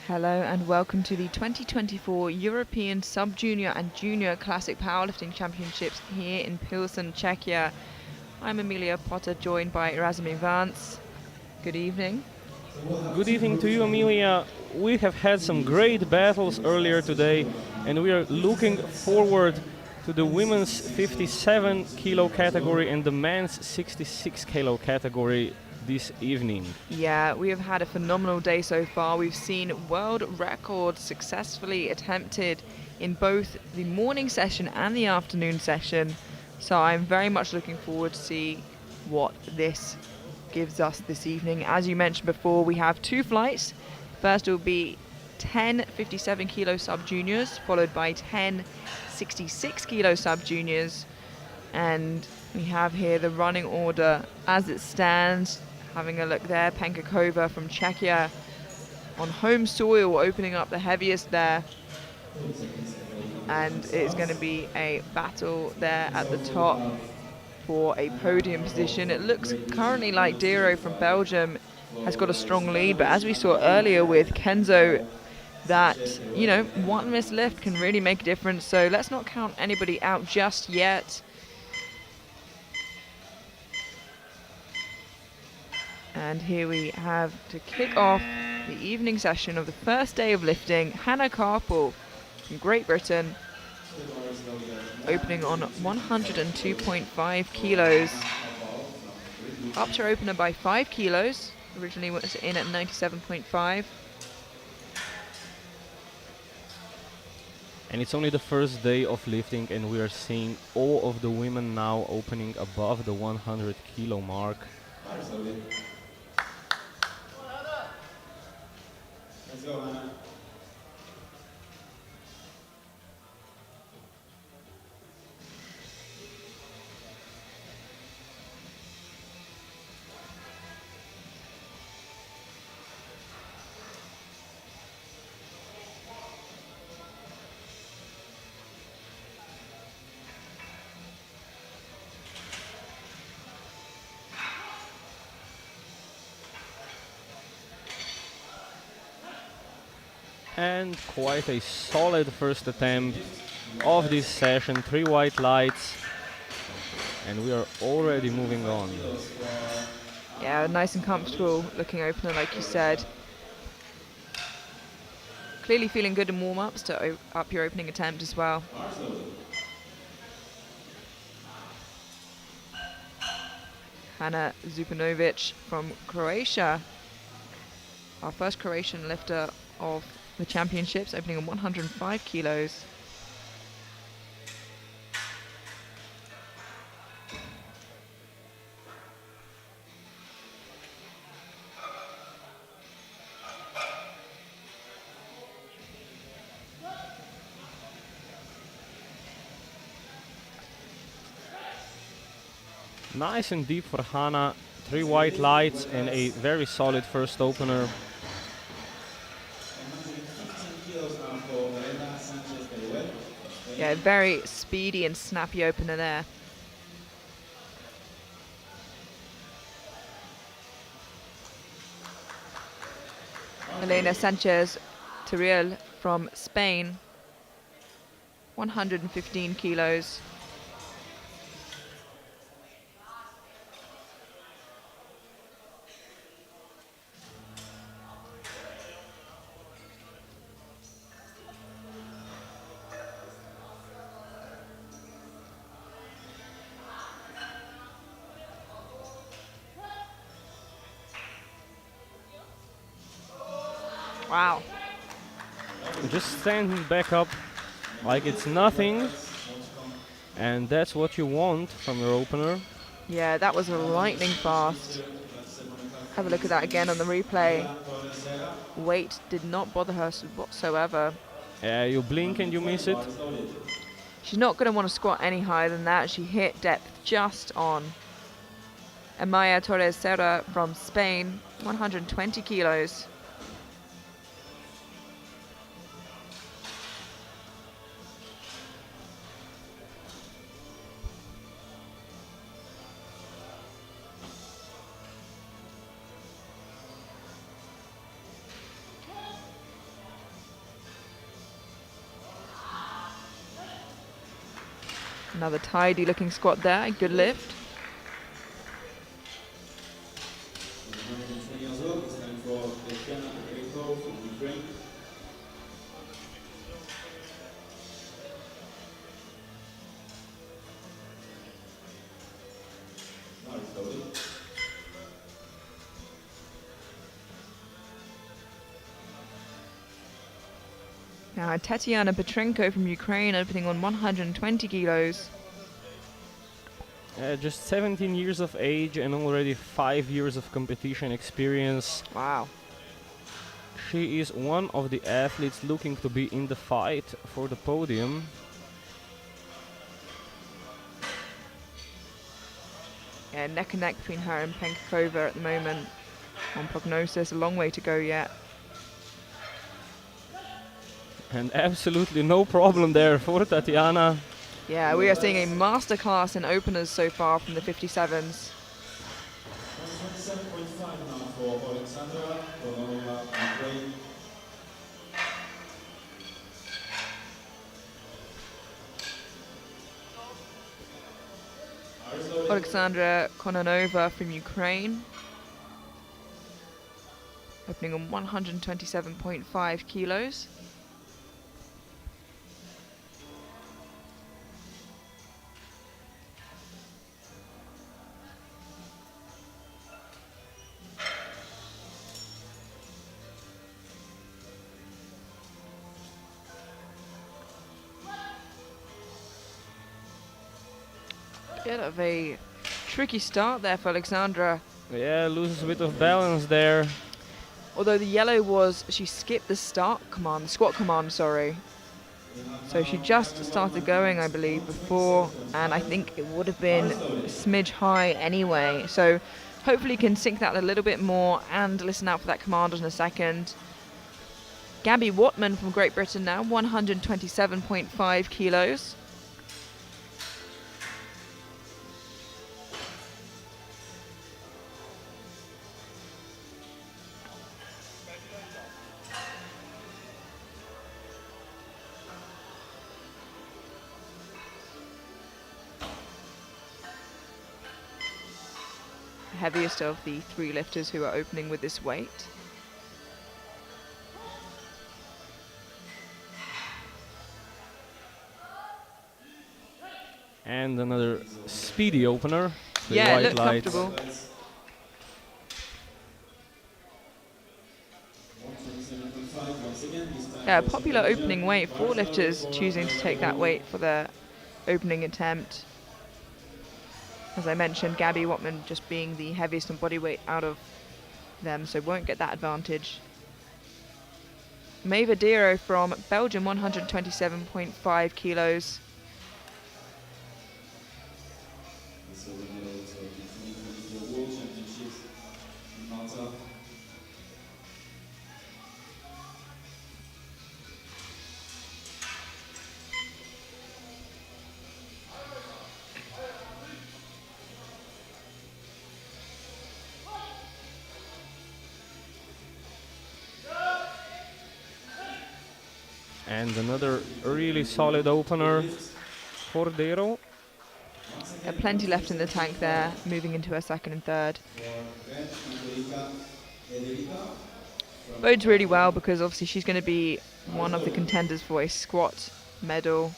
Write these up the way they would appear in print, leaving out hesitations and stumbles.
Hello and welcome to the 2024 European Sub-Junior and Junior Classic Powerlifting Championships here in Pilsen, Czechia. I'm Emilia Potter, joined by Razimir Vance. Good evening. Good evening to you, Emilia. We have had some great battles earlier today, and we are looking forward to the women's 57 kilo category and the men's 66 kilo category this evening. Yeah, we have had a phenomenal day so far. We've seen world records successfully attempted in both the morning session and the afternoon session. So I'm very much looking forward to see what this gives us this evening. As you mentioned before, we have two flights. First will be 10 57 kilo sub-juniors, followed by 10 66 kilo sub-juniors. And we have here the running order as it stands. Having a look there, Penkakova from Czechia on home soil, opening up the heaviest there. And it's going to be a battle there at the top for a podium position. It looks currently like Diro from Belgium has got a strong lead, but as we saw earlier with Kenzo, that, you know, one missed lift can really make a difference. So let's not count anybody out just yet. And here we have, to kick off the evening session of the first day of lifting, Hannah Carpel from Great Britain, opening on 102.5 kilos. Upped her opener by 5 kilos, originally was in at 97.5. And it's only the first day of lifting, and we are seeing all of the women now opening above the 100 kilo mark. Let's go, Hannah. And quite a solid first attempt of this session, 3 white lights, and we are already moving on. Yeah, nice and comfortable looking opener, like you said. Clearly feeling good in warm-ups to up your opening attempt as well. Hannah Zupanovic from Croatia, our first Croatian lifter of the championships, opening on 105 kilos. Nice and deep for Hannah, 3 white lights and a very solid first opener. Yeah, very speedy and snappy opener there. Elena Sanchez Turiel from Spain, 115 kilos. Wow. Just standing back up like it's nothing, and that's what you want from your opener. Yeah, that was lightning fast. Have a look at that again on the replay. Weight did not bother her whatsoever. You blink and you miss it. She's not going to want to squat any higher than that. She hit depth just on. Amaya Torres Serra from Spain, 120 kilos. Another tidy looking squat there, good lift. 20 years old, it's time for Tatiana Petrikov from Ukraine. Now it's loaded. Now Tatiana Petrenko from Ukraine opening on 120 kilos. Just 17 years of age and already 5 years of competition experience. Wow. She is one of the athletes looking to be in the fight for the podium. Yeah, neck and neck between her and Penkakova at the moment. On prognosis, a long way to go yet. And absolutely no problem there for Tatiana. Yeah, we are seeing a masterclass in openers so far from the 57s. 127.5 now for Alexandra Kononova, Ukraine. Now it's loaded. Alexandra Kononova from Ukraine. Opening on 127.5 kilos. Bit of a tricky start there for Alexandra. Yeah, loses a bit of balance there. Although the yellow was, she skipped the squat command, sorry. So she just started going, I believe, before, and I think it would have been a smidge high anyway. So hopefully can sync that a little bit more and listen out for that command in a second. Gabby Watman from Great Britain now, 127.5 kilos. Heaviest of the three lifters who are opening with this weight. And another speedy opener. The Yeah, white look lights. comfortable. 127.5 once again, this time Yeah, for popular Sub-Junio. opening weight for lifters choosing to take that weight for their opening attempt. As I mentioned, Gabby Watman just being the heaviest in body weight out of them, so won't get that advantage. Maeva Dero from Belgium, 127.5 kilos. This is the middle, so the World Championships in Malta. And another really solid opener for Dero. Plenty left in the tank there, moving into her second and third. Bodes really well because obviously she's going to be one of the contenders for a squat medal.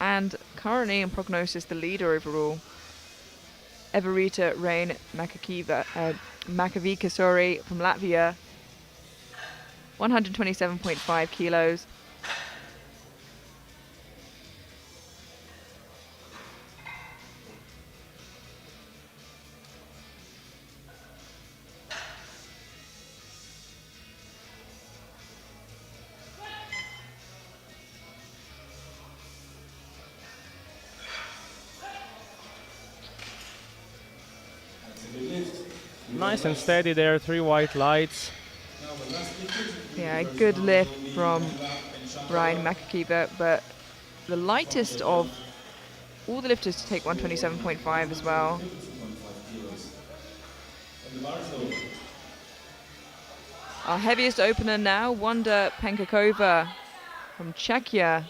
And currently in prognosis, the leader overall. Everita Rain Makavica, from Latvia, 127.5 kilos. Nice and steady there, 3 white lights. Yeah, a good lift from Ryan Makakiva, but the lightest of all the lifters to take 127.5 as well. Our heaviest opener now, Wanda Penkakova from Czechia,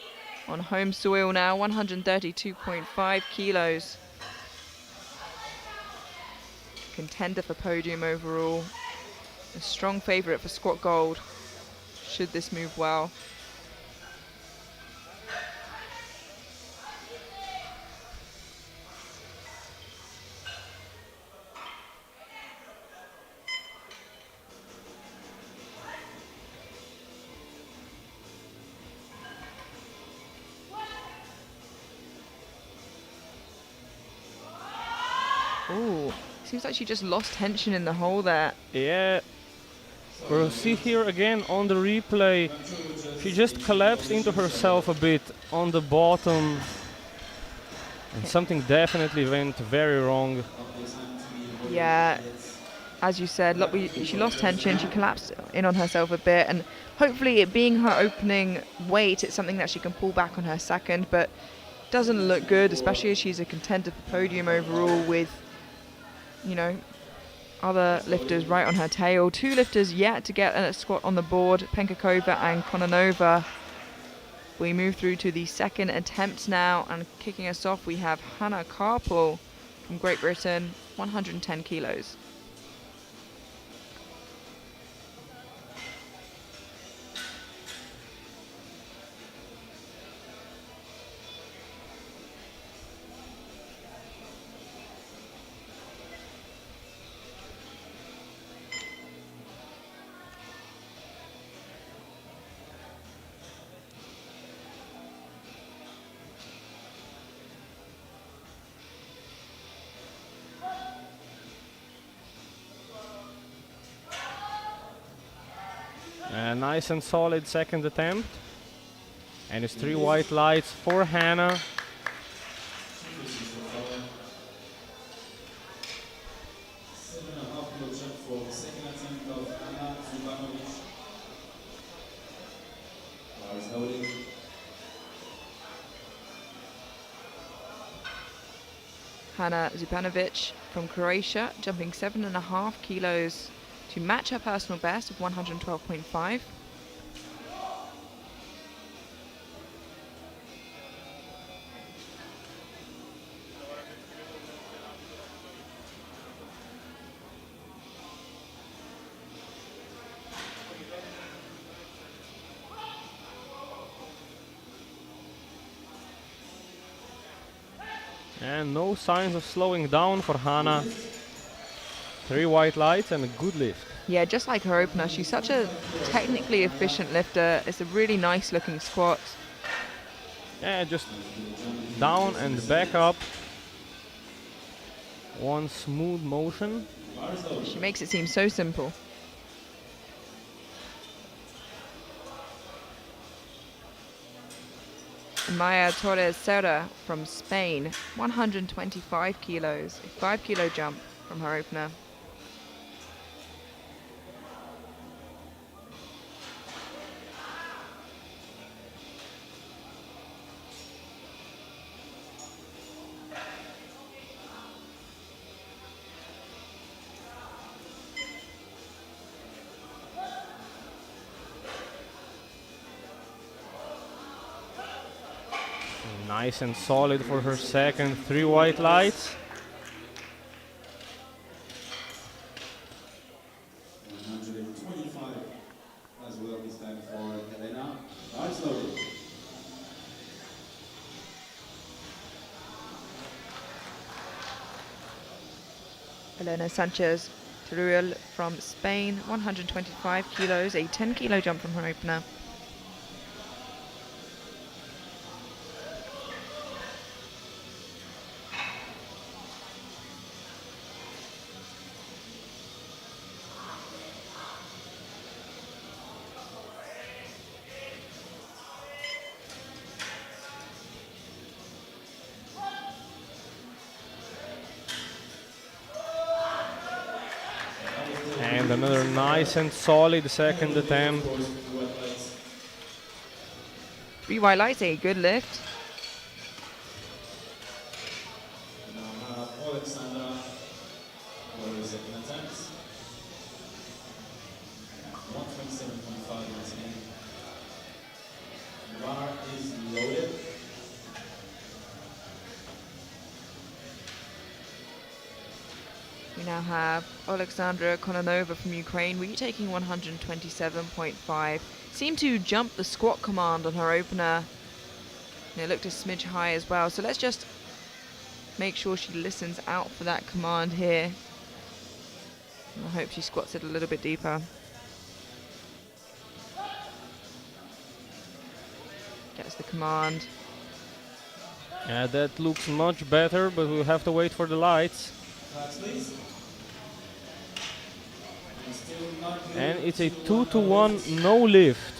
On home soil now, 132.5 kilos. Contender for podium overall. A strong favourite for squat gold, should this move well. Ooh, seems like she just lost tension in the hole there. Yeah. We'll see here again on the replay. She just collapsed into herself a bit on the bottom. And something definitely went very wrong. Yeah, as you said, look, she lost tension, she collapsed in on herself a bit, and hopefully it being her opening weight, it's something that she can pull back on her second, but doesn't look good, especially as she's a contender for podium overall with, you know, other lifters right on her tail. Two lifters yet to get a squat on the board, Penkakova and Kononova. We move through to the second attempt now, and kicking us off we have Hannah Carpel from Great Britain, 110 kilos. A nice and solid second attempt. And it's 3 white lights for Hannah. Hannah Zupanovic from Croatia, jumping 7.5 kilos to match her personal best of 112.5. And no signs of slowing down for Hannah. 3 white lights and a good lift. Yeah, just like her opener, she's such a technically efficient lifter. It's a really nice looking squat. Yeah, just down and back up. One smooth motion. She makes it seem so simple. Maya Torres Serra from Spain, 125 kilos, a 5 kilo jump from her opener. Nice and solid for her second. 3 white lights. 125 as well this time for Elena. Nice loading. Elena Sanchez Teruel from Spain, 125 kilos, a 10 kilo jump from her opener. And another nice and solid second attempt. 3 white lights, a good lift. Now Alexandra for the second attempt. 127.5 once again. Bar is loaded. We now have Alexandra Kononova from Ukraine, retaking 127.5. Seemed to jump the squat command on her opener. And it looked a smidge high as well. So let's just make sure she listens out for that command here. And I hope she squats it a little bit deeper. Gets the command. Yeah, that looks much better, but we'll have to wait for the lights. And it's a 2-to-1 no lift.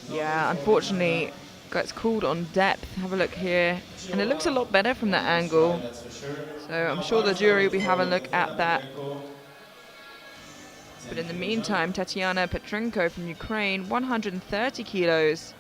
Yeah, unfortunately, gets called on depth. Have a look here. And it looks a lot better from that angle. So I'm sure the jury will be having a look at that. But in the meantime, Tatiana Petrenko from Ukraine, 130 kilos.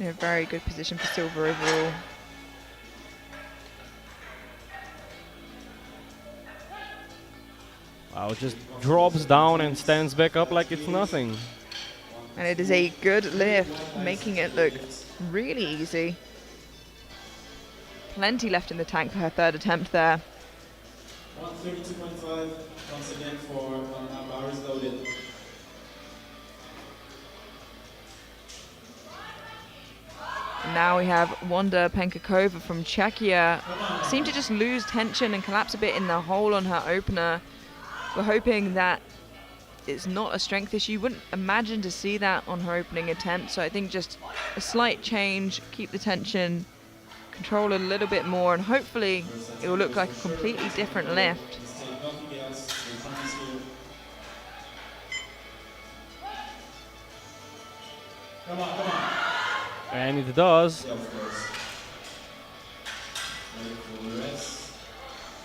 In a very good position for silver overall. Wow, just drops down and stands back up like it's nothing. And it is a good lift, making it look really easy. Plenty left in the tank for her third attempt there. 132.5 once again for bars loaded. And now we have Wanda Penkakova from Czechia. Seemed to just lose tension and collapse a bit in the hole on her opener. We're hoping that it's not a strength issue. You wouldn't imagine to see that on her opening attempt. So I think just a slight change, keep the tension, control a little bit more, and hopefully it will look like a completely different lift. Come on, come on. And it does.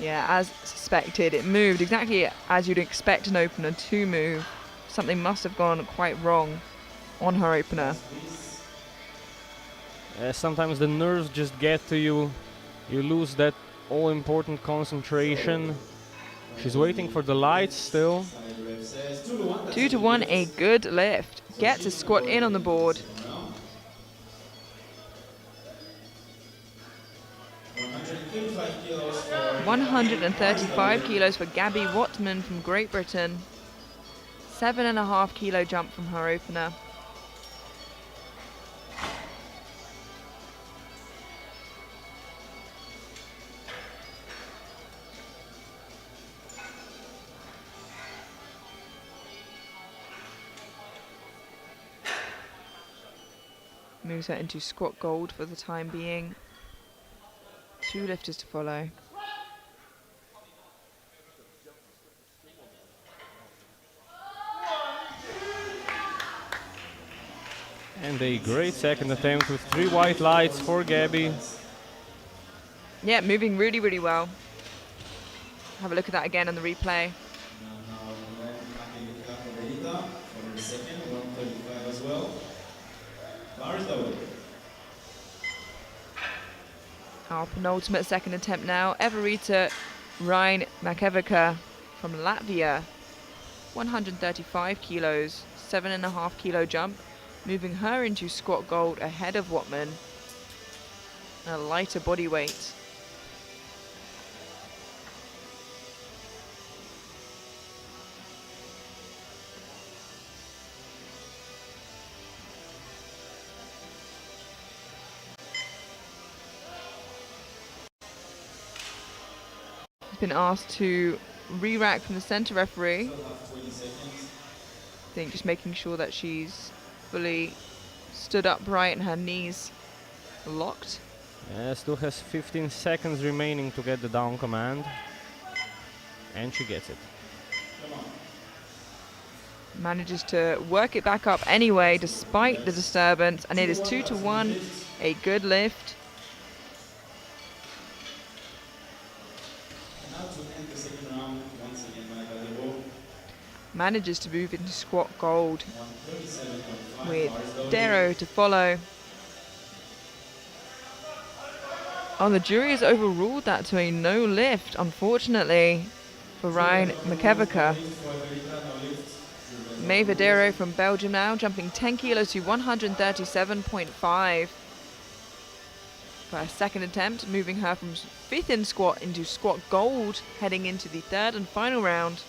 Yeah, as suspected, it moved exactly as you'd expect an opener to move. Something must have gone quite wrong on her opener. Sometimes the nerves just get to you. You lose that all-important concentration. She's waiting for the lights still. 2-to-1, a good lift. Gets a squat in on the board. 135 kilos for Gabby Wattman from Great Britain. 7.5 kilo jump from her opener. Moves her into squat gold for the time being. 2 lifters to follow. And a great second attempt with 3 white lights for Gabby. Yeah, moving really, really well. Have a look at that again on the replay. Our penultimate second attempt now. Everita Ryan Makevica from Latvia. 135 kilos, 7.5 kilo jump. Moving her into squat gold ahead of Wattman. A lighter body weight. Been asked to re-rack from the center referee. I think just making sure that she's fully stood upright and her knees locked. Still has 15 seconds remaining to get the down command. And she gets it. Manages to work it back up anyway despite the disturbance, and it is 2-to-1, a good lift. manages to move into squat gold with Darrow to follow. Oh, the jury has overruled that to a no lift, unfortunately, for Ryan McKevica. Maeva Darrow from Belgium now, jumping 10 kilos to 137.5 for her second attempt, moving her from fifth in squat into squat gold, heading into the third and final round.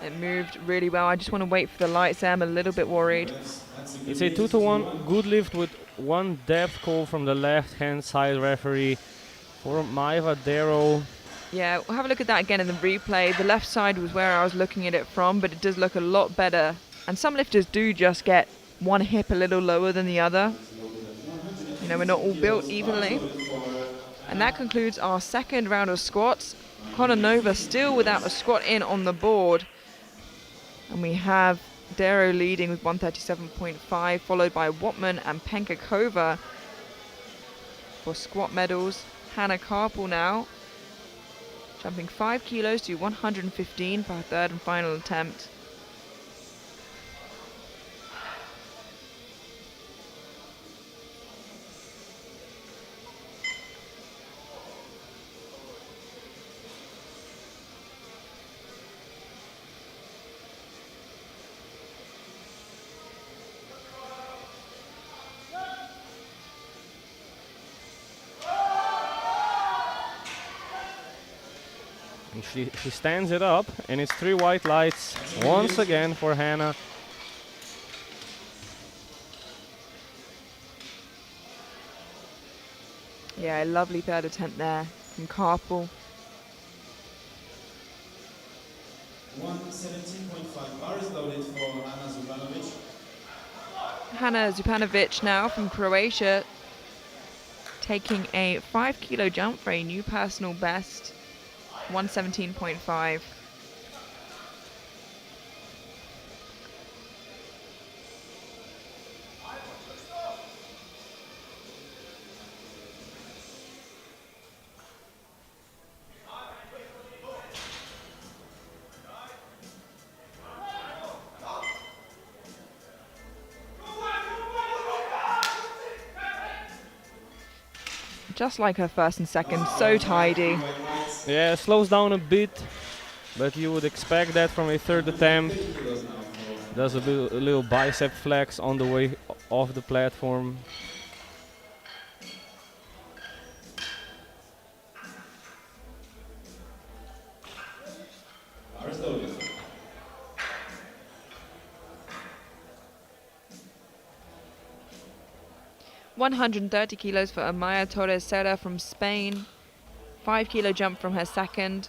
It moved really well. I just want to wait for the lights there. I'm a little bit worried. It's a 2-to-1 good lift with one depth call from the left-hand side referee for Maeva Darrow. Yeah, we'll have a look at that again in the replay. The left side was where I was looking at it from, but it does look a lot better. And some lifters do just get one hip a little lower than the other. You know, we're not all built evenly. And that concludes our second round of squats. Connor Nova still without a squat in on the board. And we have Darrow leading with 137.5, followed by Watman and Penkakova for squat medals. Hannah Karpel now, jumping 5 kilos to 115 for her third and final attempt. And she stands it up, and it's 3 white lights once again for Hannah. Yeah, a lovely third attempt there from Karpel. 117.5 bar is loaded for Hannah Zupanovic. Hannah Zupanovic now from Croatia, taking a 5 kilo jump for a new personal best, 117.5. Just like her first and second, so tidy. Yeah, slows down a bit, but you would expect that from a third attempt. Does a little bicep flex on the way off the platform. Bar is loaded. 130 kilos for Amaya Torres Serra from Spain. 5 kilo jump from her second.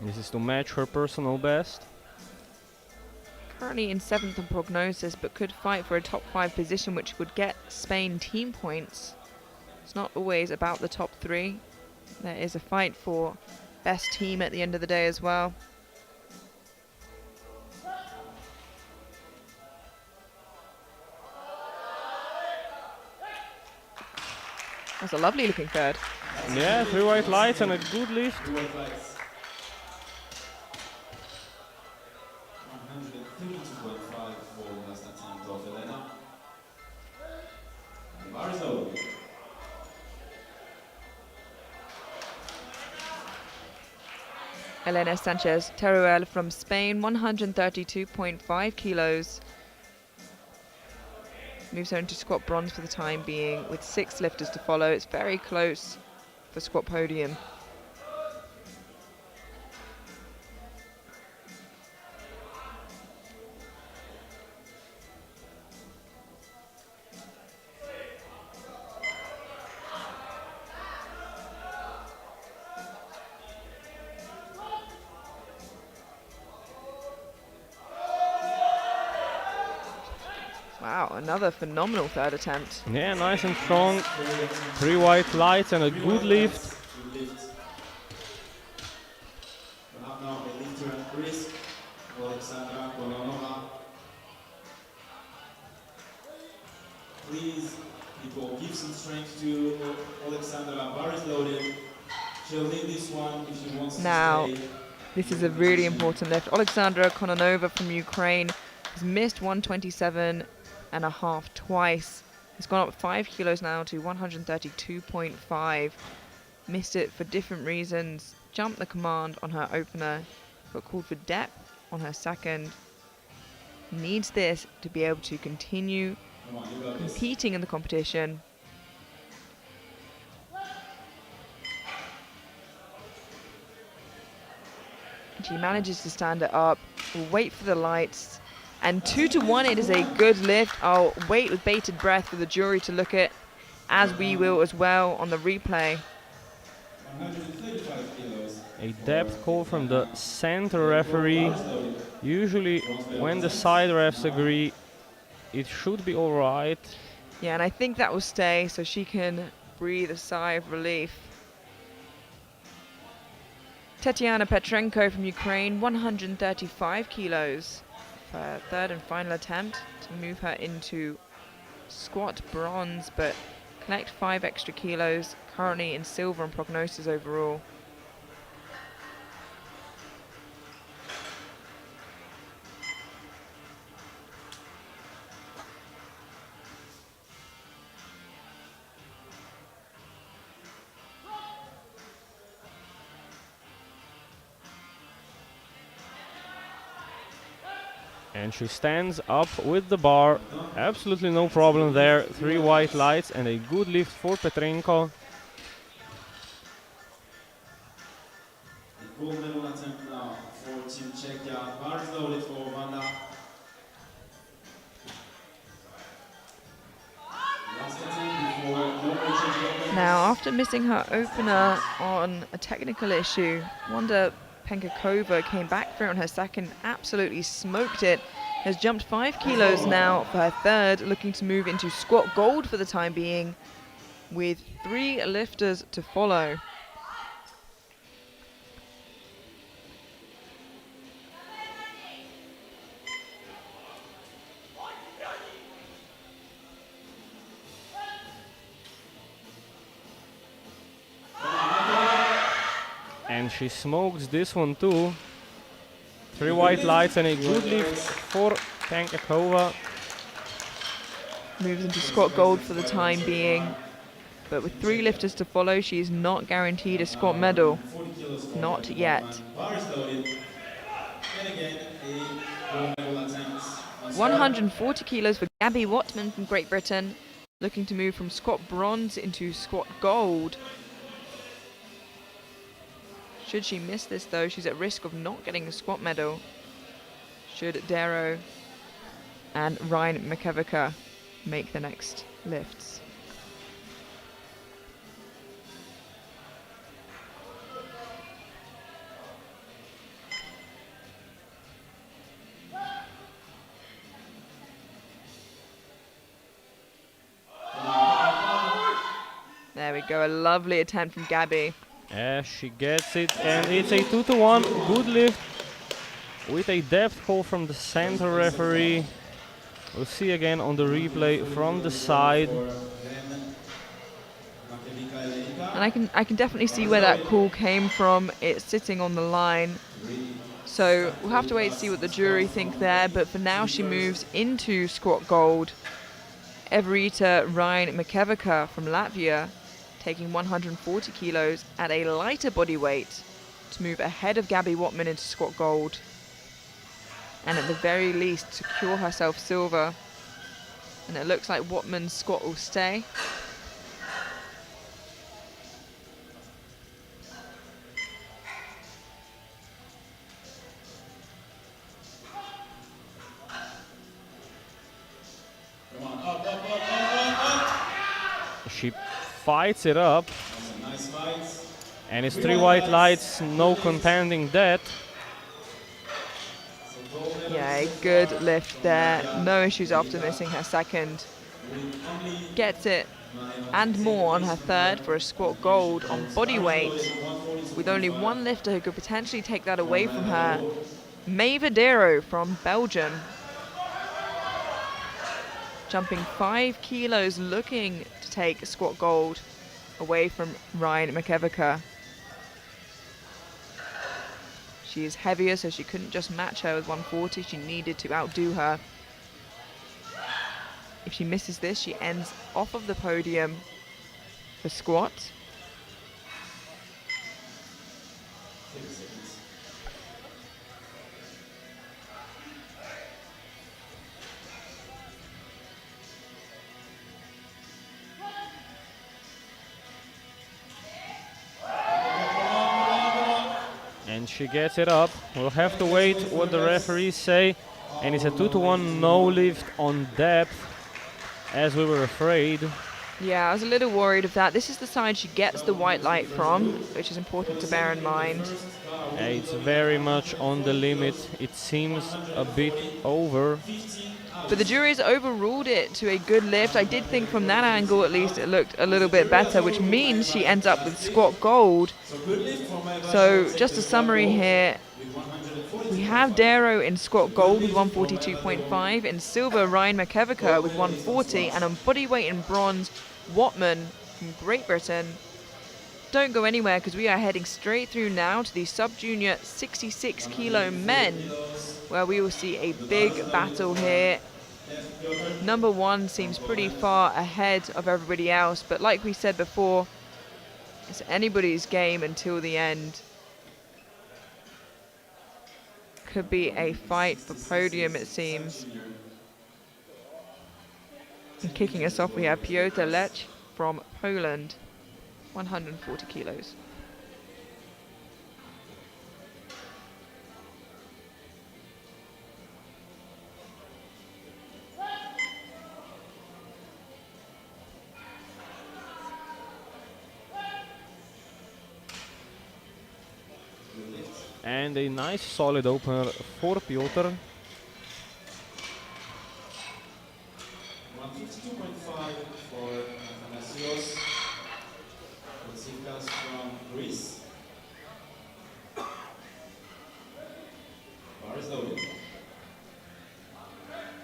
This is to match her personal best. Currently in 7th on prognosis, but could fight for a top 5 position, which would get Spain team points. It's not always about the top 3. There is a fight for best team at the end of the day as well. That's a lovely looking third. Yeah, 3 white lights and a good lift. 2 white lights. 132.5 for last attempt of Elena. And bar is loaded. Elena Sanchez Teruel from Spain, 132.5 kilos. Moves her into squat bronze for the time being, with 6 lifters to follow. It's very close for squat podium. Wow, another phenomenal third attempt. Yeah, nice and strong. 3 white lights and a good lift. Please, people, give some strength to Alexandra. Bar is loaded. She'll need this one if she wants Now, to stay. this is a really important lift. Alexandra Kononova from Ukraine has missed 127.5 twice. It's gone up 5 kilos now to 132.5. Missed it for different reasons. Jumped the command on her opener, but called for depth on her second. Needs this to be able to continue Come on, you got this. competing in the competition. She manages to stand it up. We'll wait for the lights. And 2-1, it is a good lift. I'll wait with bated breath for the jury to look at, as we will as well on the replay. 135 kilos. A depth call from the center referee. Usually when the side refs agree, it should be all right. Yeah, and I think that will stay so she can breathe a sigh of relief. Tetiana Petrenko from Ukraine, 135 kilos for her third and final attempt to move her into squat bronze, but collect 5 extra kilos, currently in silver on prognosis overall. And she stands up with the bar. Absolutely no problem there. 3 white lights and a good lift for Petrenko. The gold medal attempt now for Team Czechia. Bar is loaded for Wanda. Last attempt before no more changes. Now, after missing her opener on a technical issue, Wanda Penkakova came back through on her second, absolutely smoked it. Has jumped 5 kilos now for her third, looking to move into squat gold for the time being, with 3 lifters to follow. And she smokes this one too. 3 white lights and a good lift for Penkakova. Moves into squat gold for the time being, but with 3 lifters to follow, she is not guaranteed a squat medal. 40 kilos for Not yet. Bar is loaded. And again, a gold medal attempt. 140 kilos for Gabby Watman from Great Britain, looking to move from squat bronze into squat gold. Should she miss this though, she's at risk of not getting a squat medal. Should Darrow and Ryan McKevica make the next lifts. There we go, a lovely attempt from Gabby. As she gets it, and it's a 2-1 good lift with a depth call from the center referee. We'll see again on the replay from the side. And I can definitely see where that call came from. It's sitting on the line. So we'll have to wait to see what the jury think there. But for now, she moves into squat gold. Everita Ryan Makevica from Latvia, taking 140 kilos at a lighter body weight to move ahead of Gabby Watman into squat gold. And at the very least, secure herself silver. And it looks like Watman's squat will stay. Come on, up, up, up, up, up. She fights it up, That's a nice fight. and it's 3 white lights, no contending that. So gold medal Yeah, a good lift there. No issues after missing her second. with only Gets it and more on her third for a squat gold on body weight, with only one lifter who could potentially take that away from her. Maeva Darrow from Belgium. jumping 5 kilos, looking to take squat gold away from Ryan McEvica. She is heavier, so she couldn't just match her with 140. She needed to outdo her. If she misses this, she ends off of the podium for squat. And she gets it up. We'll have to wait what the referees say. And it's a 2-to-1 no lift on depth, as we were afraid. Yeah, I was a little worried of that. This is the side she gets the white light from, which is important to bear in mind. It's very much on the limit. It seems a bit over. But the jury's overruled it to a good lift. I did think from that angle at least it looked a little bit better, which means she ends up with squat gold. So just a summary here. We have Darrow in squat gold with 142.5, in silver Ryan McEvica with 140, and on bodyweight in bronze Watman from Great Britain. Don't go anywhere because we are heading straight through now to the Sub-Junior 66 kilo men, where we will see a big battle here. Number one seems pretty far ahead of everybody else, but like we said before, it's anybody's game until the end. Could be a fight for podium, it seems. And kicking us off, we have Piotr Lech from Poland, 140 kilos. And a nice solid opener for Piotr. 152.5 for Athanasios. Kotsikas from Greece. Bar is loaded.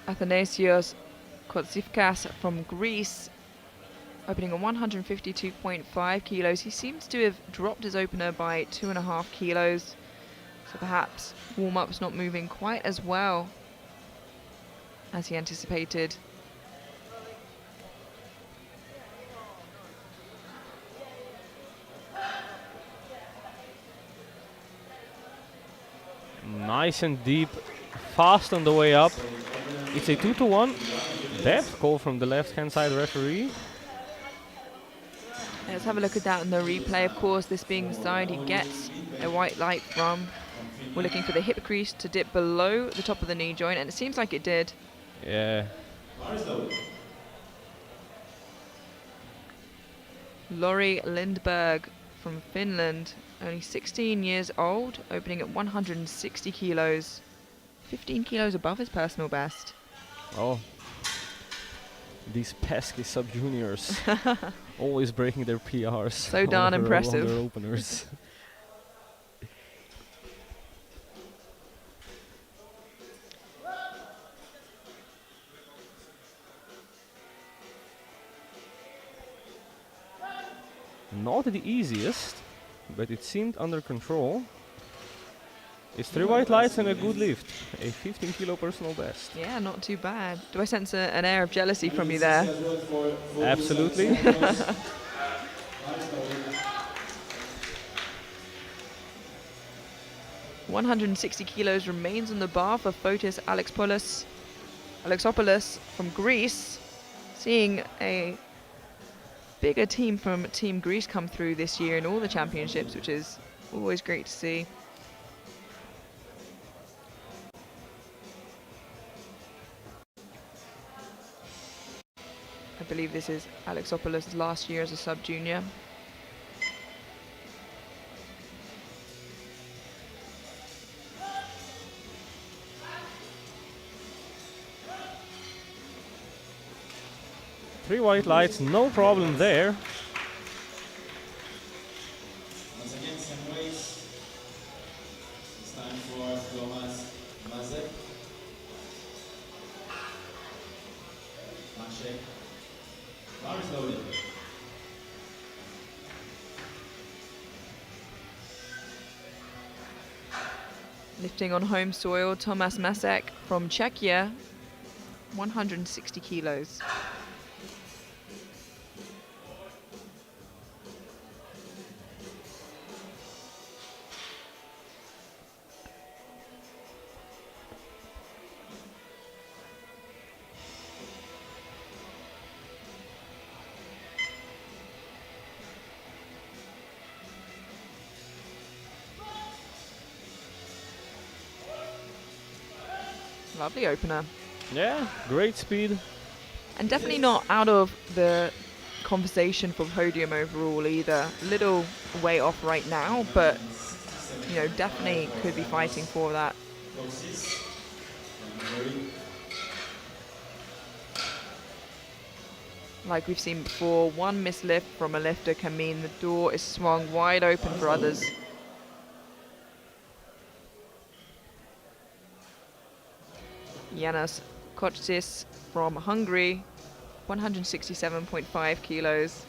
Athanasios Kotsifkas from Greece, opening on 152.5 kilos. He seems to have dropped his opener by 2.5 kilos. So perhaps warm-up's not moving quite as well as he anticipated. Nice and deep, fast on the way up. It's a 2-to-1 depth call from the left-hand side referee. Let's have a look at that in the replay. Of course, this being the side he gets a white light from. We're looking for the hip crease to dip below the top of the knee joint, and it seems like it did. Yeah. Lori Lindberg from Finland, only 16 years old, opening at 160 kilos. 15 kilos above his personal best. Oh. These pesky sub-juniors. Always breaking their PRs. So darn impressive. On their openers. Not the easiest, but it seemed under control. It's 3 white lights and a good lift. A 15 kilo personal best. Yeah, not too bad. Do I sense an air of jealousy from you there? Absolutely. 160 kilos remains on the bar for Fotis Alexopoulos from Greece. Seeing a bigger team from Team Greece come through this year in all the championships, which is always great to see. I believe this is Alexopoulos' last year as a sub-junior. Three white lights, no problem there. Once again, same weights. It's time for Thomas Mazek. Bar is loaded. Lifting on home soil, Tomas Masek from Czechia, 160 kilos. Lovely opener. Yeah, great speed. And definitely not out of the conversation for podium overall either. A little way off right now, but you know, definitely could be fighting for that. Like we've seen before, one missed lift from a lifter can mean the door is swung wide open for others. János Kocsis from Hungary, 167.5 kilos.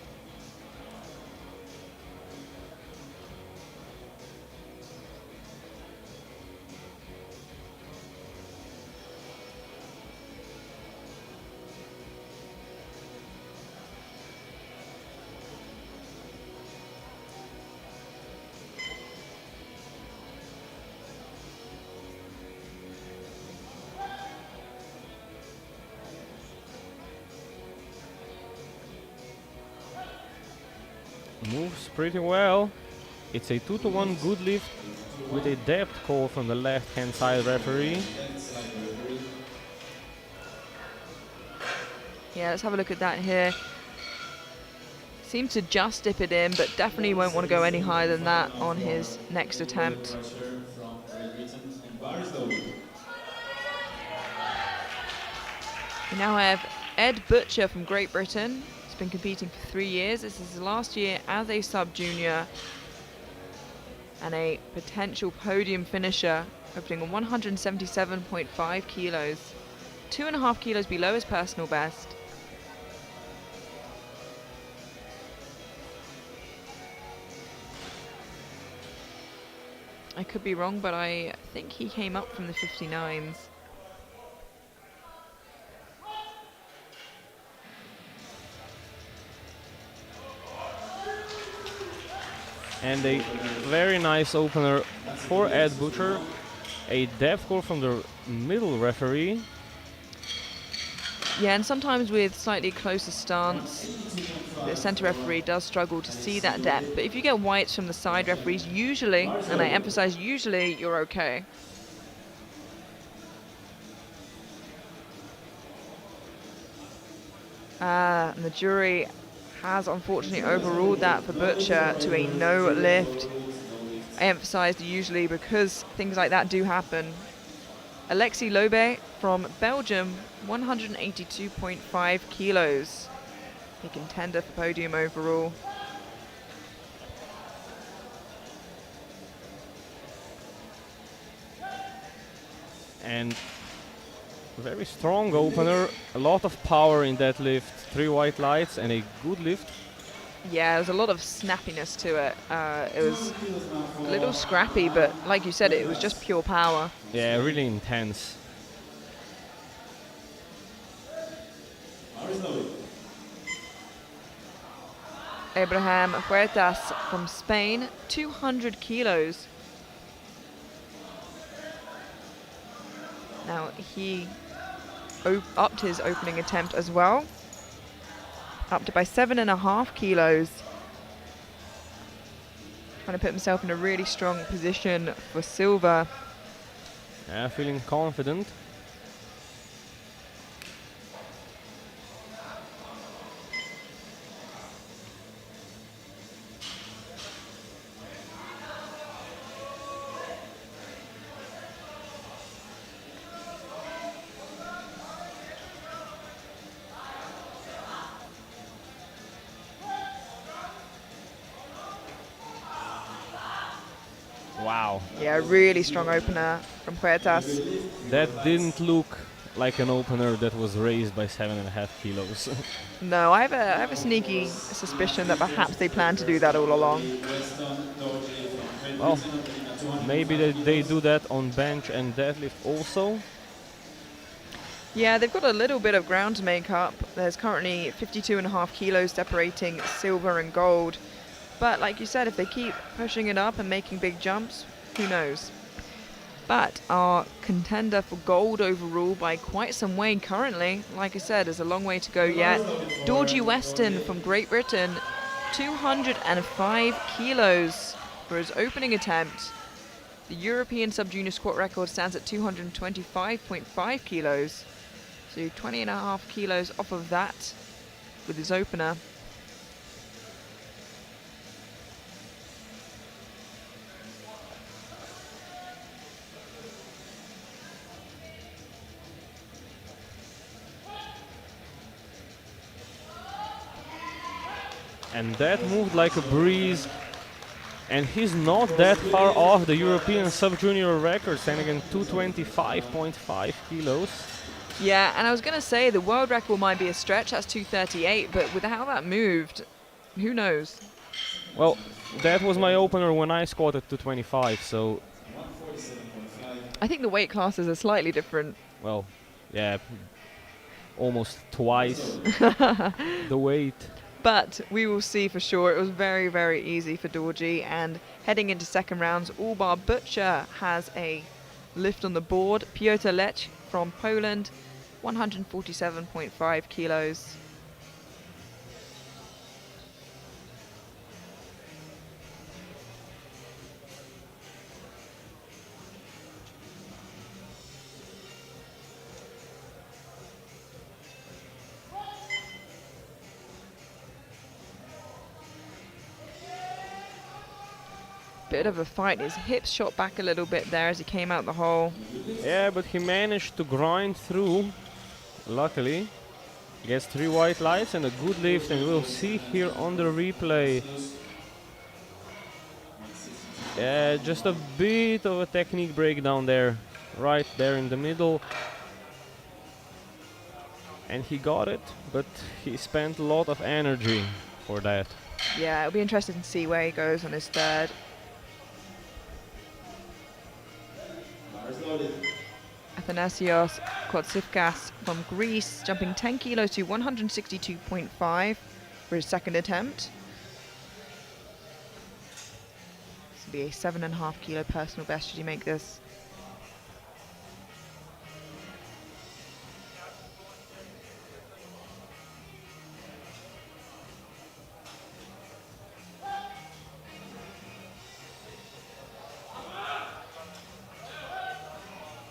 Moves pretty well. It's a 2-to-1 good lift with a depth call from the left-hand side referee. Yeah, let's have a look at that here. Seems to just dip it in, but definitely won't want to go any higher than that on his next attempt. We now have Ed Butcher from Great Britain. He's been competing for 3 years. This is his last year as a sub-junior and a potential podium finisher, opening on 177.5 kilos. 2.5 kilos below his personal best. I could be wrong, but I think he came up from the 59s. And a very nice opener for Ed Butcher. A depth call from the middle referee. Yeah, and sometimes with slightly closer stance, the center referee does struggle to see that depth. But if you get whites from the side referees, usually, and I emphasize usually, you're okay. And the jury has unfortunately overruled that for Butcher to a no lift. I emphasized usually because things like that do happen. Alexis Lobe from Belgium, 182.5 kilos. A contender for podium overall. And very strong opener, a lot of power in that lift. 3 white lights and a good lift. Yeah, there's a lot of snappiness to it. It was a little scrappy, but like you said, it was just pure power. Yeah, really intense. Abraham Huertas from Spain, 200 kilos. Now he upped his opening attempt as well, upped it by 7.5 kilos. Trying to put himself in a really strong position for silver. Yeah, feeling confident. Wow. Yeah, really strong opener from Huertas. That didn't look like an opener that was raised by 7.5 kilos. No, I have a sneaky suspicion that perhaps they plan to do that all along. Well, maybe they do that on bench and deadlift also. Yeah, they've got a little bit of ground to make up. There's currently 52.5 kilos separating silver and gold. But like you said, if they keep pushing it up and making big jumps, who knows? But our contender for gold overall by quite some way currently, like I said, there's a long way to go yet. Dorji Weston from Great Britain, 205 kilos for his opening attempt. The European Sub-Junior squat record stands at 225.5 kilos. So 20.5 kilos off of that with his opener. And that moved like a breeze. And he's not that far off the European Sub-Junior record, standing at 225.5 kilos. Yeah, and I was going to say the world record might be a stretch, that's 238, but with how that moved, who knows? Well, that was my opener when I squatted 225, so... I think the weight classes are slightly different. Well, yeah, almost twice the weight. But we will see for sure. It was very, very easy for Dorji. And heading into second rounds, all bar Butcher has a lift on the board. Piotr Lech from Poland, 147.5 kilos. Bit of a fight. His hips shot back a little bit there as he came out the hole. Yeah, but he managed to grind through. Luckily, gets 3 white lights and a good lift, and we'll see here on the replay. Yeah, just a bit of a technique breakdown there, right there in the middle. And he got it, but he spent a lot of energy for that. Yeah, it'll be interesting to see where he goes on his third. Athanasios Kotsifkas from Greece, jumping 10 kilos to 162.5 for his second attempt. This will be a 7.5 kilo personal best should he make this.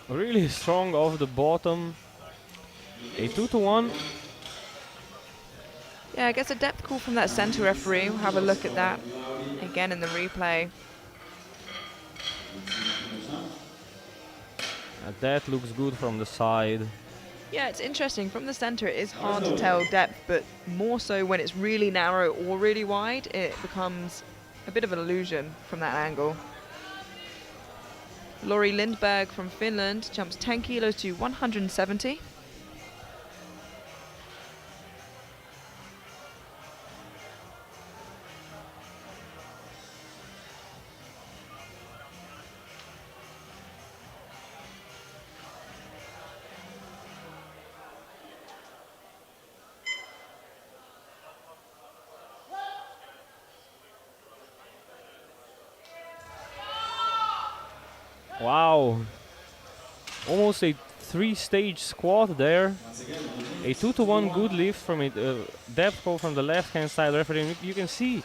Really strong off the bottom. A 2-to-1. Yeah, I guess a depth call from that center referee. We'll have a look at that again in the replay. That looks good from the side. Yeah, it's interesting. From the center, it is hard to tell depth, but more so when it's really narrow or really wide, it becomes a bit of an illusion from that angle. Lori Lindberg from Finland jumps 10 kilos to 170. Wow. Almost a 3-stage squat there. A 2-to-1 good lift from a depth call from the left-hand side referee. You can see,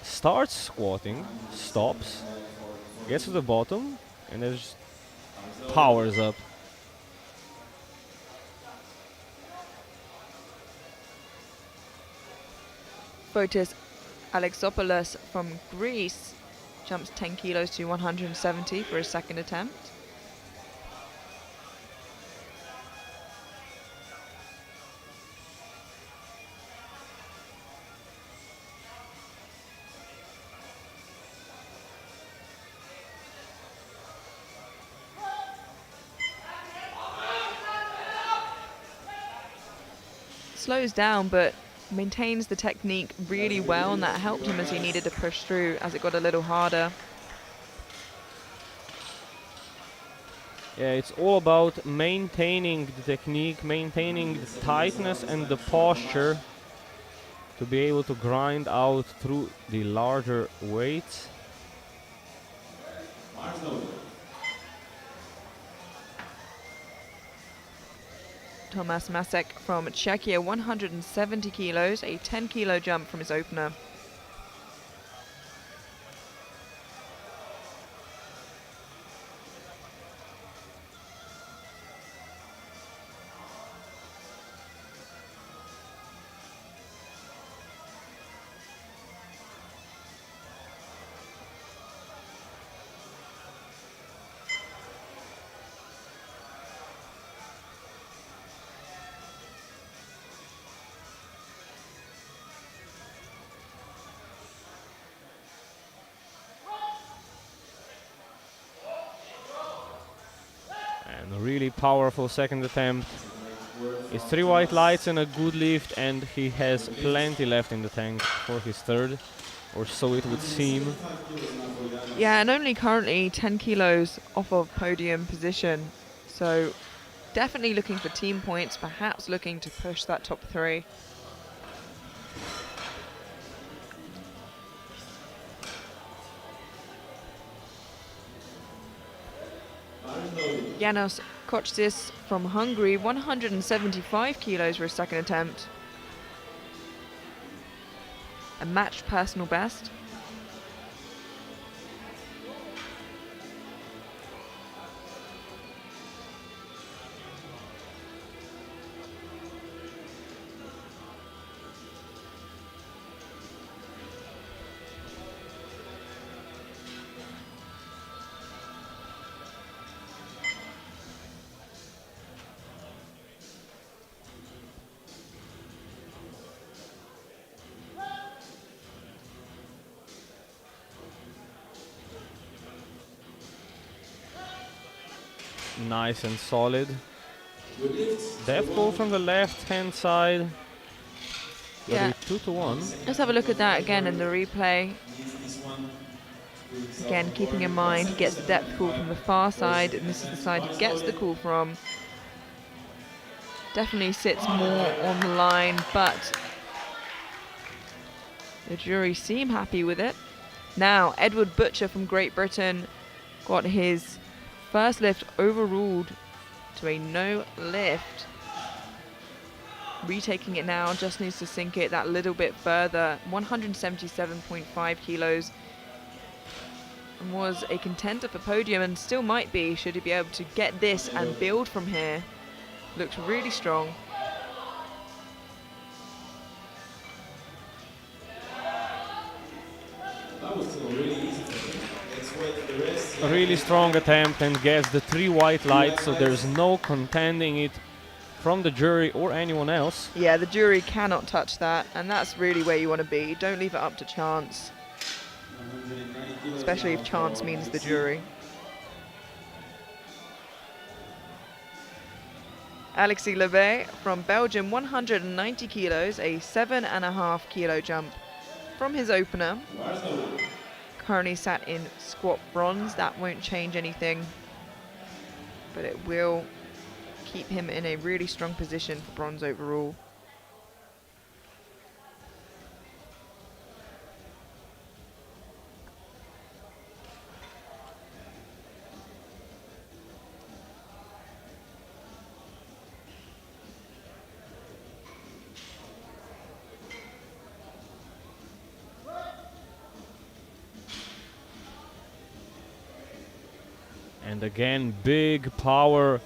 starts squatting, stops, gets to the bottom, and then just powers up. Fotis Alexopoulos from Greece jumps 10 kilos to 170 for his second attempt. slows down, but maintains the technique really well, and that helped him as he needed to push through as it got a little harder. Yeah, it's all about maintaining the technique, maintaining the tightness and the posture to be able to grind out through the larger weights. Tomas Masek from Czechia, 170 kilos, a 10-kilo jump from his opener. And a really powerful second attempt. It's 3 white lights and a good lift, and he has plenty left in the tank for his third, or so it would seem. Yeah, and only currently 10 kilos off of podium position. So definitely looking for team points, perhaps looking to push that top 3. Janos Kocsis from Hungary, 175 kilos for his second attempt. A matched personal best. Nice and solid. Death pull from the left hand side. Yeah. 2-1. Let's have a look at that again in the replay. Again, keeping in mind he gets the depth call from the far side, and this is the side he gets the call from. Definitely sits more on the line, but the jury seem happy with it. Now, Edward Butcher from Great Britain got his first lift overruled to a no lift. Retaking it now, just needs to sink it that little bit further. 177.5 kilos. And was a contender for podium, and still might be should he be able to get this and build from here. Looks really strong. That was still really easy for him. Let's wait for the rest. A really strong attempt and gets the 3 white lights, so there's no contending it from the jury or anyone else. Yeah, the jury cannot touch that, and that's really where you want to be. Don't leave it up to chance, especially if chance means the jury. Alexis Levet from Belgium, 190 kilos, a 7.5 kilo jump from his opener. Currently sat in squat bronze. That won't change anything, but it will keep him in a really strong position for bronze overall. And again, big power,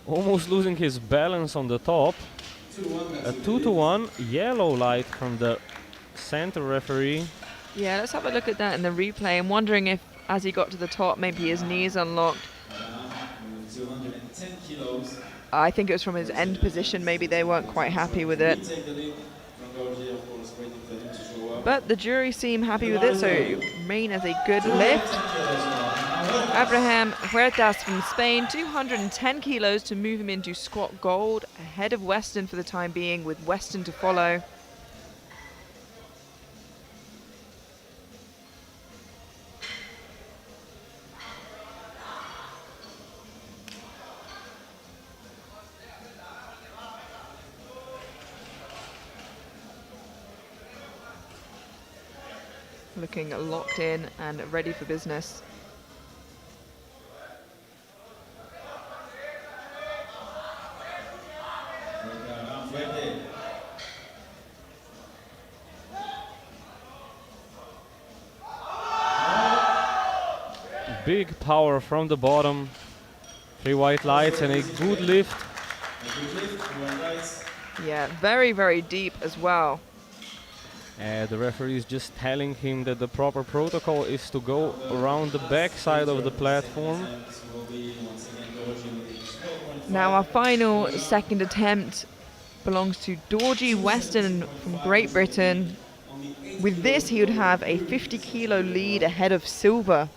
almost losing his balance on the top. A 2-1, yellow light from the center referee. Yeah, let's have a look at that in the replay. I'm wondering if, as he got to the top, maybe his knees unlocked. 210 kilos. I think it was from his end position. Maybe they weren't quite happy with it. Take the lead from Georgia, of course, waiting for him to show up. But the jury seem happy with it, so it remain as a good lift. Abraham Huertas from Spain, 210 kilos to move him into squat gold, ahead of Weston for the time being, with Weston to follow. Looking locked in and ready for business. Big power from the bottom. 3 white lights and a good lift. Yeah, very, very deep as well. The referee is just telling him that the proper protocol is to go around the back side of the platform. Now our final second attempt belongs to Dorji Weston from Great Britain. With this, he would have a 50 kilo lead ahead of silver,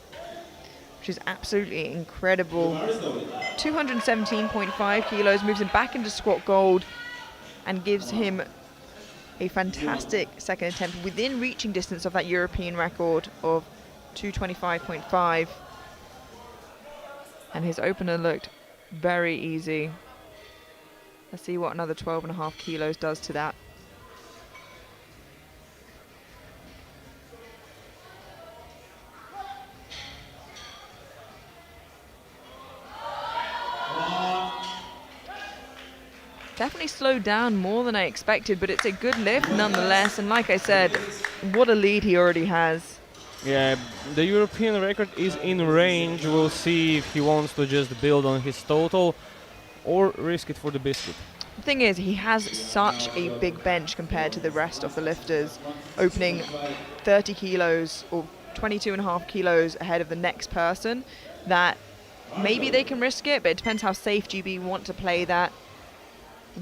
which is absolutely incredible. 217.5 kilos moves him back into squat gold and gives him a fantastic second attempt within reaching distance of that European record of 225.5. And his opener looked very easy. Let's see what another 12.5 kilos does to that. Definitely slowed down more than I expected, but it's a good lift nonetheless. And like I said, what a lead he already has. Yeah, the European record is in range. We'll see if he wants to just build on his total or risk it for the biscuit. The thing is, he has such a big bench compared to the rest of the lifters, opening 30 kilos or 22.5 kilos ahead of the next person, that maybe they can risk it, but it depends how safe GB want to play that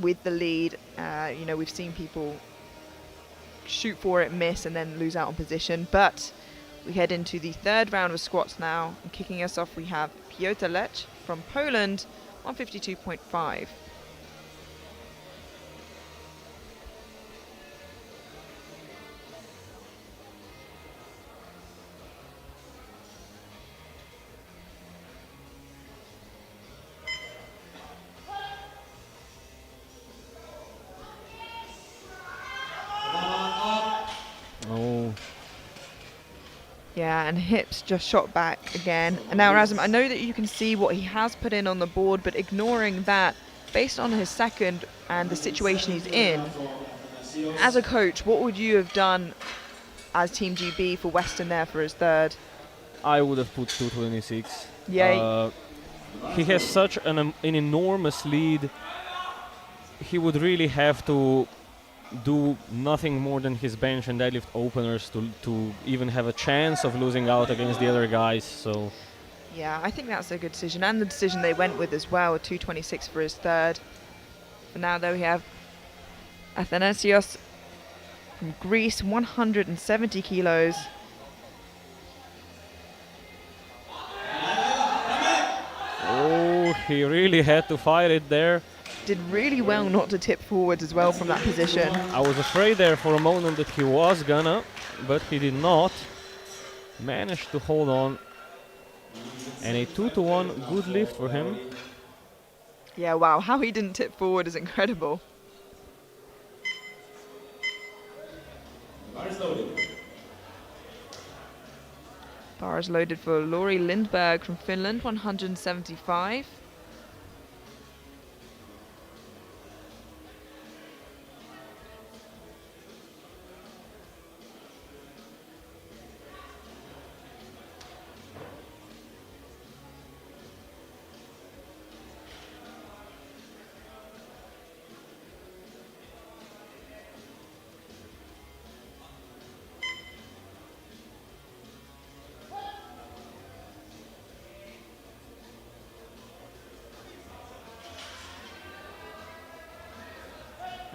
with the lead. You know, we've seen people shoot for it, miss, and then lose out on position. But we head into the third round of squats now. And kicking us off, we have Piotr Lech from Poland, 152.5. Oh, Yeah, and hips just shot back again. And now, Razum, I know that you can see what he has put in on the board, but ignoring that, based on his second and the situation he's in, as a coach, what would you have done as Team GB for Weston there for his third? I would have put 226. Yeah. He has such an enormous lead. He would really have to do nothing more than his bench and deadlift openers to even have a chance of losing out against the other guys. So Yeah, I think that's a good decision, and the decision they went with as well, 226 for his third. For now, though, we have Athanasios from Greece, 170 kilos. oh, he really had to fight it there. Did really well not to tip forward as well from that position. I was afraid there for a moment that he was gonna, but he did not. Managed to hold on. And a 2-to-1 good lift for him. Yeah, wow, how he didn't tip forward is incredible. Bar is loaded for Lori Lindberg from Finland, 175.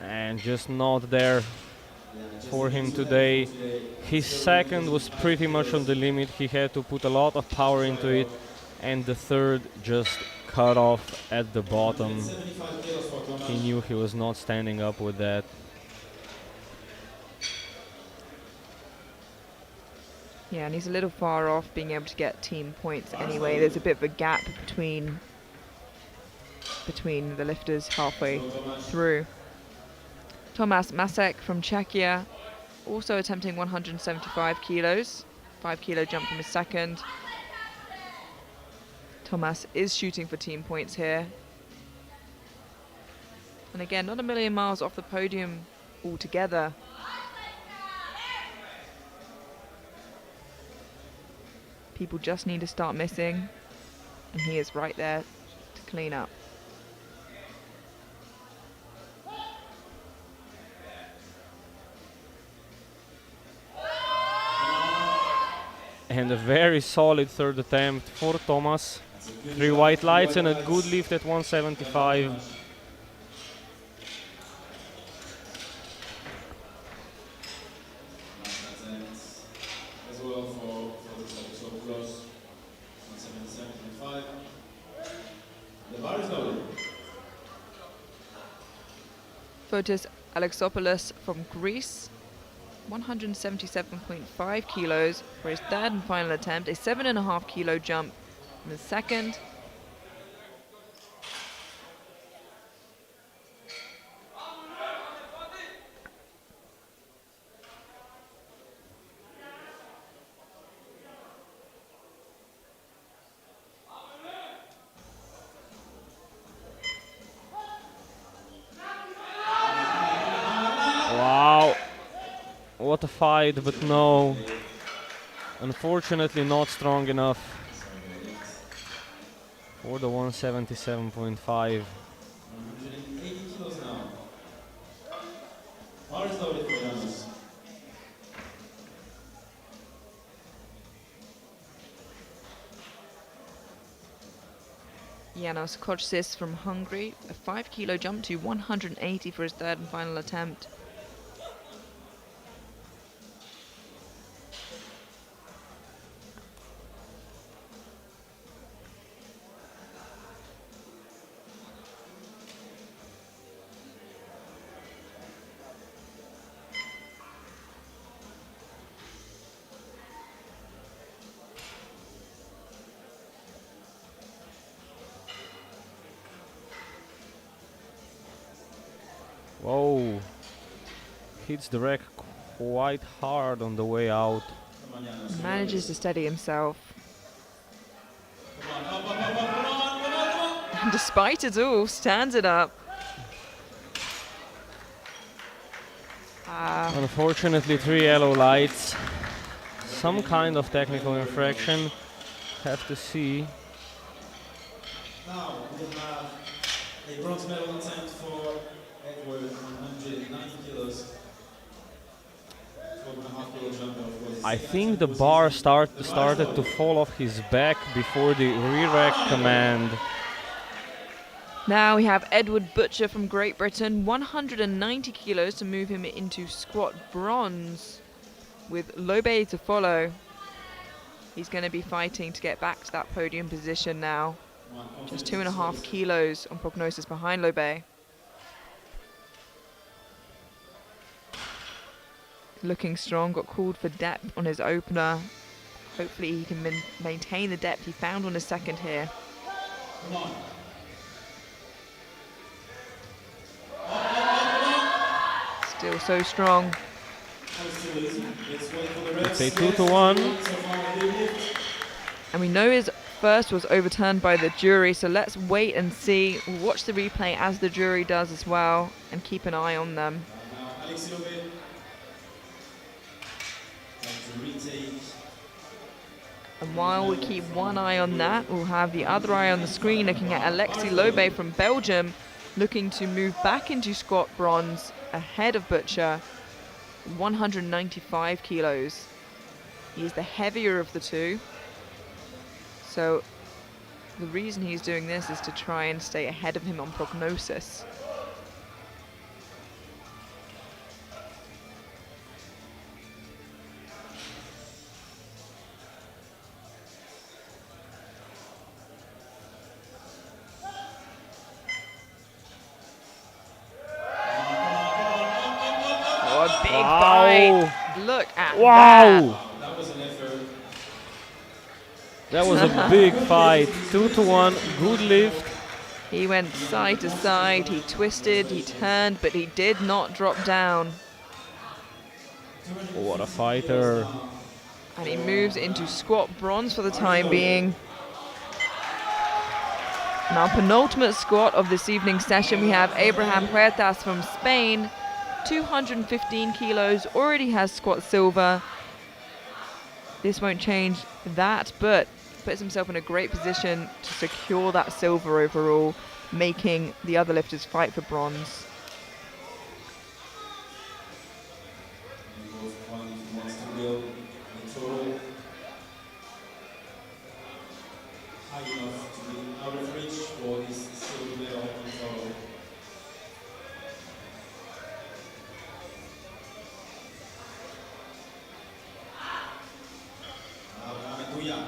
And just not there. for him today. His second was pretty much on the limit. He had to put a lot of power into it, and the third just cut off at the bottom. He knew he was not standing up with that. Yeah, and he's a little far off being able to get team points anyway. There's a bit of a gap between the lifters halfway through. Tomasz Masek from Czechia, also attempting 175 kilos. 5 kilo jump from his second. Tomasz is shooting for team points here. And again, not a million miles off the podium altogether. People just need to start missing, and he is right there to clean up. And a very solid third attempt for Tomasz. 3 white lights and a good lift at 175. As well for the so close 177.5. The bar is loaded. Fotis Alexopoulos from Greece, 177.5 kilos for his third and final attempt, a 7.5 kilo jump in the second. Wow, what a fight, but no, unfortunately not strong enough for the 177.5. 180 kilos now. Bar is loaded for Janos. Janos Kocsis from Hungary, a 5 kilo jump to 180 for his third and final attempt. Whoa, hits the rack quite hard on the way out. Come on, Janos. Manages to steady himself. Come on, come on. And despite it all, stands it up. Unfortunately, 3 yellow lights. Some kind of technical infraction. Have to see. Now we have a bronze medal attempt for Edward, 190 kilos. 12.5 kilo jump, of course. I think the bar started to fall off his back before the rear rack command. Now we have Edward Butcher from Great Britain, 190 kilos to move him into squat bronze with Lobe to follow. He's going to be fighting to get back to that podium position now. Just 2.5 kilos on prognosis behind Lobe. Looking strong, got called for depth on his opener. Hopefully he can maintain the depth he found on his second here. Come on. Still so strong. That was too easy. Let's wait for the rest. It's a 2-1. So far, deadlift. And we know his first was overturned by the jury, so let's wait and see. We'll watch the replay as the jury does as well and keep an eye on them. Now, Alexi Lobe. Time to retake. And while we keep one eye on that, we'll have the other eye on the screen looking at Alexi Lobe from Belgium, looking to move back into squat bronze ahead of Butcher, 195 kilos. He's the heavier of the two. So the reason he's doing this is to try and stay ahead of him on prognosis. Oh, big Wow. fight. Look at Wow. That was an effort. That was a big fight. 2-1. Good lift. that. He went side to side, he twisted, he turned, but he did not drop down. What a fighter. And he moves into squat bronze for the time being. Now, penultimate squat of this evening's session, we have Abraham Huertas from Spain, 215 kilos, already has squat silver. This won't change that, but puts himself in a great position to secure that silver overall, making the other lifters fight for bronze. One wants to build a total high enough to be out of reach for this silver medal in total. Hallelujah.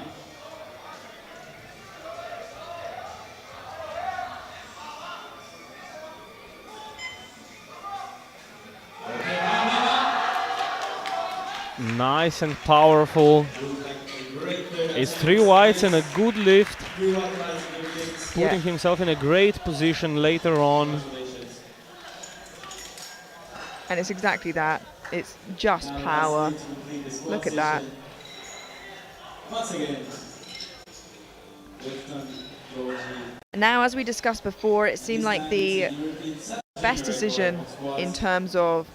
Nice and powerful. It's 3 whites and a good lift. Putting himself in a great position later on. And it's exactly that. It's just power. Look at that. Once again. Now, as we discussed before, it seemed like the best decision in terms of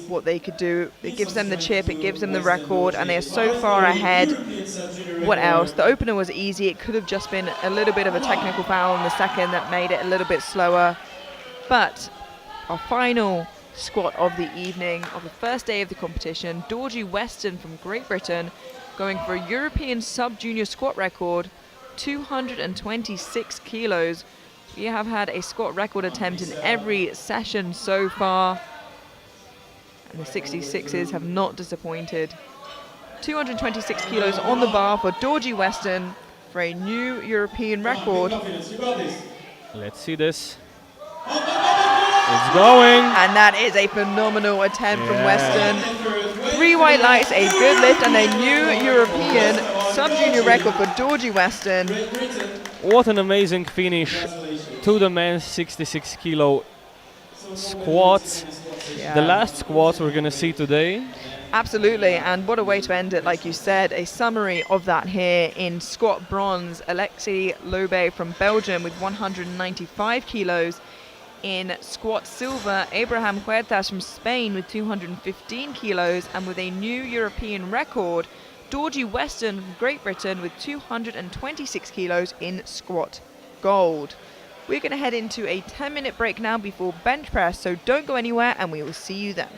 what they could do. It gives them the chip, it gives them the record, and they're so far ahead. What else? The opener was easy. It could have just been a little bit of a technical foul in the second that made it a little bit slower. But our final squat of the evening, of the first day of the competition, Dorji Weston from Great Britain going for a European sub-junior squat record, 226 kilos. We have had a squat record attempt in every session so far, and the 66s have not disappointed. 226 kilos on the bar for Dorji Weston for a new European record. Let's see this. It's going. And that is a phenomenal attempt from Weston. 3 white lights, a good lift, and a new European sub-junior record for Dorji Weston. What an amazing finish to the men's 66 kilo squats. The last squats we're going to see today. Absolutely, and what a way to end it, like you said. A summary of that here in squat bronze, Alexei Lobe from Belgium with 195 kilos. In squat silver, Abraham Huertas from Spain with 215 kilos, and with a new European record, Dorji Weston from Great Britain with 226 kilos in squat gold. We're going to head into a 10-minute break now before bench press, so don't go anywhere and we will see you then.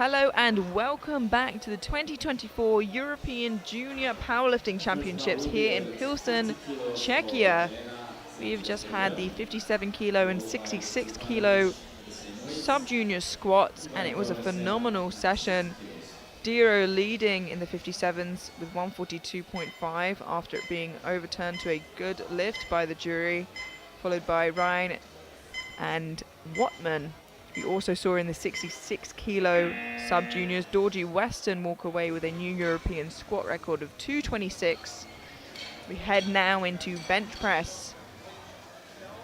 Hello and welcome back to the 2024 European Junior Powerlifting Championships here in Pilsen, Czechia. We've just had the 57 kilo and 66 kilo sub-junior squats, and it was a phenomenal session. Diro leading in the 57s with 142.5 after it being overturned to a good lift by the jury, followed by Ryan and Wattman. We also saw in the 66 kilo sub-juniors, Dorji Weston walk away with a new European squat record of 226. We head now into bench press.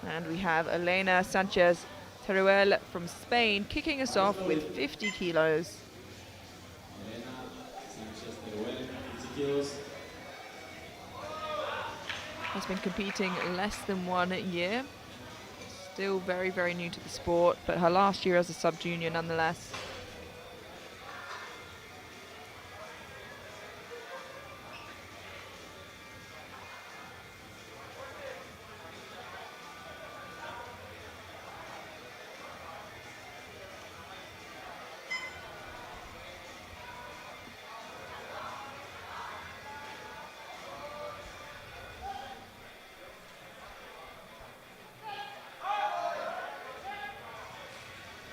And we have Elena Sanchez Teruel from Spain kicking us off with 50 kilos. Elena Sanchez Teruel, 50 kilos. Has been competing less than 1 year. Still very, very new to the sport, but her last year as a sub-junior nonetheless.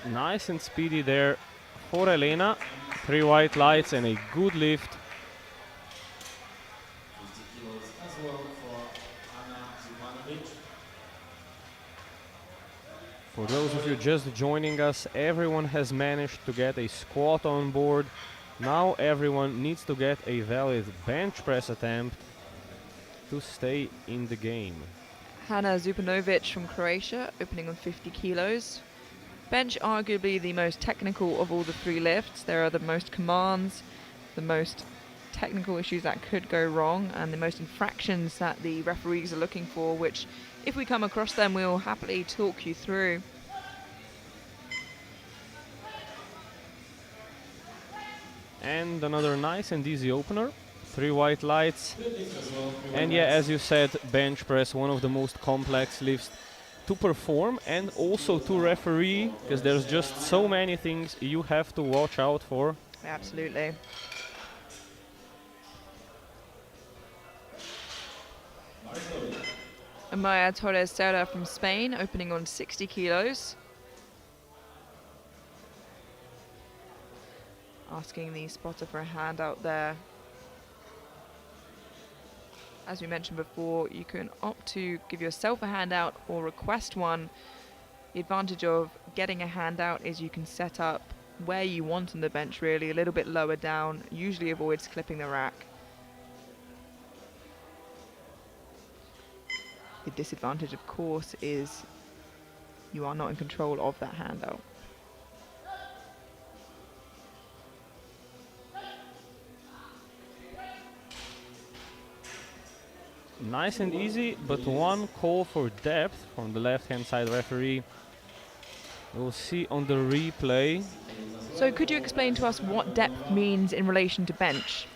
Nice and speedy there for Elena. 3 white lights and a good lift. 50 kilos as well for Anna Zubanovic. For those of you just joining us, everyone has managed to get a squat on board. Now everyone needs to get a valid bench press attempt to stay in the game. Hana Zupanovic from Croatia, opening on 50 kilos. Bench arguably the most technical of all the 3 lifts. There are the most commands, the most technical issues that could go wrong, and the most infractions that the referees are looking for, which if we come across them, we'll happily talk you through. And another nice and easy opener. 3 white lights. And yeah, as you said, bench press, one of the most complex lifts to perform and also to referee, because there's just so many things you have to watch out for. Absolutely. Amaya Torres Serra from Spain, opening on 60 kilos. Asking the spotter for a handout there. As we mentioned before, you can opt to give yourself a handout or request one. The advantage of getting a handout is you can set up where you want on the bench, really, a little bit lower down, usually avoids clipping the rack. The disadvantage, of course, is you are not in control of that handout. Nice and easy, but one call for depth from the left-hand side referee. We'll see on the replay. So could you explain to us what depth means in relation to bench?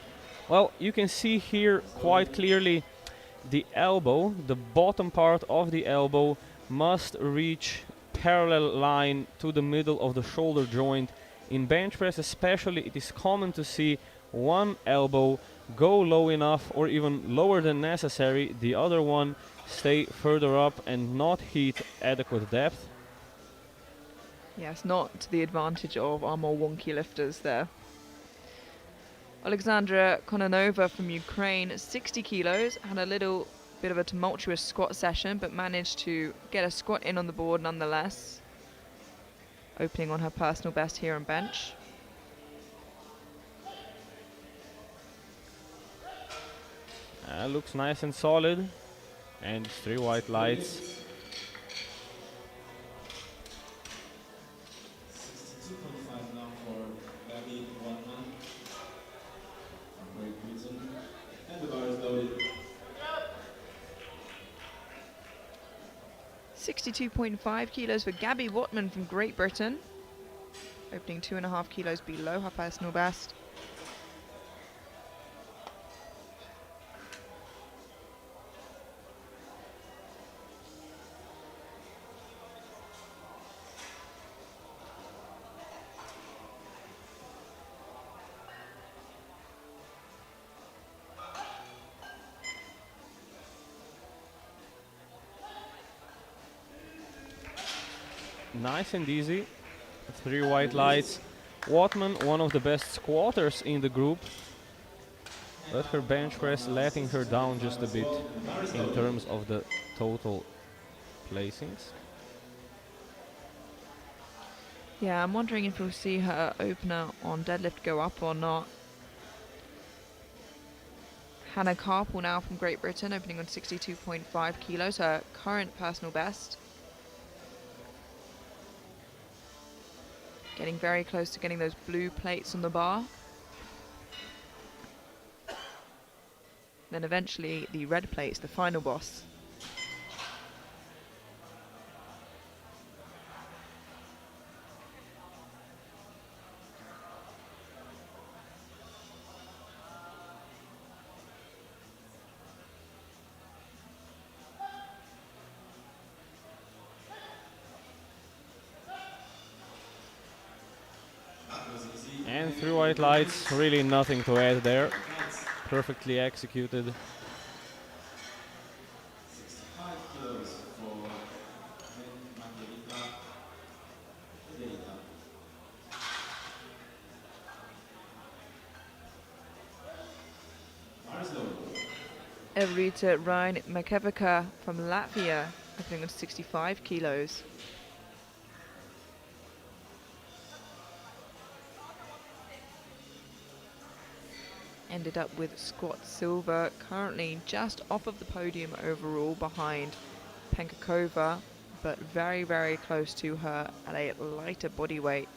Well, you can see here quite clearly the elbow, the bottom part of the elbow must reach parallel line to the middle of the shoulder joint. In bench press especially, it is common to see one elbow go low enough or even lower than necessary, the other one stay further up and not hit adequate depth. Yes, not to the advantage of our more wonky lifters there. Alexandra Kononova from Ukraine, 60 kilos, had a little bit of a tumultuous squat session, but managed to get a squat in on the board nonetheless. Opening on her personal best here on bench. Looks nice and solid. And 3 white lights. 62.5 now for Gabby Wattman from Great Britain. And the bar is loaded. 62.5 kilos for Gabby Wattman from Great Britain. Opening 2.5 kilos below her personal best. Nice and easy. 3 white lights. Watman, one of the best squatters in the group, but her bench press letting her down just a bit in terms of the total placings. Yeah, I'm wondering if we'll see her opener on deadlift go up or not. Hannah Carpel now from Great Britain, opening on 62.5 kilos, her current personal best. Getting very close to getting those blue plates on the bar. Then eventually the red plates, the final boss. And 3 white lights, really nothing to add there. Perfectly executed. 65 kilos for Margarita. Evrita Ryan Makevica from Latvia, opening on 65 kilos. Ended up with squat silver, currently just off of the podium overall behind Penkakova, but very, very close to her at a lighter body weight.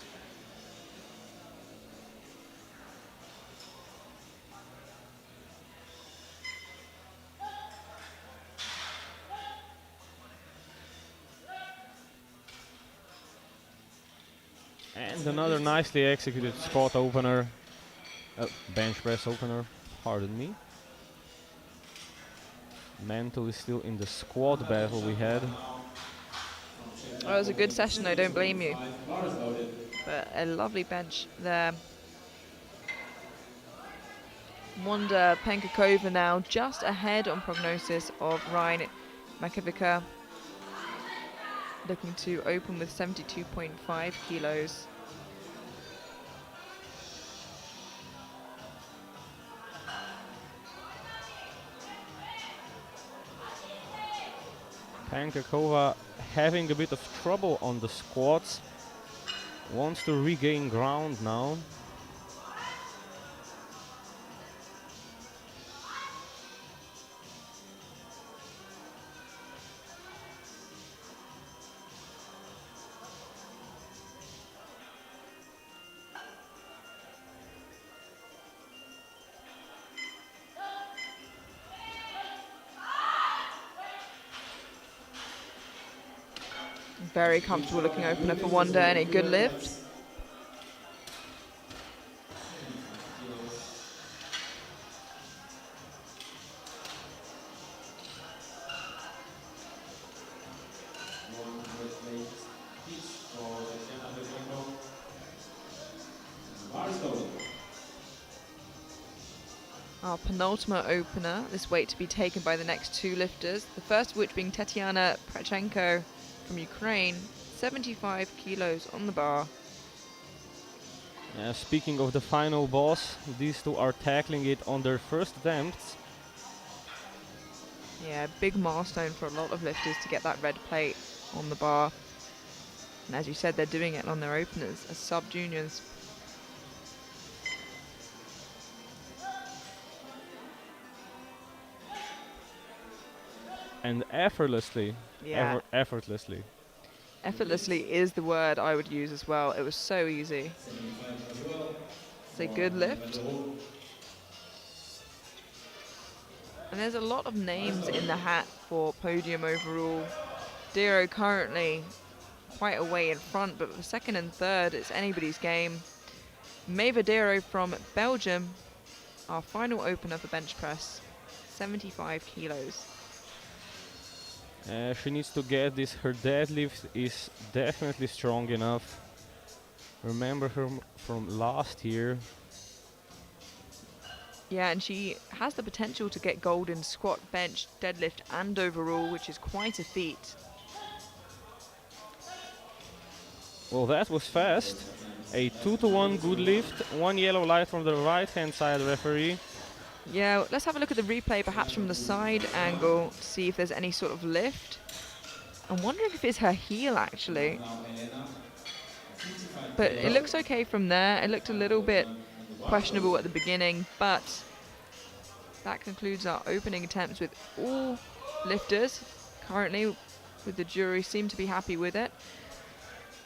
And another nicely executed squat opener. Bench press opener, pardon me. Mantle is still in the squat battle we had. Oh, it was a good session though, don't blame you. But a lovely bench there. Wanda Penkakova now just ahead on prognosis of Ryan Makevica. Looking to open with 72.5 kilos. Penkakova having a bit of trouble on the squats. Wants to regain ground now. Very comfortable looking opener for Wanda and a good lift. Our penultimate opener, this weight to be taken by the next 2 lifters. The first of which being Tetiana Prachenko from Ukraine, 75 kilos on the bar. Speaking of the final boss, these two are tackling it on their first attempts. Yeah, big milestone for a lot of lifters to get that red plate on the bar. And as you said, they're doing it on their openers as sub-juniors. And effortlessly. Yeah. Effortlessly. Effortlessly is the word I would use as well. It was so easy. It's a good lift. And there's a lot of names in the hat for podium overall. Dero currently quite a way in front, but for second and third, it's anybody's game. Maeva Dero from Belgium, our final opener for bench press, 75 kilos. She needs to get this. Her deadlift is definitely strong enough. Remember her from last year. Yeah, and she has the potential to get gold in squat, bench, deadlift, and overall, which is quite a feat. Well, that was fast. A 2-to-1 good lift, one yellow light from the right-hand side referee. Yeah, let's have a look at the replay, perhaps from the side angle, to see if there's any sort of lift. I'm wondering if it's her heel, actually. But it looks okay from there. It looked a little bit questionable at the beginning, but that concludes our opening attempts with all lifters. Currently, with the jury, seem to be happy with it.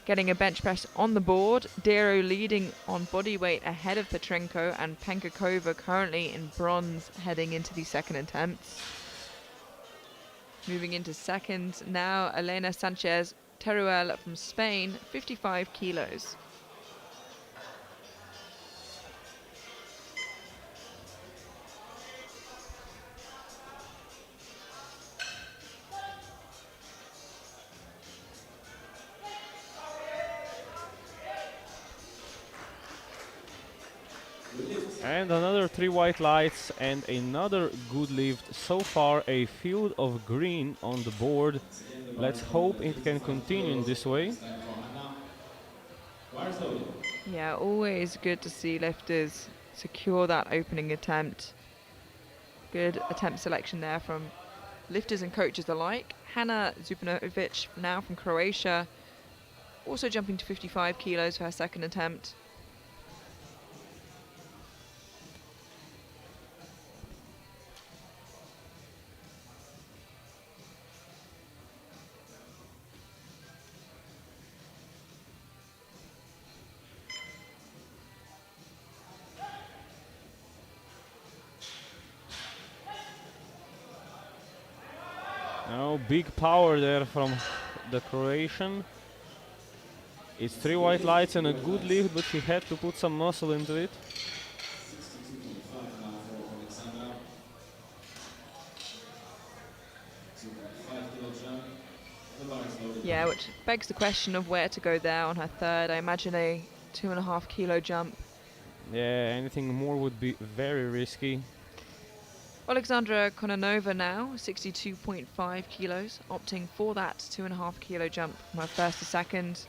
Getting a bench press on the board. Dero leading on body weight ahead of Petrenko, and Penkakova currently in bronze heading into the second attempts. Moving into second now, Elena Sanchez Teruel from Spain, 55 kilos. And another 3 white lights and another good lift. So far a field of green on the board. Let's hope it can continue in this way. Yeah, always good to see lifters secure that opening attempt. Good attempt selection there from lifters and coaches alike. Hanna Zupanovic now from Croatia, also jumping to 55 kilos for her second attempt. Now big power there from the Croatian. It's 3 white lights and a good lift, but she had to put some muscle into it. Yeah, which begs the question of where to go there on her third. I imagine a 2.5 kilo jump. Yeah, anything more would be very risky. Alexandra Kononova now, 62.5 kilos, opting for that 2.5 kilo jump from her first to second.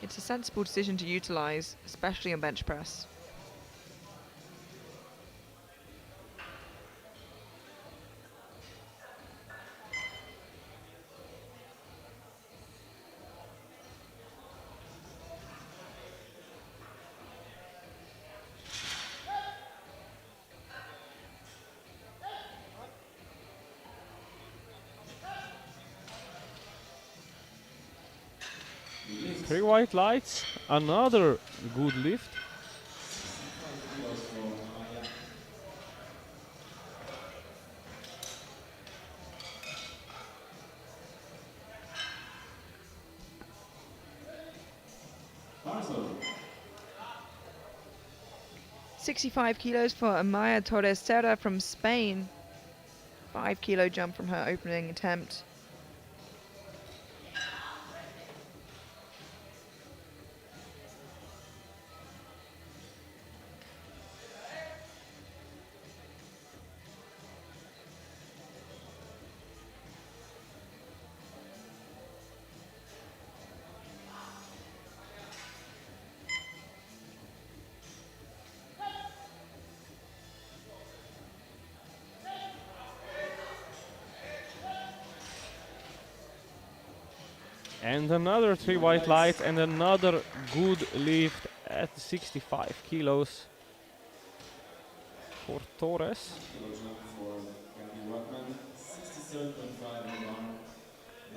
It's a sensible decision to utilise, especially on bench press. Three white lights, another good lift. Barcelona. 65 kilos for Amaya Torres Serra from Spain. 5 kilo jump from her opening attempt. And another 3 white lights and another good lift at 65 kilos for Torres. Kilo jump for Gabby Ruckman, 67.5 on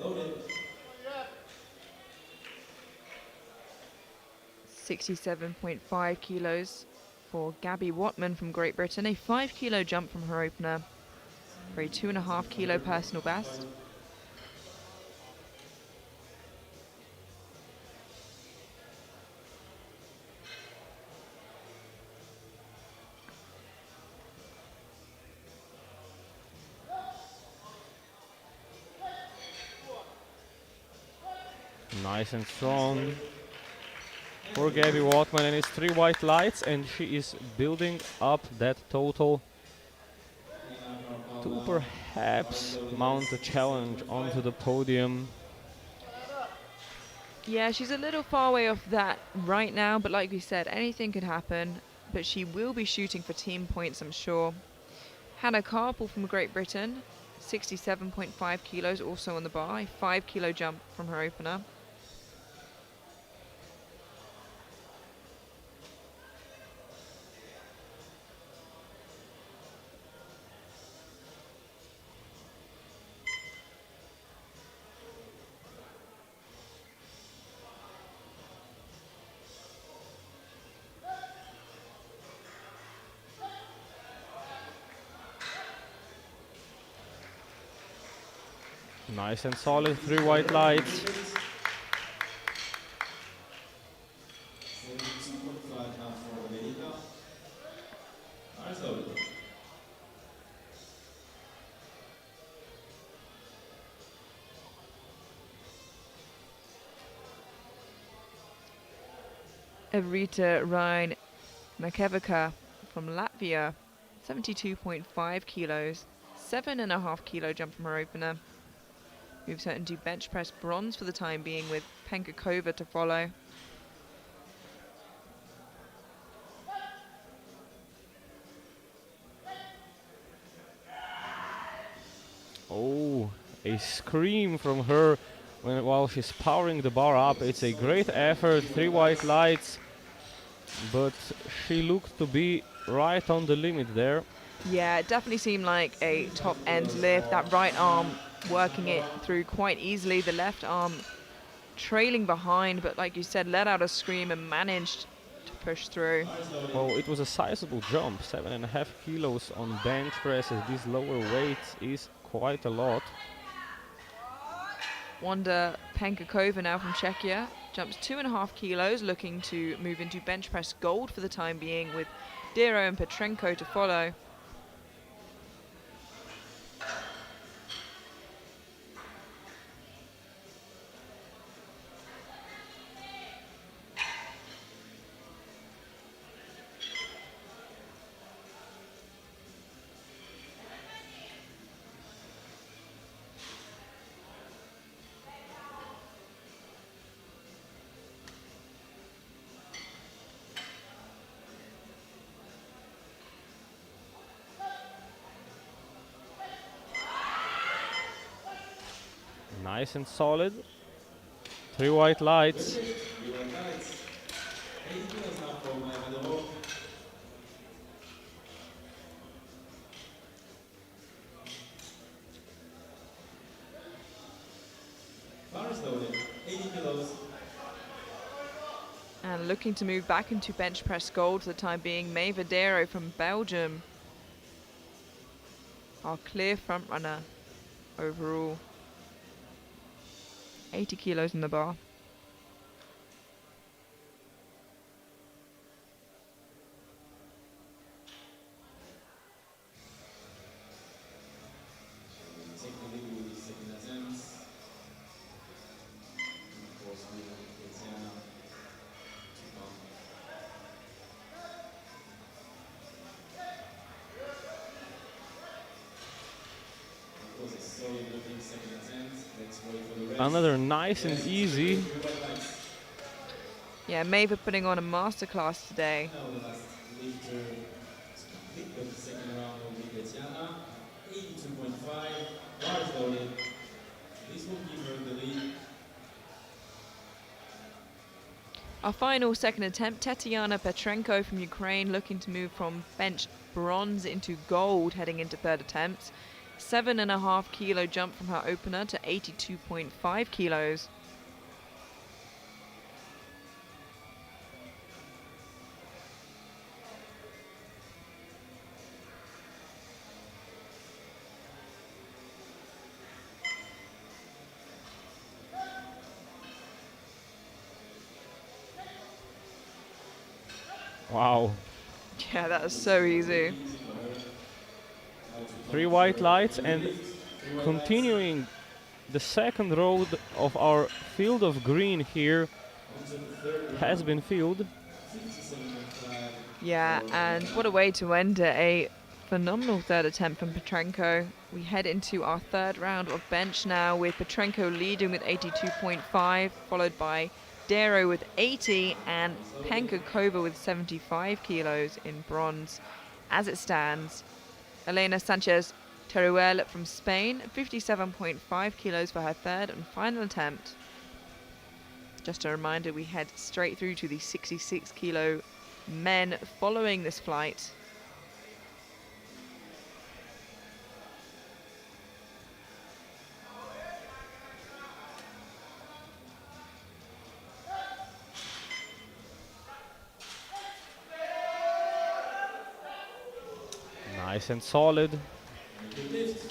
the bar. Loaded. 67.5 kilos for Gabby Watman from Great Britain. A 5 kilo jump from her opener for a 2.5 kilo personal best. Nice and strong for Gabby Watman, and it's 3 white lights, and she is building up that total to perhaps mount a challenge onto the podium. Yeah, she's a little far away off that right now, but like we said, anything could happen. But she will be shooting for team points, I'm sure. Hannah Carpel from Great Britain, 67.5 kilos, also on the bar, a 5 kilo jump from her opener. Nice and solid, 3 white lights. 72.5 now for America. Eyes loaded. Evrita Ryan Makevica from Latvia, 72.5 kilos, 7.5 kilo jump from her opener. Moves her into bench press bronze for the time being, with Penkakova to follow. Oh, a scream from her while she's powering the bar up. It's a great effort, 3 white lights, but she looked to be right on the limit there. Yeah, it definitely seemed like a top end lift. That right arm working it through quite easily. The left arm trailing behind, but like you said, let out a scream and managed to push through. Well, it was a sizable jump, 7.5 kilos on bench press at these lower weights is quite a lot. Wanda Penkakova now from Czechia jumps 2.5 kilos, looking to move into bench press gold for the time being, with Diro and Petrenko to follow. Nice and solid. 3 white lights. 3 white lights. 80 kilos now for Maya Medorov. Bar is loaded. 80 kilos. And looking to move back into bench press gold for the time being, Maeva Dero from Belgium, our clear front runner overall. 80 kilos in the bar. Take the lead with the second attempts. Of course, we have Tatiana to come. Of course, a solid looking second attempt. Let's wait for the rest. Another nice and easy. 3 white lights. Yeah, Maeva putting on a masterclass today. Now the last lifter to complete the second round will be Tatiana. 82.5. Bar is loaded. This will give her the lead. Our final second attempt, Tatiana Petrenko from Ukraine, looking to move from bench bronze into gold heading into third attempt. 7.5 kilo jump from her opener to 82.5 kilos. Wow. Yeah, that was so easy. 3 white lights, and continuing the second road of our field of green here has been filled. Yeah, and what a way to end it. A Phenomenal third attempt from Petrenko. We head into our third round of bench now, with Petrenko leading with 82.5, followed by Darrow with 80 and Penkakova with 75 kilos in bronze. As it stands, Elena Sanchez Teruel from Spain, 57.5 kilos for her third and final attempt. Just a reminder, we head straight through to the 66 kilo men following this flight. Nice and solid.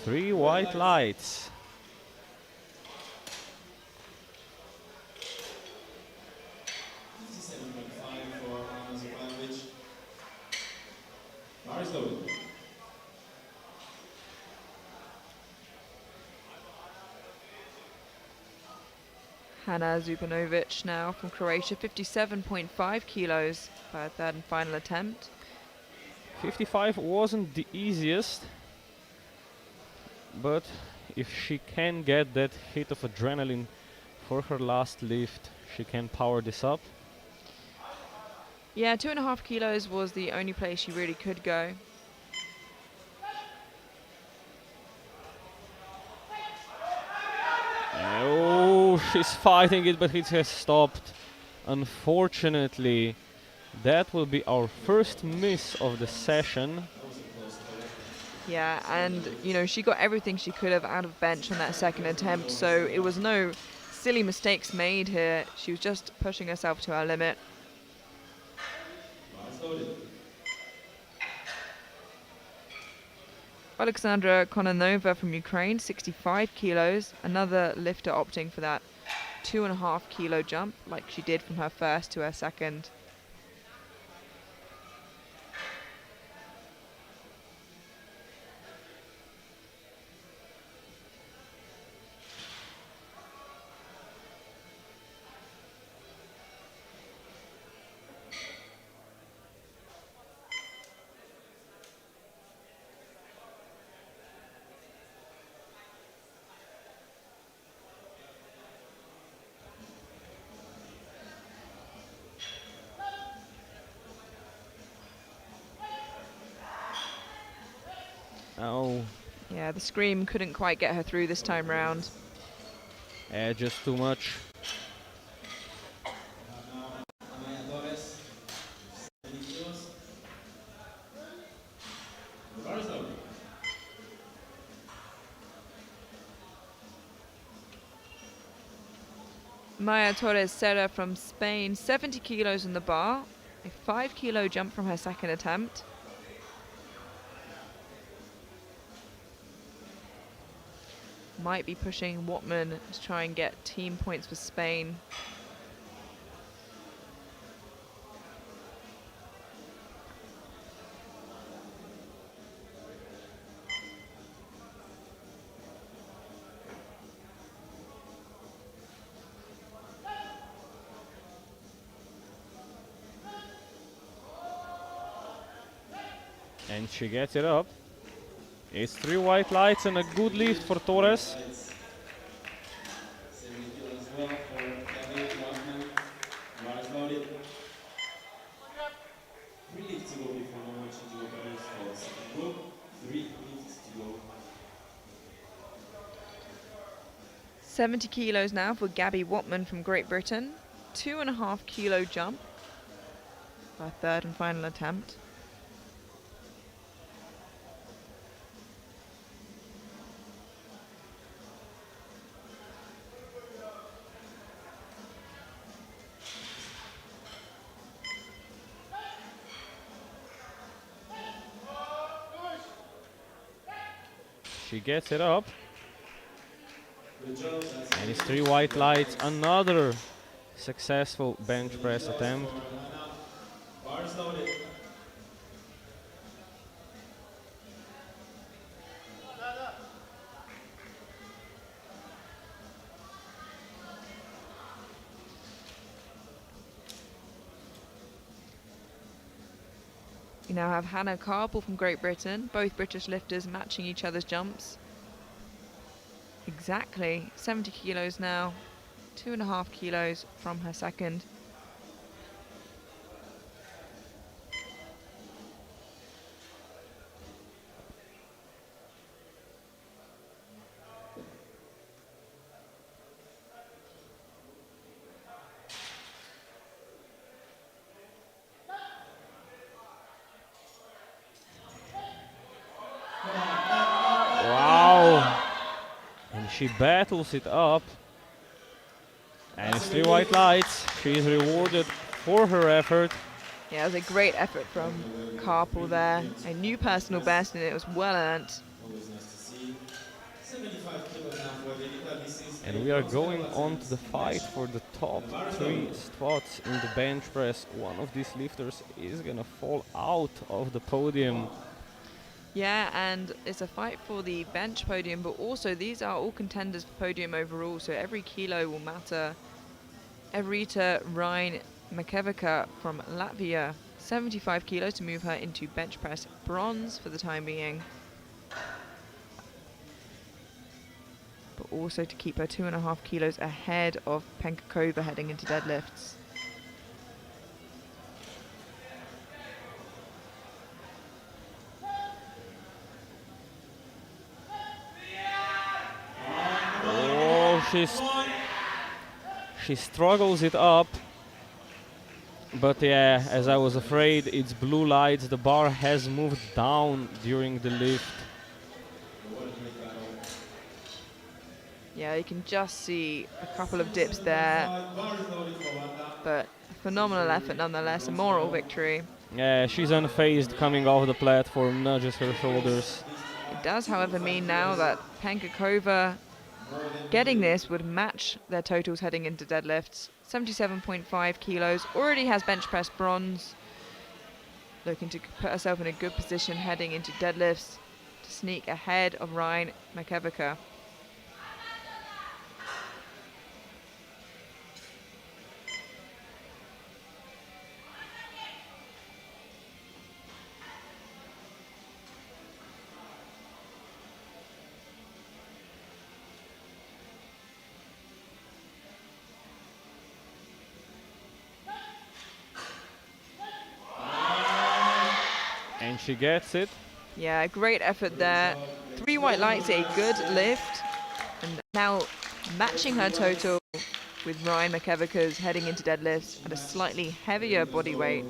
3 white lights. Hanna Zupanovic now from Croatia, 57.5 kilos for her third and final attempt. 55 wasn't the easiest, but if she can get that hit of adrenaline for her last lift, she can power this up. Yeah, 2.5 kilos was the only place she really could go. Oh, she's fighting it, but it has stopped. Unfortunately, that will be our first miss of the session. Yeah, and you know, she got everything she could have out of bench on that second attempt, so it was no silly mistakes made here. She was just pushing herself to her limit. Alexandra Kononova from Ukraine, 65 kilos, another lifter opting for that 2.5 kilo jump like she did from her first to her second. Oh, Yeah, the scream couldn't quite get her through this time round. just too much. Maya Torres Serra from Spain, 70 kilos in the bar, a 5 kilo jump from her second attempt. Might be pushing Wattman to try and get team points for Spain. And she gets it up. It's 3 white lights and a good lift for Torres. $70 kilos now for Gabby Wattman from Great Britain. 2.5 kilo jump. Our third and final attempt. She gets it up. And it's 3 white lights. Another successful bench press attempt. We now have Hannah Carpel from Great Britain, both British lifters matching each other's jumps. Exactly 70 kilos now, 2.5 kilos from her second. Wow! And she battles it up. And it's 3 white lights. She is rewarded for her effort. Yeah, it was a great effort from Carpel there. A new personal best, and it was well earned. Always nice to see. 75 kilos now for Danica. This is And we are going on to the fight for the top 3 spots in the bench press. One of these lifters is gonna fall out of the podium. Yeah, and it's a fight for the bench podium, but also these are all contenders for podium overall, so every kilo will matter. Everita Ryan Makevica from Latvia, 75 kilos to move her into bench press bronze for the time being. But also to keep her 2.5 kilos ahead of Penka Kova heading into deadlifts. Oh, she struggles it up. But yeah, as I was afraid, it's blue lights. The bar has moved down during the lift. Yeah, you can just see a couple of dips there, but phenomenal effort nonetheless, a moral victory. Yeah, she's unfazed coming off the platform, nudges her shoulders. It does, however, mean now that Penka Kova getting this would match their totals heading into deadlifts. 77.5 kilos, already has bench press bronze. Looking to put herself in a good position heading into deadlifts to sneak ahead of Ryan Makevica. And she gets it. Yeah, great effort there. 3 white lights, a good lift. And now matching her total with Ryan Makevica's heading into deadlifts at a slightly heavier body weight.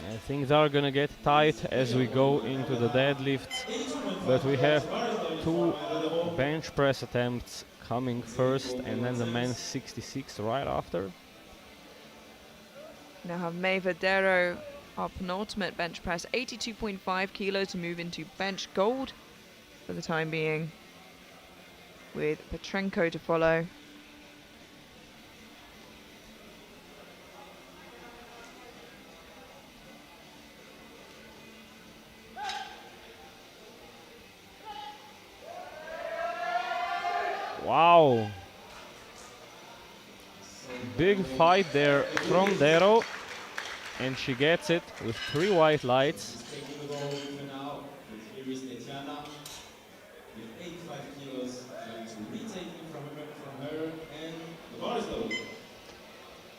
And things are gonna get tight as we go into the deadlifts. But we have 2 bench press attempts coming first, and then the men's 66 right after. Now have May Verdero, our penultimate bench press, 82.5 kilos to move into bench gold for the time being, with Petrenko to follow. Wow. Big fight there from Dero. And she gets it with 3 white lights. taking the goal even now. Here is Tetiana with 85 kilos going to retake it from her, and the bar is loaded.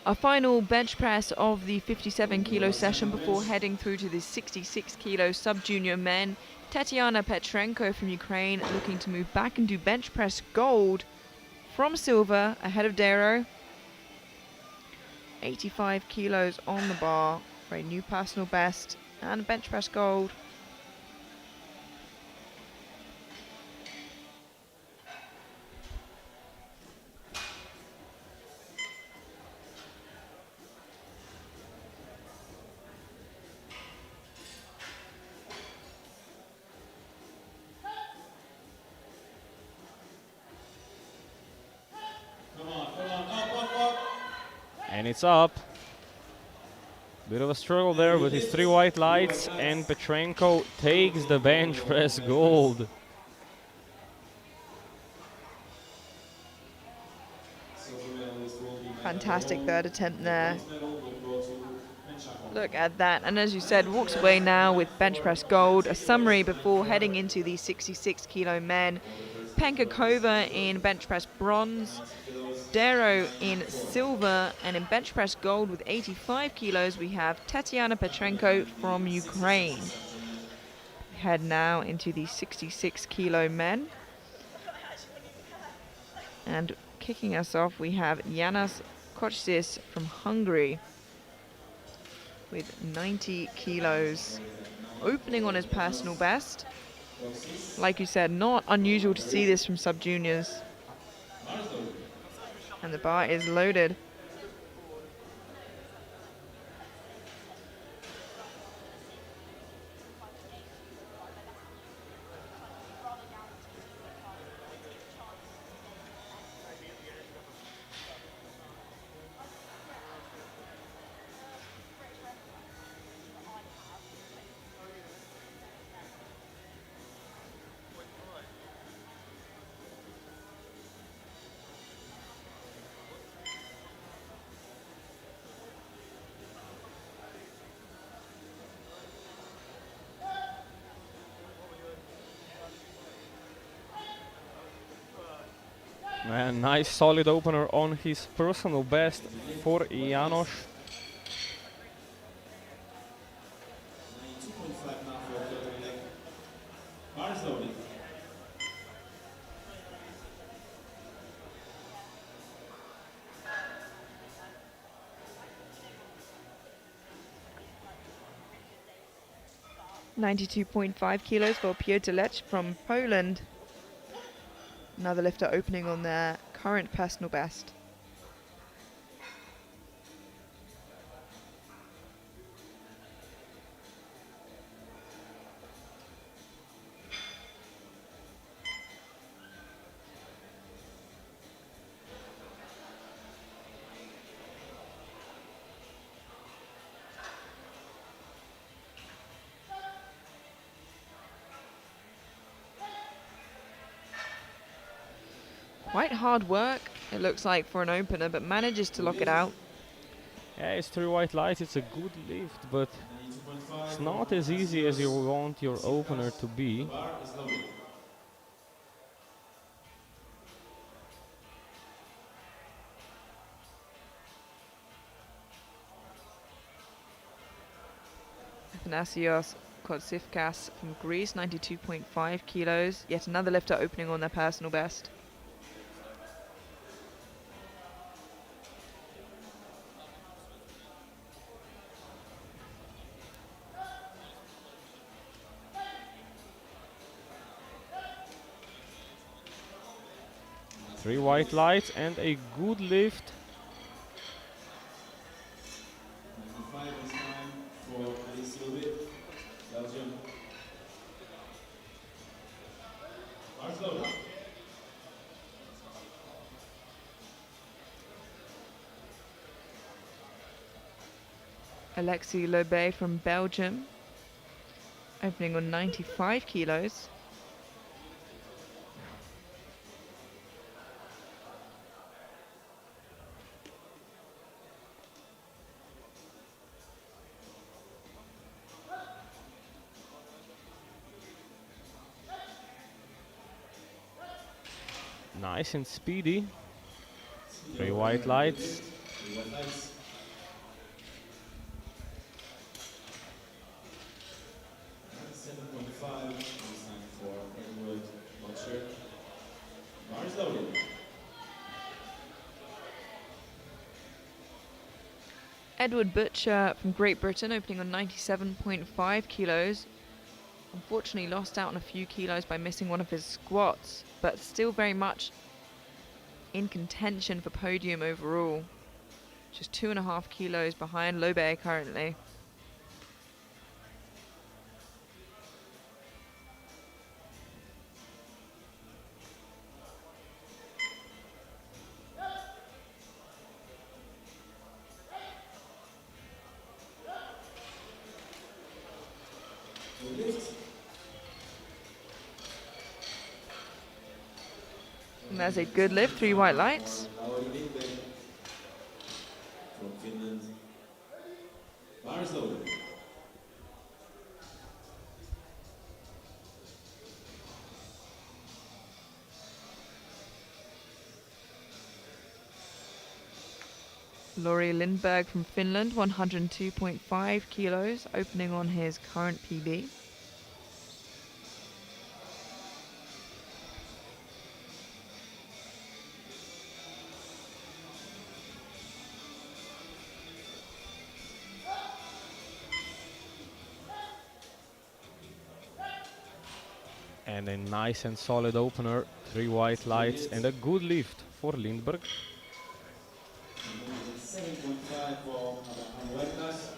Our final bench press of the 57 kilo session before heading through to the 66 kilo sub-junior men. Tetiana Petrenko from Ukraine looking to move back and do bench press gold from silver ahead of Dero. 85 kilos on the bar for a new personal best and bench press gold. And it's up. Bit of a struggle there with his 3 white lights, and Petrenko takes the bench press gold. Silver medalist will be Fantastic third attempt there. Bronze medal will go to Menchakov. Look at that. And as you said, walks away now with bench press gold. A summary before heading into the 66 kilo men. Penka Kova in bench press bronze. Dero in silver, and in bench press gold with 85 kilos we have Tatiana Petrenko from Ukraine. We head now into the 66 kilo men, and kicking us off we have Yanas Kocsis from Hungary with 90 kilos, opening on his personal best. Like you said, not unusual to see this from sub-juniors. And the bar is loaded. And nice solid opener on his personal best for Janos. 92.5 now for the leg. Bar is loaded. .5 kilos for Piotr Lech from Poland. Another lifter opening on their current personal best. Quite hard work, it looks like, for an opener, but manages to lock it out. Yeah, it's 3 white lights, it's a good lift, but it's not as easy as you want your opener to be. Bar is loaded. Athanasios Kotsifkas from Greece, 92.5 kilos. Yet another lifter opening on their personal best. Three white lights and a good lift. 95 is time for Alice Lubit, Belgium. Bar is loaded. Alexei Lobe from Belgium, opening on 95 kilos. Nice and speedy. Three white lights. 3 white lights. And 7.5 is time for Edward Butcher. Bar is loaded. Edward Butcher from Great Britain, opening on 97.5 kilos. Unfortunately lost out on a few kilos by missing one of his squats, but still very much in contention for podium overall. Just 2.5 kilos behind Lobe currently. And there's a good lift, 3 white lights. from Finland. Bars loaded. Laurie Lindberg from Finland, 102.5 kilos, opening on his current PB. And a nice and solid opener, 3 white lights and a good lift for Lindberg. 7.5 for Huertas.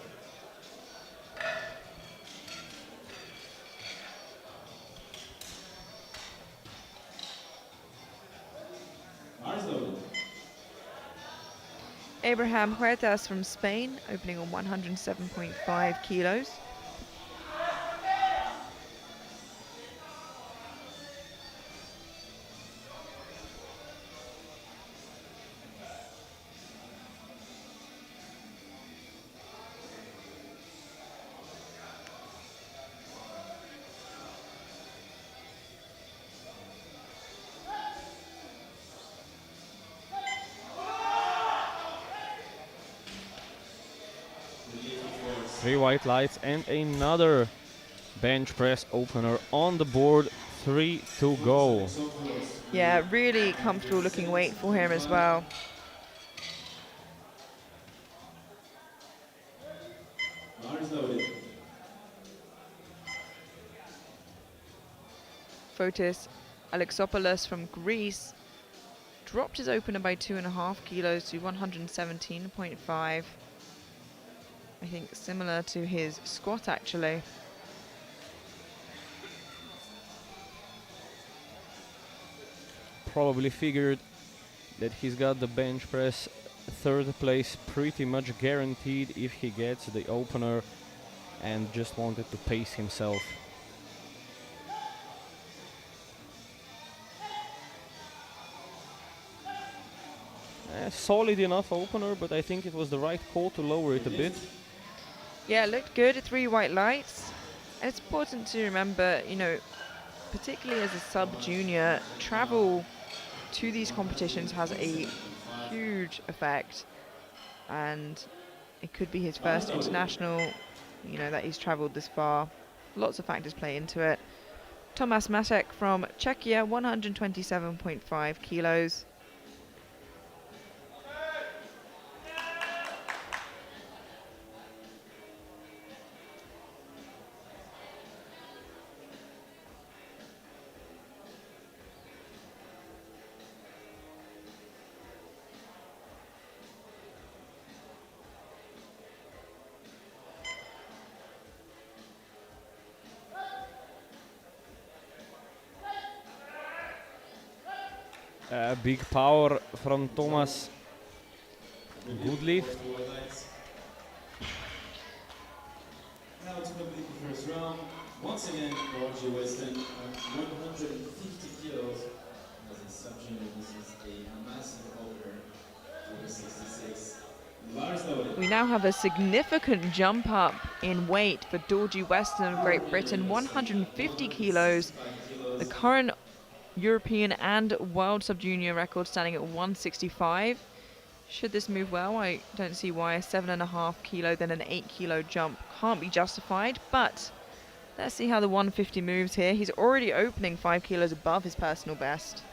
Bars loaded. Abraham Huertas from Spain, opening on 107.5 kilos. Three white lights and another bench press opener on the board. 3 to go. Yeah, really comfortable looking weight for him as well. Bars loaded. Fotis Alexopoulos from Greece dropped his opener by 2.5 kilos to 117.5. I think similar to his squat actually. Probably figured that he's got the bench press third place pretty much guaranteed if he gets the opener, and just wanted to pace himself. Solid enough opener, but I think it was the right call to lower it a bit. Yeah, it looked good, 3 white lights. And it's important to remember, you know, particularly as a sub-junior, travel to these competitions has a huge effect. And it could be his first international, you know, that he's traveled this far. Lots of factors play into it. Tomas Matek from Czechia, 127.5 kilos. Big power from Thomas. Good lift. Now to complete the first round, once again, Roger Weston, 150 kilos. As a sub-junior, this is a massive opener for the 66. Bars loaded. We now have a significant jump up in weight for Dorji Weston of Great Britain, 150 kilos. The current European and World Sub-Junior record standing at 165. Should this move well, I don't see why a 7.5 kilo, then an 8 kilo jump can't be justified, but let's see how the 150 moves here. He's already opening 5 kilos above his personal best.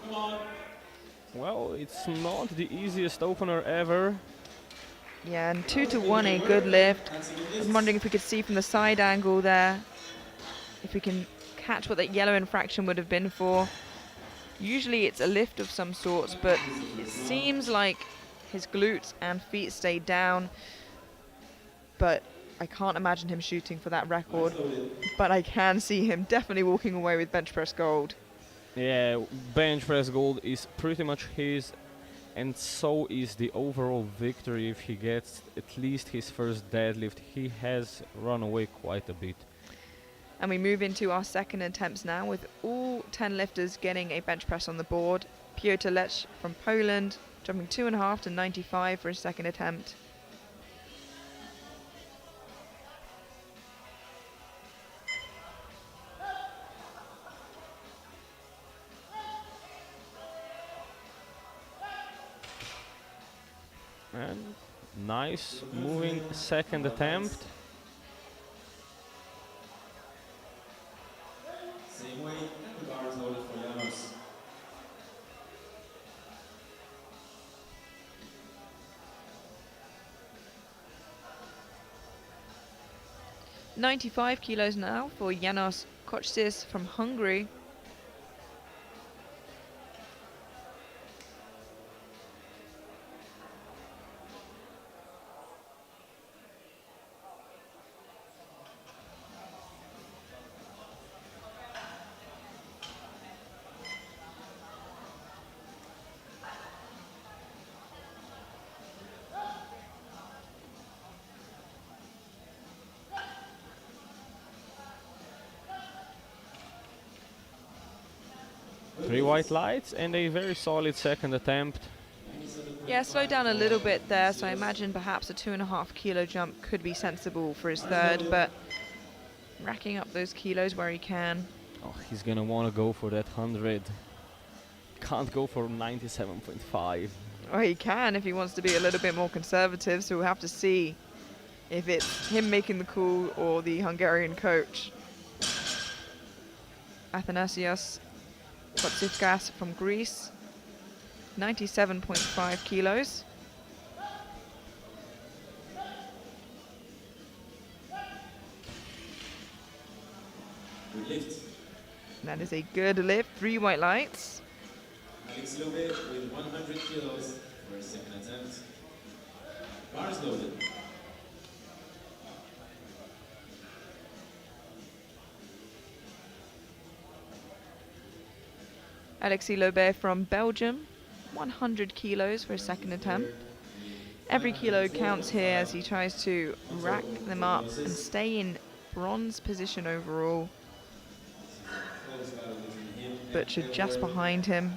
Come on. Well, it's not the easiest opener ever. Yeah, and 2 to 1, a good lift. I was wondering if we could see from the side angle there, if we can catch what that yellow infraction would have been for. Usually it's a lift of some sorts, but it seems like his glutes and feet stayed down. But I can't imagine him shooting for that record. But I can see him definitely walking away with bench press gold. Yeah, bench press gold is pretty much his. and so is the overall victory if he gets at least his first deadlift. He has run away quite a bit. And we move into our second attempts now with all 10 lifters getting a bench press on the board. Piotr Lech from Poland jumping 2.5 to 95 for his second attempt. And nice moving second attempt. Same way, and the bar is loaded for Janos. 95 kilos now for Janos Kocsis from Hungary. Three white lights and a very solid second attempt. Yeah, slowed down a little bit there, so I imagine perhaps a 2.5 kilo jump could be sensible for his third, but racking up those kilos where he can. Oh, he's gonna want to go for that 100. Can't go for 97.5. Or he can if he wants to be a little bit more conservative, so we'll have to see if it's him making the call or the Hungarian coach. Athanasios Kotsifkas from Greece, 97.5 kilos. Good lift. That is a good lift, 3 white lights. Alex Lobe with 100 kilos for his second attempt. Bars loaded. Alexis Lobe from Belgium, 100 kilos for his second attempt. Every kilo counts here as he tries to rack them up and stay in bronze position overall. Close battle between him and Butcher just Edward. behind him.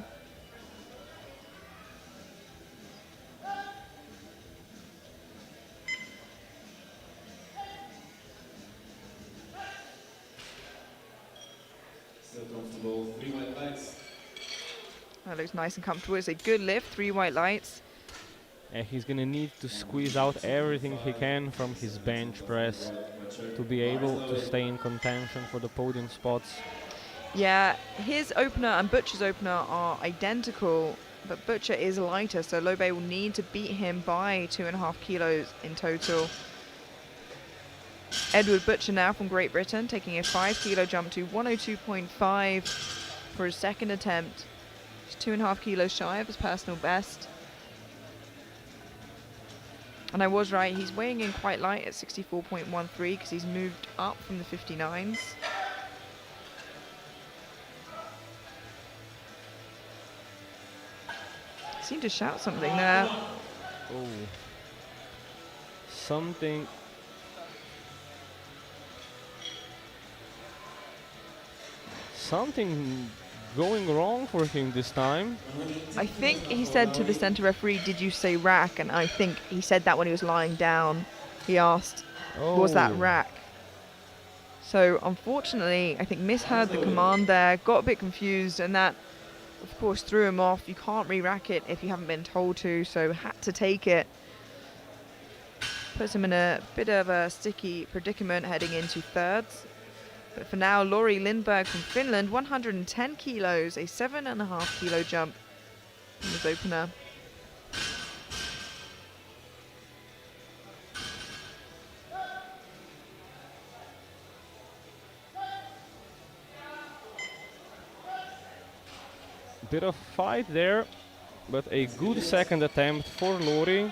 Still comfortable. 3 white lights. That looks nice and comfortable. It's a good lift, 3 white lights. He's gonna need to squeeze out everything he can from his bench press to be able to stay in contention for the podium spots. Yeah, his opener and Butcher's opener are identical, but Butcher is lighter, so Lobe will need to beat him by 2.5 kilos in total. Edward Butcher now from Great Britain, taking a 5 kilo jump to 102.5 for his second attempt. He's 2.5 kilos shy of his personal best. And I was right, he's weighing in quite light at 64.13 because he's moved up from the 59s. Seemed to shout something there. Oh. Something. Something going wrong for him this time. I think he said to the center referee, "Did you say rack?" And I think he said that when he was lying down. He asked, "Was that Oh. rack?" So unfortunately, I think misheard the command there, got a bit confused, and that, of course, threw him off. You can't re-rack it if you haven't been told to, so had to take it. Puts him in a bit of a sticky predicament heading into thirds. But for now, Lori Lindberg from Finland, 110 kilos, a 7.5 kilo jump in his opener. Bit of fight there, but a good second attempt for Lori.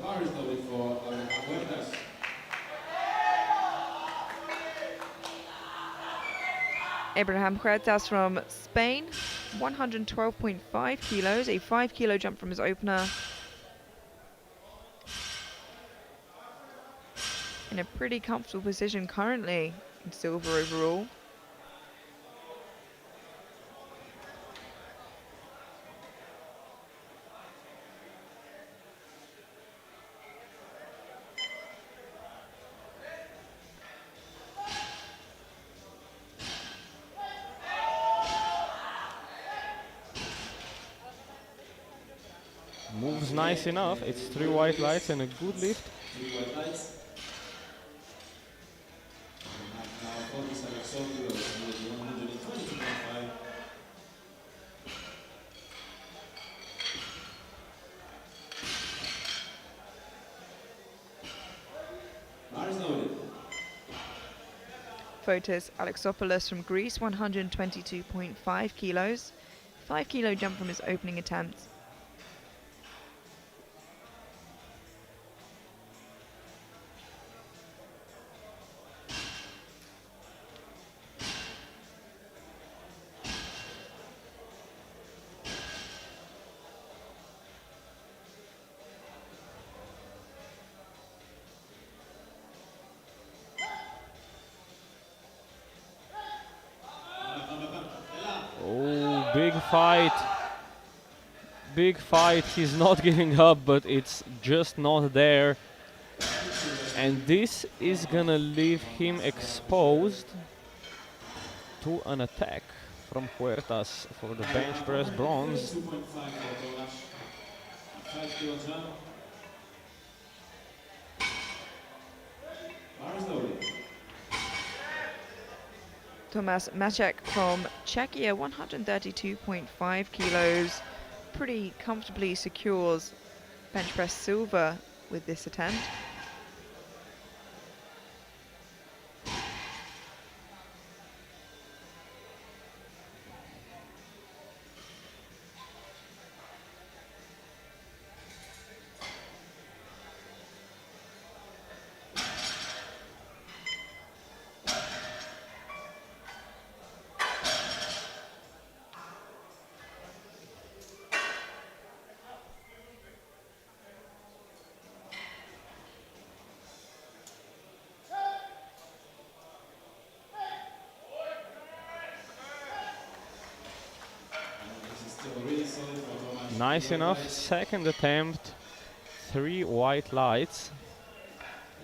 Bars loaded for Huertas. Abraham Huertas from Spain, 112.5 kilos, a 5 kilo jump from his opener. In a pretty comfortable position currently in silver overall. Moves nice enough. It's 3 white lights and a good lift. 3 white lights. Now focus Alexopoulos with 122.5. Mars noted. Fotis Alexopoulos from Greece, 122.5 kilos, 5 kilo jump from his opening attempt. Oh, big fight. Big fight. He's not giving up, but it's just not there. And this is gonna leave him exposed to an attack from Huertas for the bench press bronze. 2.5 for Tomasz. 5 kilo jump. Mars noted. Tomas Maček from Czechia, 132.5 kilos, pretty comfortably secures bench press silver with this attempt. Nice enough. Second attempt. 3 white lights.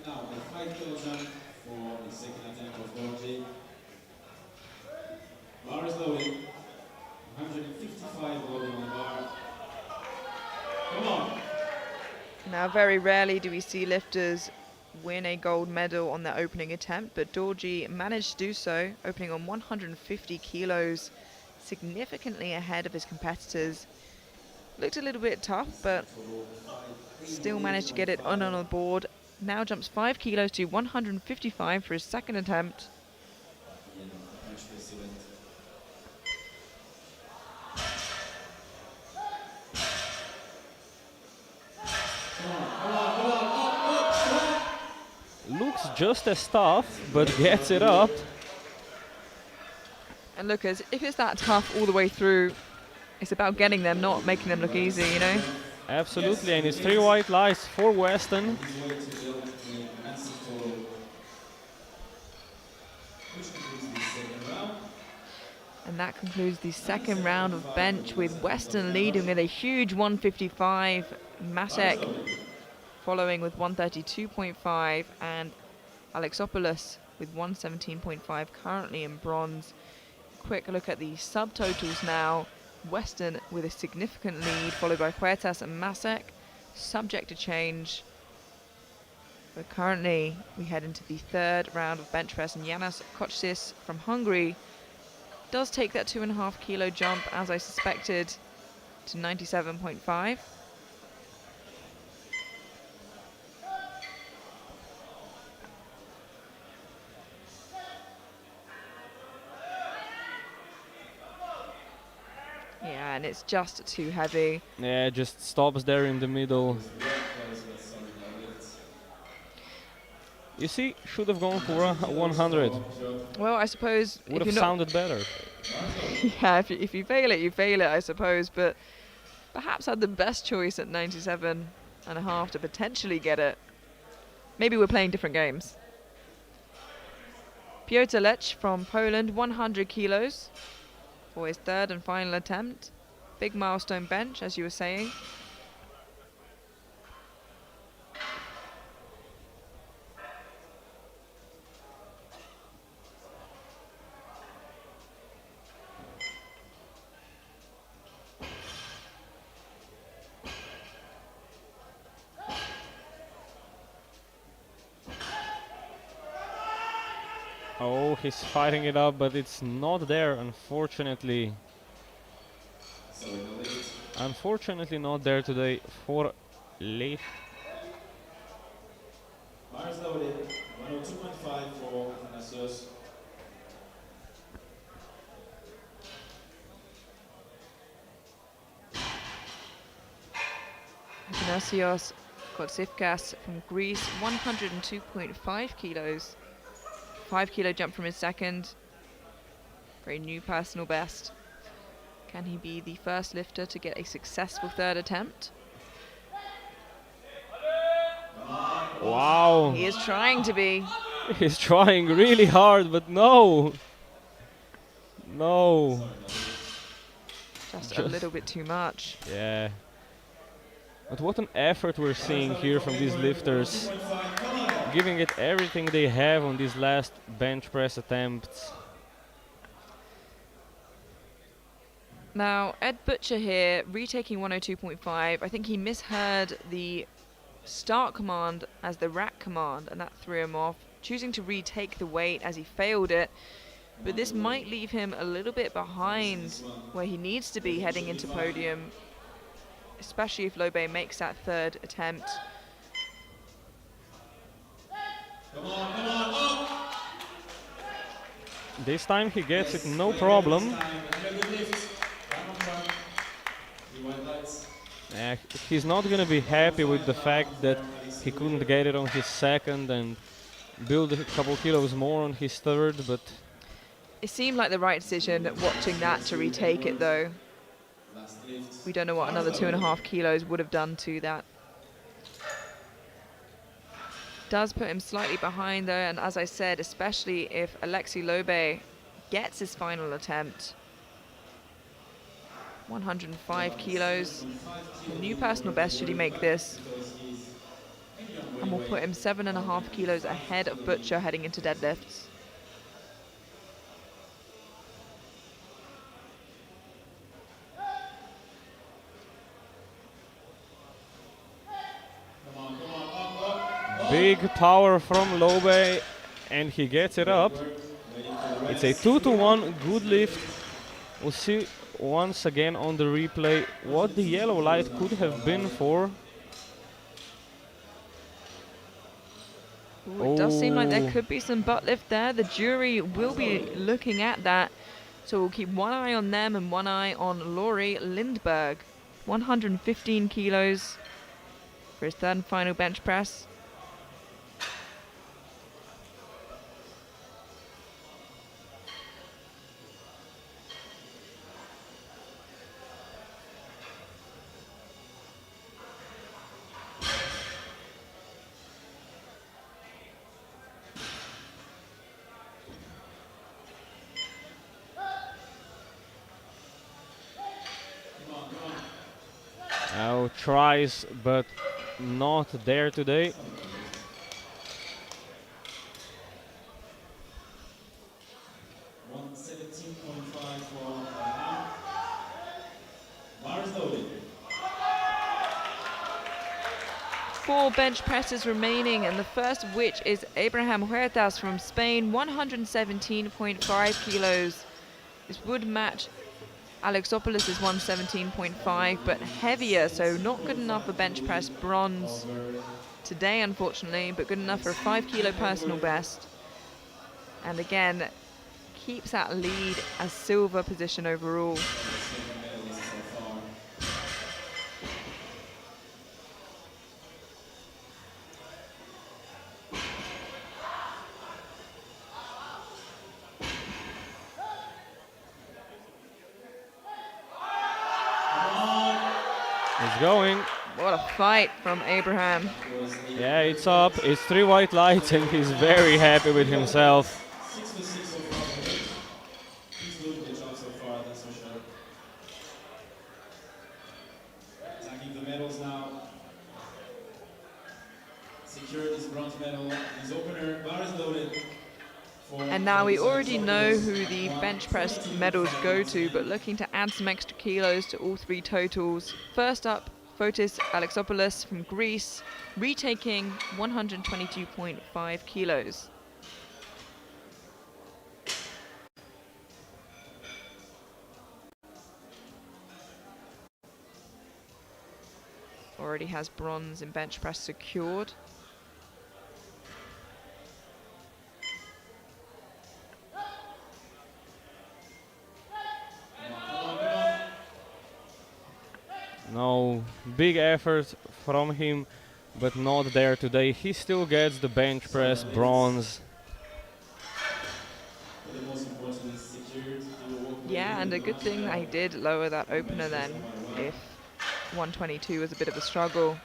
Now the 5 kilo jump for the second attempt of Dorji. Bar is loaded. 155 loaded on the bar. Come on. Now, very rarely do we see lifters win a gold medal on their opening attempt, but Dorji managed to do so, opening on 150 kilos, significantly ahead of his competitors. Looked a little bit tough, but still managed to get it on the board. Now jumps 5 kilos to 155 for his second attempt. Looks just as tough, but gets it up. And look, if it's that tough all the way through, it's about getting them, not making them look easy, you know? Absolutely, and it's 3 white lights for Weston. And that concludes the second round of bench, with Weston leading with a huge 155, Matek following with 132.5, and Alexopoulos with 117.5 currently in bronze. Quick look at the subtotals now. Weston with a significant lead, followed by Huertas and Matek, subject to change. But currently we head into the third round of bench press, and János Kocsis from Hungary does take that 2.5 kilo jump, as I suspected, to 97.5. Yeah, and it's just too heavy. Yeah, just stops there in the middle. You see, should have gone for a 100. Well, I suppose Would if have you're not, sounded better. yeah, if you fail it, you fail it, I suppose. But perhaps had the best choice at 97.5 to potentially get it. Maybe we're playing different games. Piotr Lech from Poland, 100 kilos for his third and final attempt. Big milestone bench, as you were saying. Oh, he's fighting it up, but it's not there, unfortunately. So in the lift, Unfortunately, not there today for Leif. bars loaded, 102.5 for Athanasios. Athanasios Kotsifkas from Greece, 102.5 kilos. 5 kilo jump from his second. Very new personal best. Can he be the first lifter to get a successful third attempt? Wow. He is trying to be. He's trying really hard, but no. No. Just a little bit too much. Yeah. But what an effort we're seeing here from these lifters. Giving it everything they have on these last bench press attempts. Now, Ed Butcher here, retaking 102.5. I think he misheard the start command as the rack command, and that threw him off. Choosing to retake the weight as he failed it. But this might leave him a little bit behind where he needs to be heading into podium, especially if Lobe makes that third attempt. Come on, come on, up! This time he gets it, no problem. Time, and a good lift. Back on track. Rewind lights. He's not gonna be happy with the fact that he couldn't get it on his second and build a couple kilos more on his third, but It seemed like the right decision watching that to retake it though. Last lift. We don't know what another 2.5 kilos would have done to that. Does put him slightly behind though, and as I said, especially if Alexei Lobe gets his final attempt. 105 kilos. A new personal best should he make this. And will put him 7.5 kilos ahead of Butcher heading into deadlifts. big power from Lobe, and he gets it up. It's a 2-to-1 good lift. We'll see once again on the replay what the yellow light could have been for. Ooh, it does seem like there could be some butt lift there. The jury will be looking at that. So we'll keep one eye on them and one eye on Laurie Lindberg. 115 kilos for his third and final bench press. Now tries, but not there today. Four bench presses remaining, and the first of which is Abraham Huertas from Spain, 117.5 kilos. This would match Alexopoulos' 117.5, but heavier, so not good enough for bench press bronze today, unfortunately, but good enough for a 5 kilo personal best. And again, keeps that lead as silver position overall. It's going. What a fight from Abraham. Yeah, it's up. It's 3 white lights, and he's very happy with himself. 6 for 6 so far for him. He's doing the job so far, that's for sure. Attacking the medals now. Secured his bronze medal. His opener, bar is loaded. And now we already know who the bench press medals go to, but looking to add some extra kilos to all three totals. First up, Fotis Alexopoulos from Greece, retaking 122.5 kilos. Already has bronze in bench press secured. No, big effort from him, but not there today. He still gets the bench press bronze. Yeah, and a good thing that he did lower that opener then, if 122 was a bit of a struggle.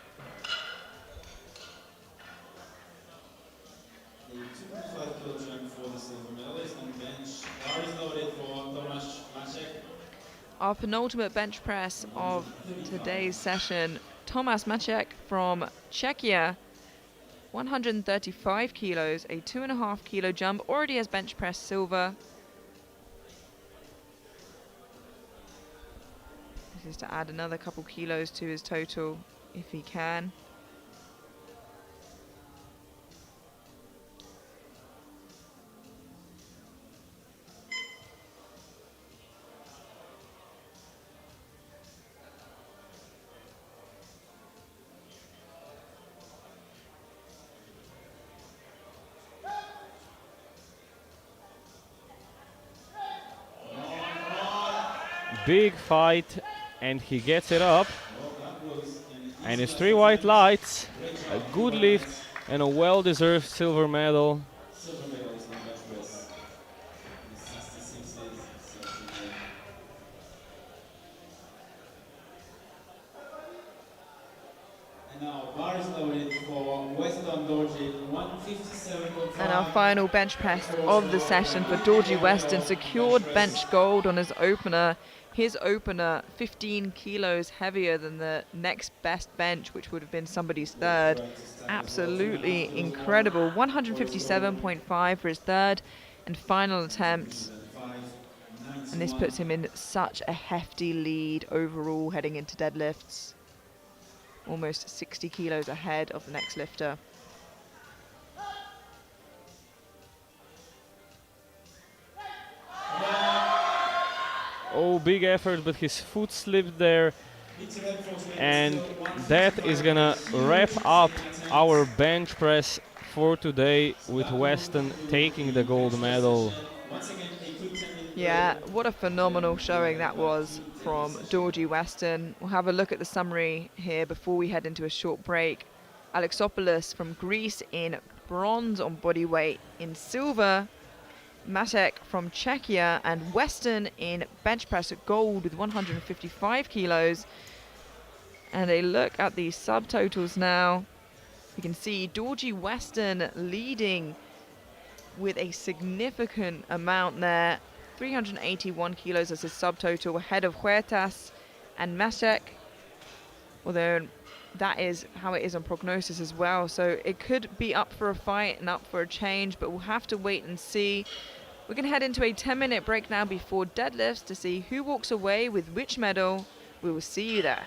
Our penultimate bench press of today's session, Tomáš Maček from Czechia, 135 kilos, a 2.5 kilo jump, already has bench press silver. This is to add another couple kilos to his total if he can. Big fight, and he gets it up. And it's 3 white lights, a good lift, and a well-deserved silver medal. And our final bench press of the session for Dorji Weston, secured bench gold on his opener. His opener 15 kilos heavier than the next best bench, which would have been somebody's third. Absolutely incredible. 157.5 for his third and final attempt. And this puts him in such a hefty lead overall heading into deadlifts. Almost 60 kilos ahead of the next lifter. Oh, big effort, but his foot slipped there. And that is gonna wrap up our bench press for today, with Weston taking the gold medal. Yeah, what a phenomenal showing that was from Dorji Weston. We'll have a look at the summary here before we head into a short break. Alexopoulos from Greece in bronze on body weight. In silver, Matek from Czechia, and Weston in bench press at gold with 155 kilos. And a look at the subtotals now. You can see Dorji Weston leading with a significant amount there. 381 kilos as his subtotal, ahead of Huertas and Matek. Although that is how it is on prognosis as well. So it could be up for a fight and up for a change, but we'll have to wait and see. We're going to head into a 10-minute break now before deadlifts to see who walks away with which medal. We will see you there.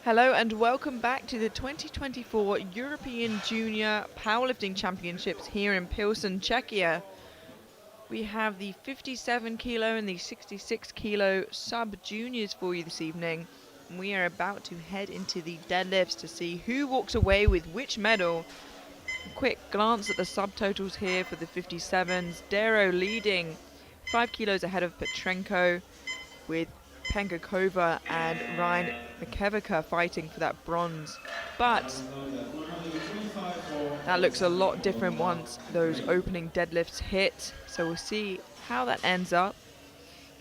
Hello and welcome back to the 2024 European Junior Powerlifting Championships here in Pilsen, Czechia. We have the 57 kilo and the 66 kilo sub-juniors for you this evening. And we are about to head into the deadlifts to see who walks away with which medal. A quick glance at the subtotals here for the 57s. Dero leading 5 kilos ahead of Petrenko, with Penkakova and Ryan Makevica fighting for that bronze. But that looks a lot different once those opening deadlifts hit. So we'll see how that ends up.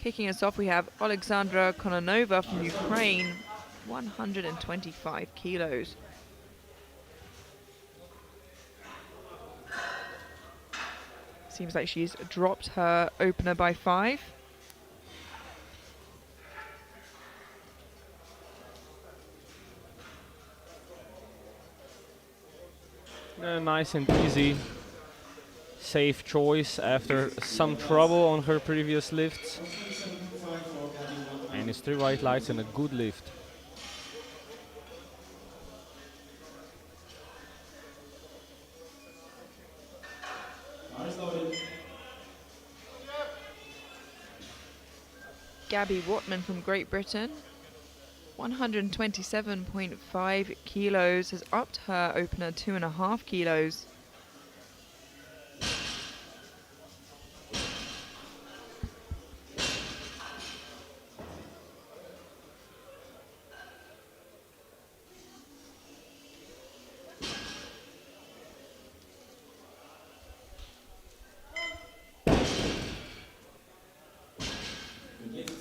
Kicking us off, we have Alexandra Kononova from Ukraine, 125 kilos. Seems like she's dropped her opener by 5. Nice and easy, safe choice after some trouble on her previous lifts. And it's 3 white lights and a good lift. Gabby Watman from Great Britain, 127.5 kilos, has upped her opener 2.5 kilos.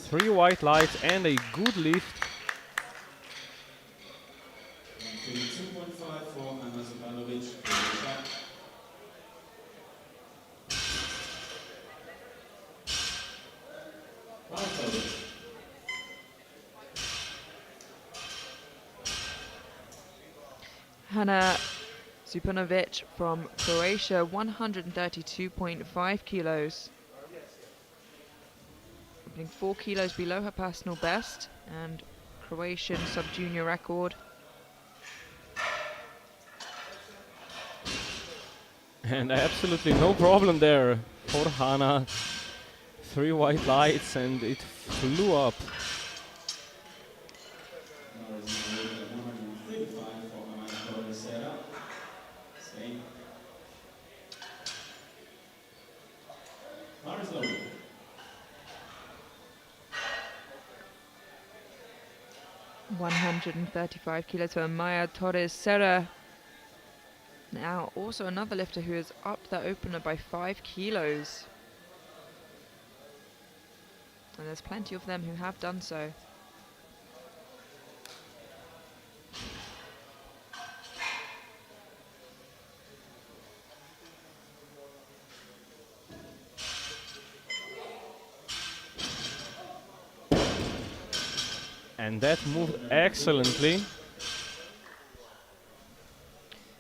Three white lights and a good lift. 2.5 for Anna Zubanovic. Hana Zupanovic from Croatia, 132.5 kilos. Opening 4 kilos below her personal best and Croatian sub-junior record. And absolutely no problem there for Hana. 3 white lights and it flew up. — 135 kilos for Maya Torres Serra. Now also another lifter who has upped their opener by 5 kilos. And there's plenty of them who have done so. And that moved excellently.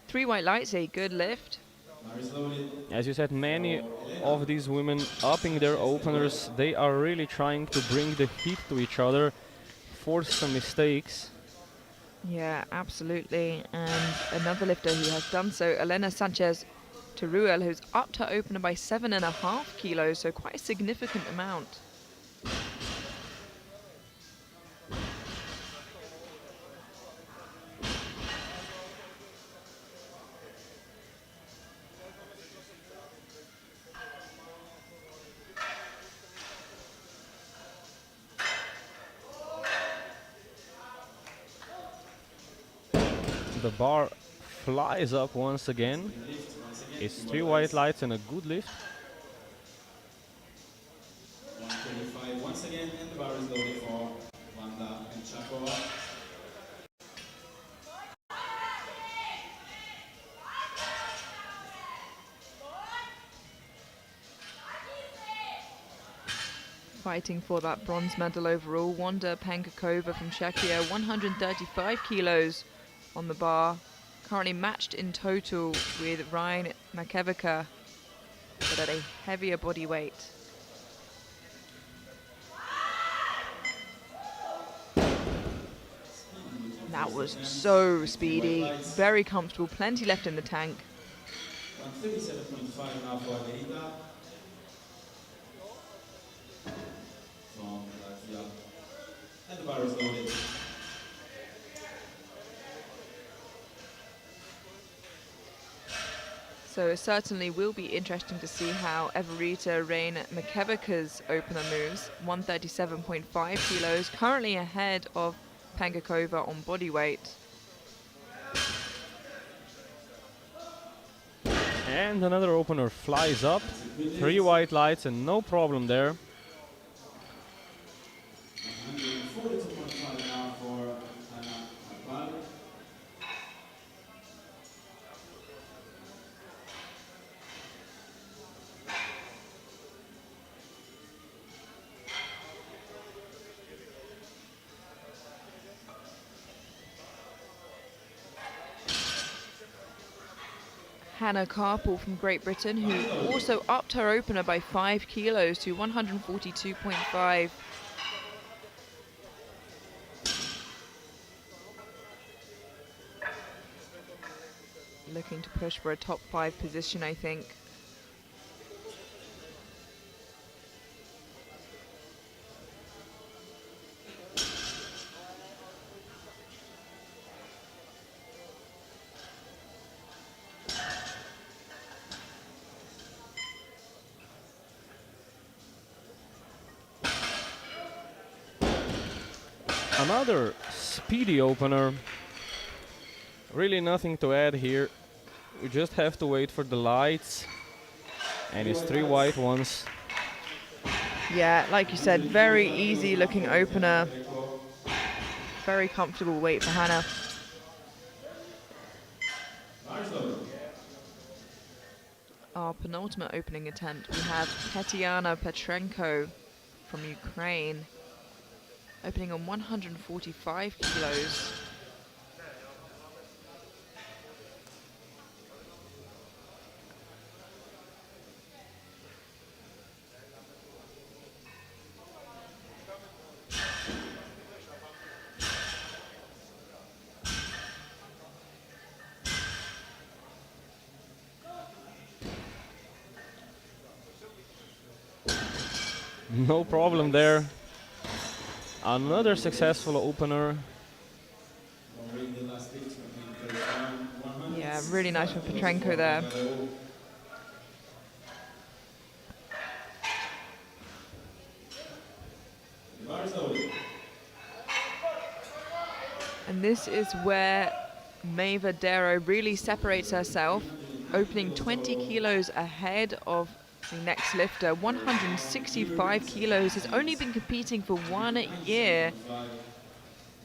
3 white lights, a good lift. As you said, many of these women upping their openers, they are really trying to bring the heat to each other, force some mistakes. Yeah, absolutely. And another lifter who has done so, Elena Sanchez Teruel, who's upped her opener by 7.5 kilos, so quite a significant amount. The bar flies up once again. It's 3 white lights and a good lift. 135 once again, and the bar is loaded for Wanda and Chakova. Fighting for that bronze medal overall, Wanda Penkakova from Czechia, 135 kilos on the bar. Currently matched in total with Ryan Makevica, but at a heavier body weight. That was so speedy, very comfortable, plenty left in the tank. 137.5 now for Adelita from Latvia. And the bar is loaded. So it certainly will be interesting to see how Everita Rain Makevika's opener moves. 137.5 kilos, currently ahead of Pangakova on body weight. And another opener flies up. 3 white lights and no problem there. 142.5 now for Anna Arbal. Hannah Carpel from Great Britain, who also upped her opener by 5 kilos to 142.5. Looking to push for a top 5 position, I think. Another speedy opener. Really nothing to add here. We just have to wait for the lights. And it's 3 white ones. Yeah, like you said, very easy looking opener. Very comfortable weight for Hannah. Our penultimate opening attempt, we have Tetiana Petrenko from Ukraine, opening on 145 kilos. No problem there. Another successful opener. Yeah, really nice from Petrenko there. And this is where Maeva Darrow really separates herself, opening 20 kilos ahead of the next lifter. 165 kilos, has only been competing for 1 year.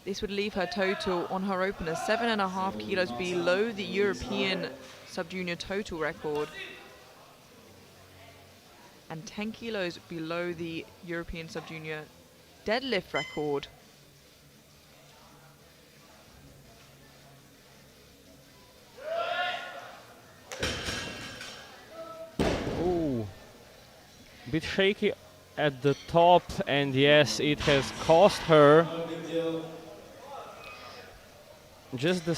This would leave her total on her opener 7.5 kilos below the European Sub-Junior total record and 10 kilos below the European Sub-Junior deadlift record. Ooh, bit shaky at the top, and yes, it has cost her just the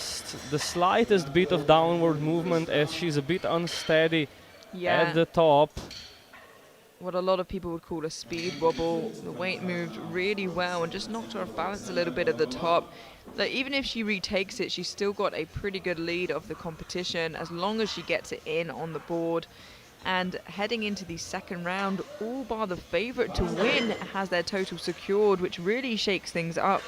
slightest bit of downward movement, as she's a bit unsteady at the top. What a lot of people would call a speed wobble. The weight moved really well and just knocked her off balance a little bit at the top. Like, even if she retakes it, she's still got a pretty good lead of the competition as long as she gets it in on the board. And heading into the second round, all bar the favorite to win has their total secured, which really shakes things up.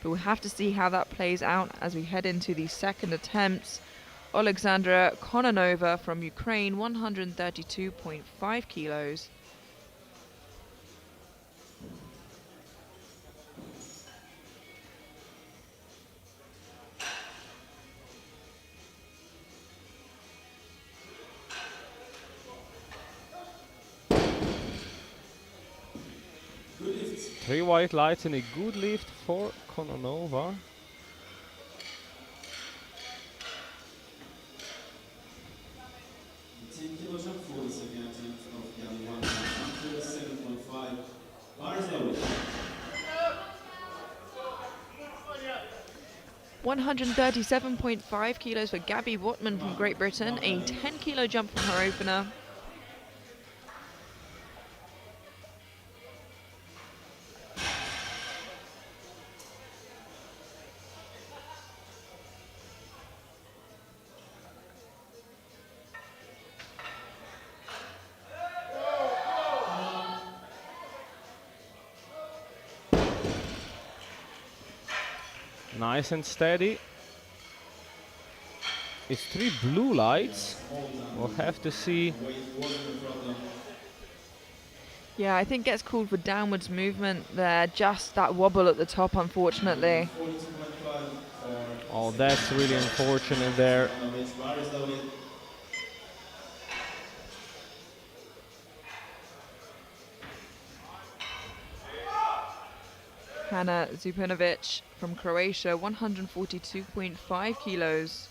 But we'll have to see how that plays out as we head into the second attempts. Alexandra Kononova from Ukraine, 132.5 kilos. Three white lights and a good lift for Kononova. 137.5 kilos for Gabby Watman from Great Britain, a 10 kilo jump from her opener. Nice and steady. It's 3 blue lights. We'll have to see. Yeah, I think gets called for downwards movement there. Just that wobble at the top, unfortunately. Oh, that's really unfortunate there. Hannah Zupinovic from Croatia, 142.5 kilos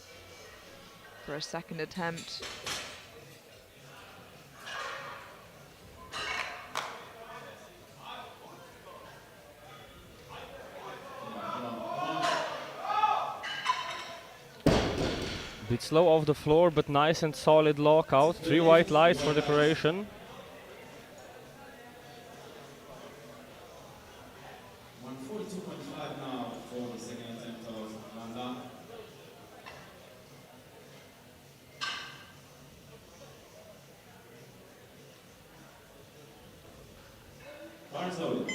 for a second attempt. Bit slow off the floor, but nice and solid lockout. 3 white lights for the Croatian. 142.5 now for the second attempt of Amanda. Bars loaded.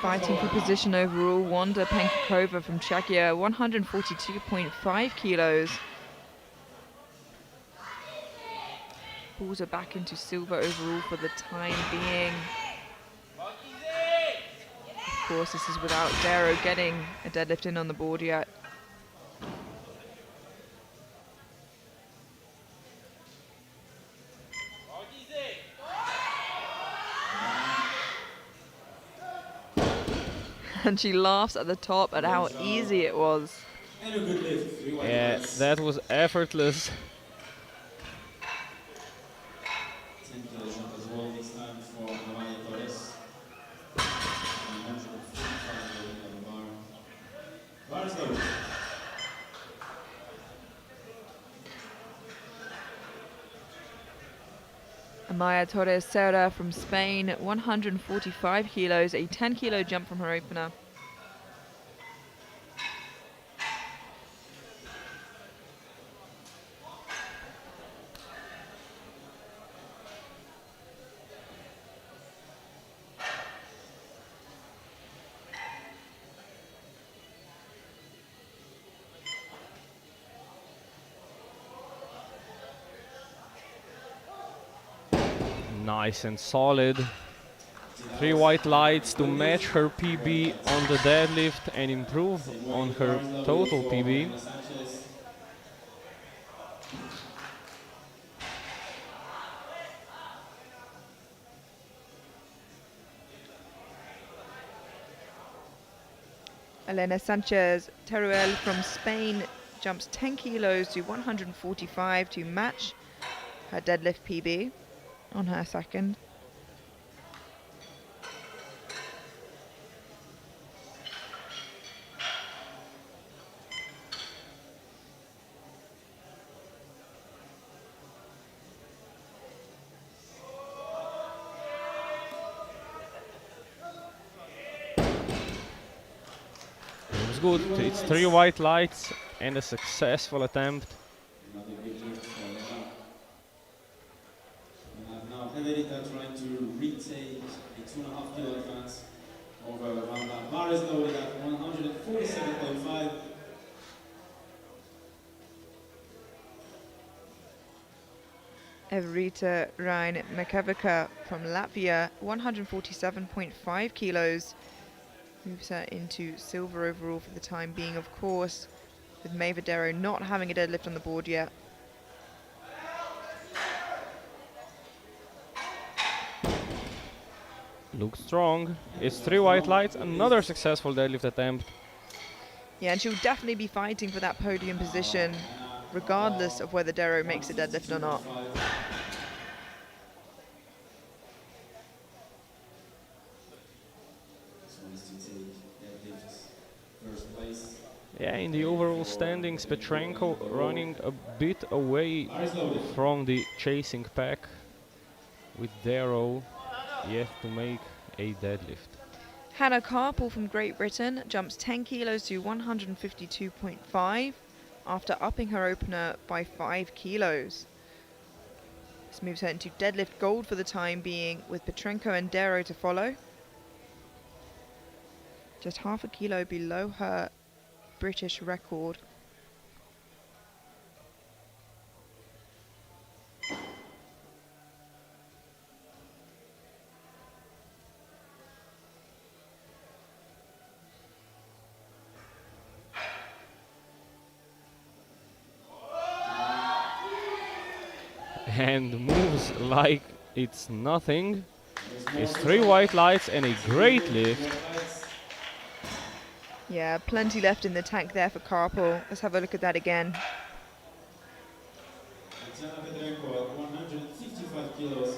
Fighting for position overall, Wanda Penkakova from Czechia, 142.5 kilos. Pulls her back into silver overall for the time being. Of course, this is without Darrow getting a deadlift in on the board yet. And she laughs at the top at how easy it was. And a good lift. 3 white Yeah, lights. that was effortless. 10 kilo jump as well this time for Amaya Torres. 145 loading on the bar. Bars loaded. Amaya Torres Serra from Spain, 145 kilos, a 10 kilo jump from her opener. Nice and solid. 3 white lights to match her PB on the deadlift and improve on her total PB. Elena Sanchez Teruel from Spain jumps 10 kilos to 145 to match her deadlift PB on her second. It's good. It's 3 white lights and a successful attempt. Another good lift for Elena. We have now Evelita trying to retake a 2.5 kilo advance over Amanda. Bar is loaded at 147.5. Everita Ryan Makavica from Latvia, 147.5 kilos. Moves her into silver overall for the time being, of course, with Mae Vadero not having a deadlift on the board yet. Looks strong. It's 3 white lights, another successful deadlift attempt. Yeah, and she'll definitely be fighting for that podium position, regardless of whether Darrow makes a deadlift or not. one is to take deadlift first place. Yeah, in the overall standings, Petrenko running a bit away Bar is loaded. from the chasing pack, with Darrow yet to make a deadlift. Hannah Carpel from Great Britain jumps 10 kilos to 152.5 after upping her opener by 5 kilos. This moves her into deadlift gold for the time being, with Petrenko and Darrow to follow. Just half a kilo below her British record. And moves like it's nothing. It's 3 white lights and a great lift. Yeah, plenty left in the tank there for Carpel. Let's have a look at that again. Tatiana Petrenko at 155 kilos.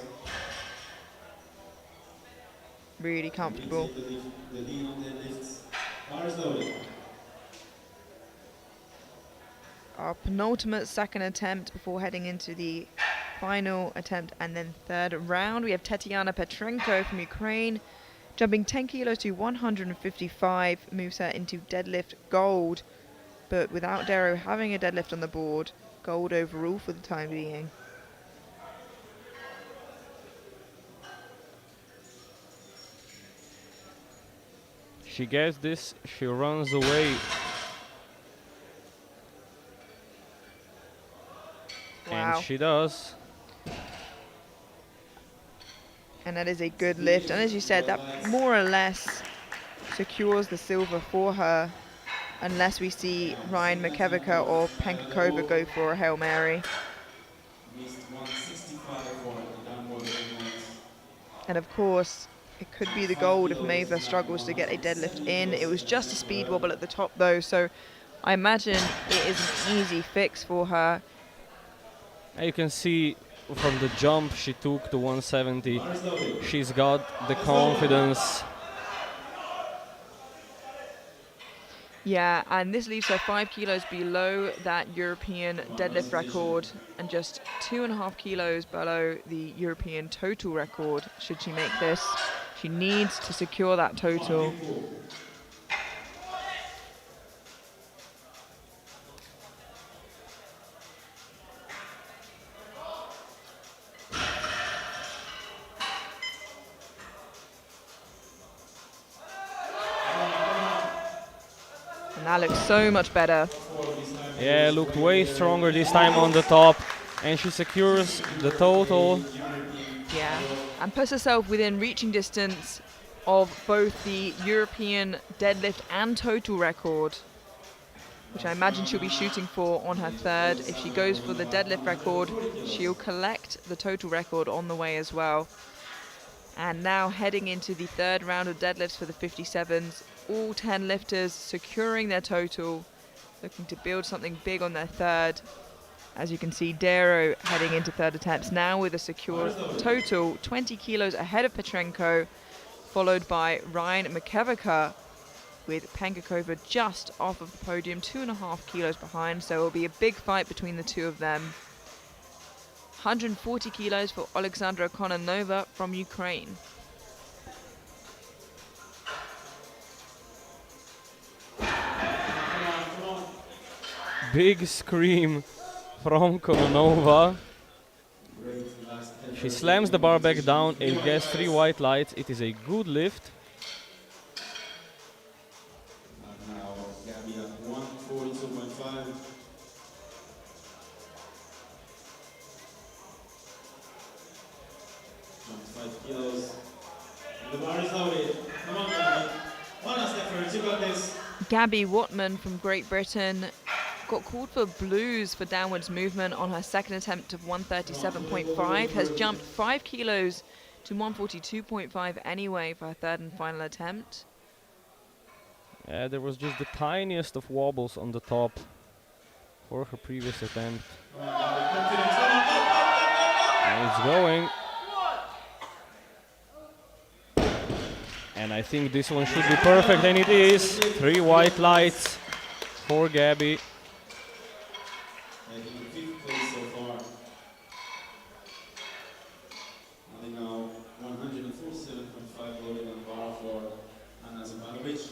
Really comfortable. We take the lead on deadlifts. Bar is loaded. Our penultimate second attempt before heading into the final attempt and then third round. We have Tatiana Petrenko from Ukraine, jumping 10 kilos to 155, moves her into deadlift gold, but without Darrow having a deadlift on the board, gold overall for the time being. She gets this, she runs away. Wow. And she does. And that is a good lift. And as you said, that more or less secures the silver for her, unless we see Ryan Makevica or Pankakova go for a Hail Mary. Missed 165 for the downward movement. And of course, it could be the gold if Maeva struggles to get a deadlift in. It was just a speed wobble at the top though, so I imagine it is an easy fix for her. You can see from the jump she took to 170, she's got the confidence. Yeah, and this leaves her 5 kilos below that European deadlift record and just 2.5 kilos below the European total record. Should she make this, she needs to secure that total. And that looks so much better. Yeah, looked way stronger this time on the top, and she secures the total. Yeah, and puts herself within reaching distance of both the European deadlift and total record, which I imagine she'll be shooting for on her third. If she goes for the deadlift record, she'll collect the total record on the way as well. And now heading into the third round of deadlifts for the 57s, all 10 lifters securing their total, looking to build something big on their third. As you can see, Darrow heading into third attempts now with a secure total, 20 kilos ahead of Petrenko, followed by Ryan Makevica, with Pankakova just off of the podium, 2.5 kilos behind, so it will be a big fight between the two of them. 140 kilos for Alexandra Kononova from Ukraine. Big scream from Kononova. She slams the bar back down and gets 3 white lights. It is a good lift. And now Gabby at 142.5. Jumped 5 kilos. And the bar is loaded. Come on, Gabby. One last effort. You got this. Gabby Watman from Great Britain got called for blues for downwards movement on her second attempt of 137.5, has jumped 5 kilos to 142.5 anyway for her third and final attempt. Yeah, there was just the tiniest of wobbles on the top for her previous attempt. And it's going. And I think this one should be perfect, and it is. 3 white lights for Gabby. Making 5th place so far. Adding now 147.5 loaded on bar for Anna Zubanovic.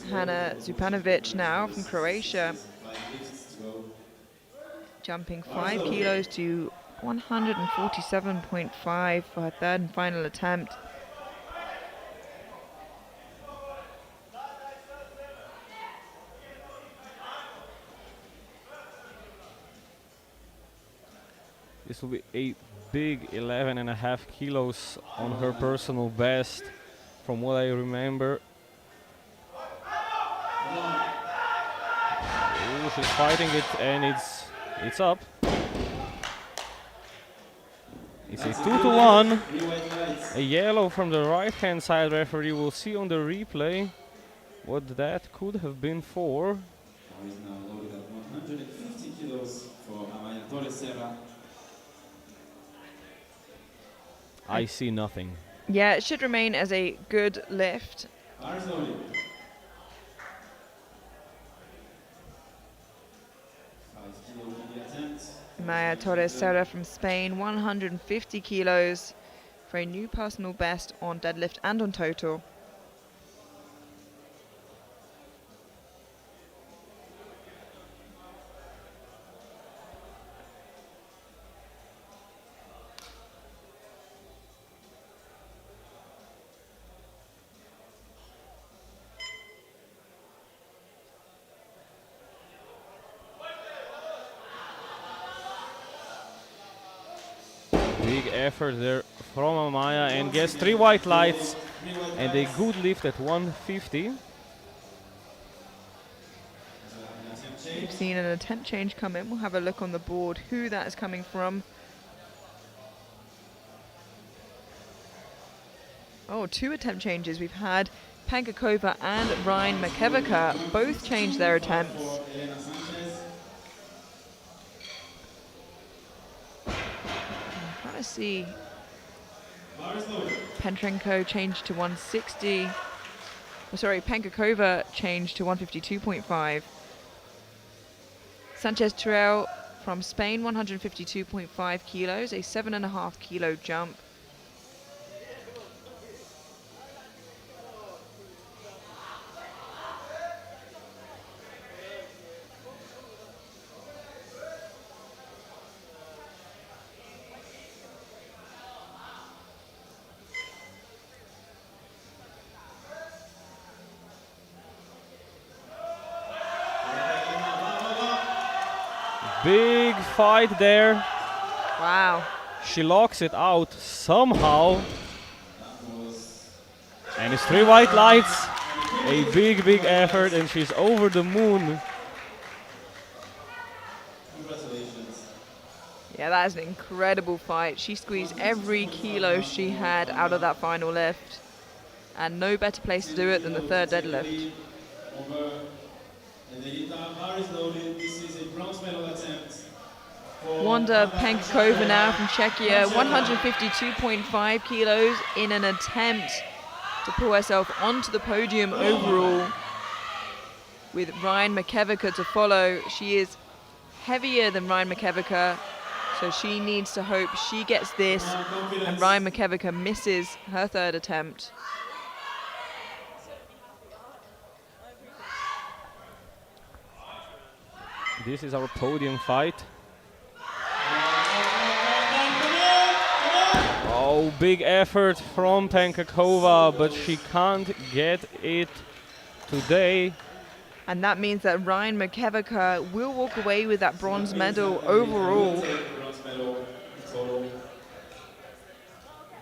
Hannah Zupanovic now from Croatia, 5 lifts to go. jumping 5 kilos to 147.5 for her third and final attempt. This will be a big 11.5 kilos on her personal best, from what I remember. Ooh, she's fighting it, and it's up. It's a 2-1. A yellow from the right-hand side. Referee will see on the replay what that could have been for. He's now loaded at 150 kilos for Amaya Torres-Serra. I see nothing. Yeah, it should remain as a good lift. Bars loaded. 5 kilo for the attempt. Maya Torres Serra from Spain, 150 kilos for a new personal best on deadlift and on total. Big effort there from Amaya, and gets 3 white lights and a good lift at 150. We've seen an attempt change come in. We'll have a look on the board who that is coming from. Oh, 2 attempt changes. We've had Pankakova and Ryan Makevica both change their attempts. I'm trying to see. Petrenko changed to 160. Oh, sorry, Pankakova changed to 152.5. Sanchez Terrell from Spain, 152.5 kilos, a 7.5 kilo jump. Big fight there. Wow. She locks it out somehow. And it's 3 white lights. A big effort, and she's over the moon. Congratulations. Yeah, that is an incredible fight. She squeezed every kilo she had out of that final lift. And no better place to do it than the third deadlift. Over Edelita Paris loaded. This is a bronze medal attempt. Wanda Pankakova now from Czechia, 152.5 kilos in an attempt to pull herself onto the podium overall, with Ryan Makevica to follow. She is heavier than Ryan Makevica, so she needs to hope she gets this and Ryan Makevica misses her third attempt. This is our podium fight. Oh, big effort from Pankakova, but she can't get it today. And that means that Ryan Makevica will walk away with that bronze medal overall. Bronze medal total.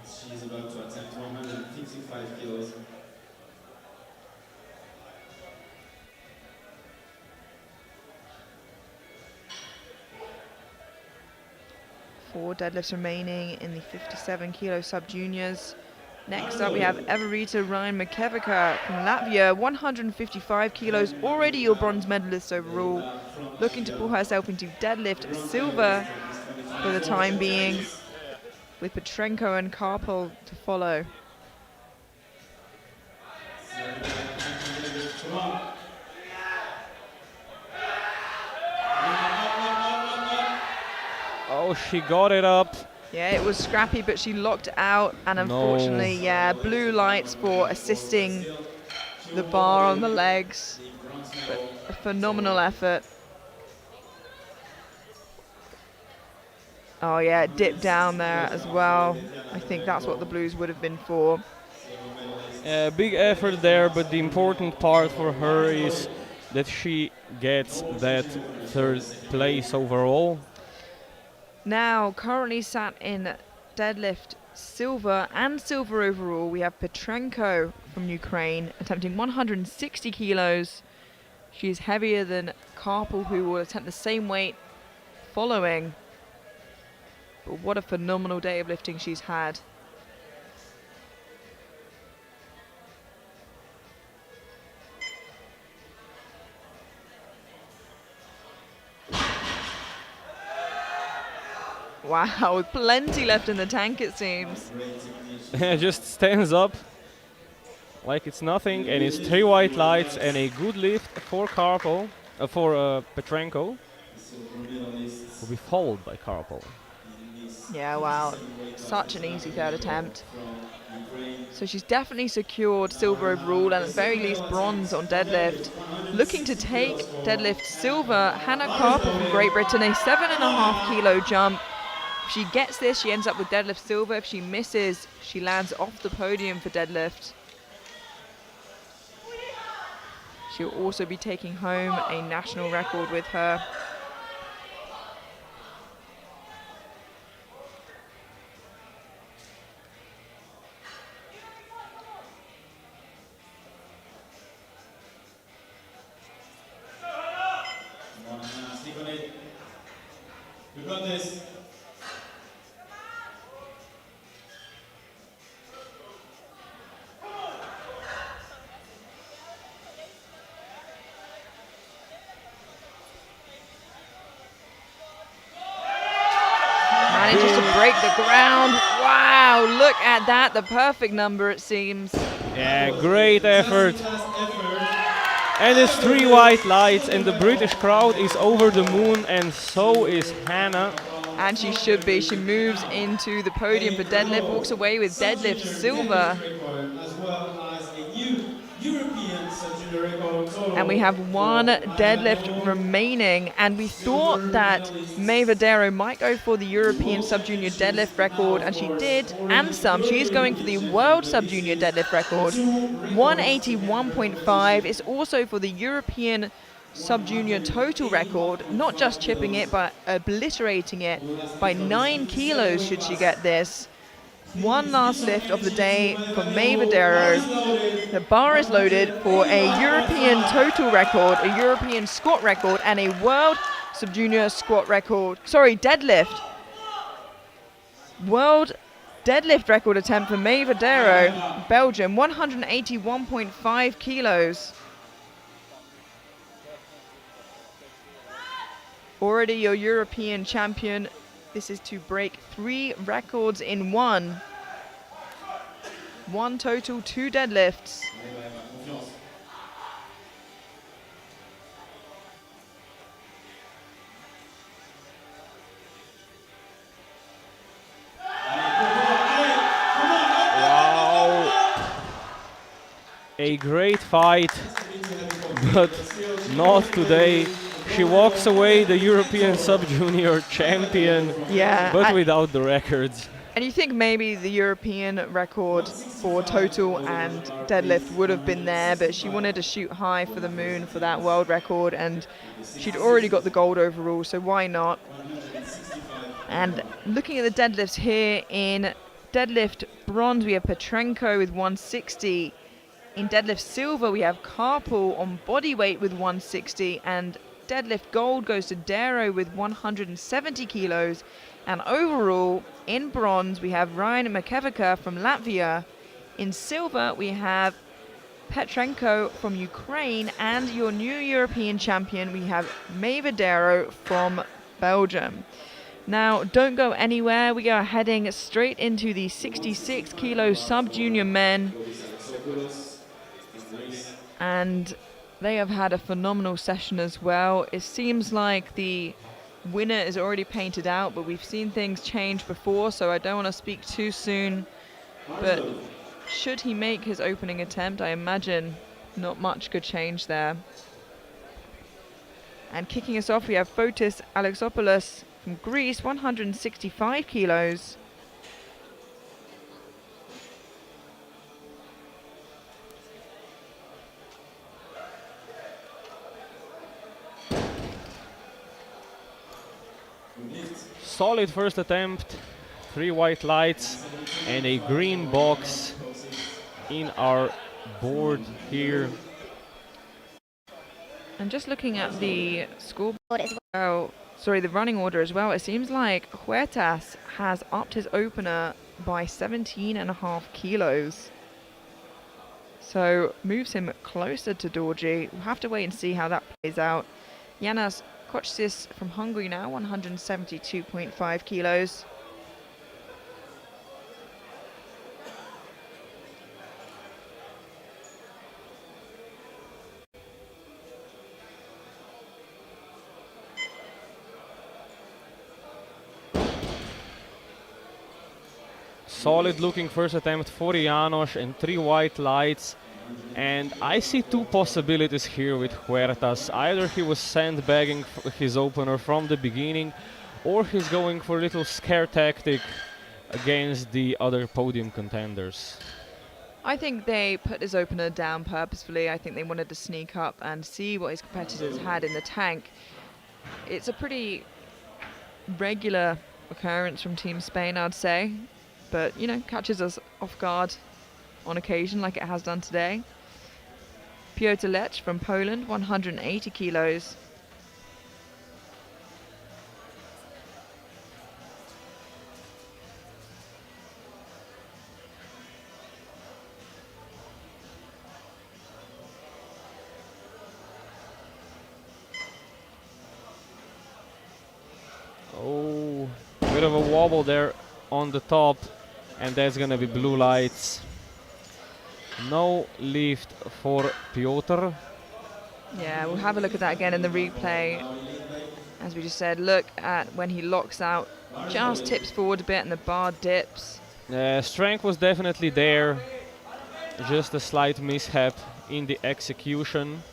She's about to attempt 155 kilos. Four deadlifts remaining in the 57 kilo sub-juniors. Next up we have Everita Ryan Makevica from Latvia, 155 kilos, already your bronze medalist overall, looking to pull herself into deadlift silver for the time being, with Petrenko and Karpel to follow. Oh, she got it up. Yeah, it was scrappy, but she locked out, and unfortunately, yeah, blue lights for assisting the bar on the legs. But a phenomenal effort. Oh yeah, it dipped down there as well. I think that's what the blues would have been for. Big effort there, but the important part for her is that she gets that third place overall. Now, currently sat in deadlift silver and silver overall, we have Petrenko from Ukraine attempting 160 kilos. She's heavier than Karpel, who will attempt the same weight following. But what a phenomenal day of lifting she's had. Wow, with plenty left in the tank, it seems. Just stands up like it's nothing, and it's 3 white lights and a good lift for Karpel, for Petrenko. Will be followed by Karpel. Yeah, wow, such an easy third attempt. So she's definitely secured silver overall, and at the very least bronze on deadlift. Looking to take deadlift silver, Hannah Karpel from Great Britain, a 7.5 kilo jump. If she gets this, she ends up with deadlift silver. If she misses, she lands off the podium for deadlift. She'll also be taking home a national record with her. You got this. Manages to break the ground. Wow, look at that, the perfect number it seems. Yeah, great effort. And it's 3 white lights, and the British crowd is over the moon, and so is Hannah. And she should be. She moves into the podium for deadlift, walks away with deadlift silver. As well as a new European sub-junior record total. And we have one deadlift remaining, and we thought that May Vadero might go for the European Sub-Junior deadlift record, and she did, and some. She is going for the World Sub-Junior deadlift record. 181.5 is also for the European Sub-Junior total record, not just chipping it, but obliterating it by 9 kilos should she get this. One last lift of the day for May Vadero. The bar is loaded for a European total record, a European squat record, and a World Sub-Junior squat record. Sorry, deadlift. World deadlift record attempt for May Vadero, Belgium, 181.5 kilos. Already your European champion. This is to break 3 records in one. One total, 2 deadlifts. Wow. A great fight, but not today. She walks away the European Sub-Junior champion, Yeah, but without the records. and you think maybe the European record for total and deadlift would have been there, but she wanted to shoot high for the moon for that world record, and she'd already got the gold overall, so why not? And looking at the deadlifts here, in deadlift bronze we have Petrenko with 160. In deadlift silver we have Karpel on body weight with 160, and deadlift gold goes to Darrow with 170 kilos. And overall, in bronze, we have Ryan Makevica from Latvia. In silver, we have Petrenko from Ukraine. And your new European champion, we have May Vadero from Belgium. Now, don't go anywhere. We are heading straight into the 66 kilo sub-junior men. And they have had a phenomenal session as well. It seems like the winner is already painted out, but we've seen things change before, so I don't want to speak too soon. But should he make his opening attempt, I imagine not much could change there. And kicking us off, we have Fotis Alexopoulos from Greece, 165 kilos. Solid first attempt, 3 white lights and a green box in our board here. And just looking at the scoreboard as well, sorry, the running order as well, it seems like Huertas has upped his opener by 17.5 kilos. So moves him closer to Dorji. We'll have to wait and see how that plays out. Yanas Kochsis from Hungary now, 172.5 kilos. Solid looking first attempt for Janos and 3 white lights. And I see 2 possibilities here with Huertas. Either he was sandbagging his opener from the beginning, or he's going for a little scare tactic against the other podium contenders. I think they put his opener down purposefully. I think they wanted to sneak up and see what his competitors had in the tank. It's a pretty regular occurrence from Team Spain, I'd say. But, you know, catches us off guard on occasion like it has done today. Piotr Lech from Poland, 180 kilos. Oh, bit of a wobble there on the top, and that's gonna be blue lights. No lift for Piotr. Yeah, we'll have a look at that again in the replay. As we just said, look at when he locks out, just tips forward a bit and the bar dips. Strength was definitely there, just a slight mishap in the execution.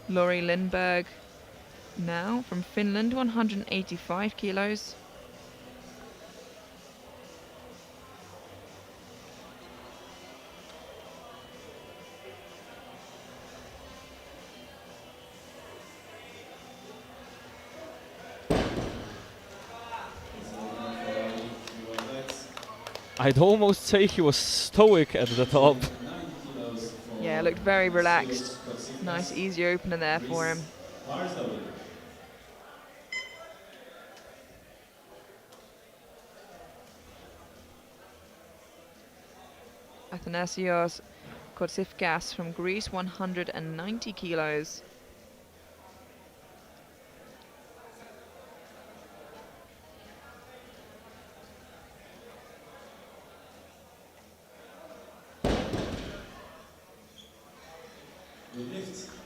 Lori Lindberg now from Finland, 185 kilos. I'd almost say he was stoic at the top. Yeah, looked very relaxed. Nice easy opener there for him. Athanasios Kotsifkas from Greece, 190 kilos.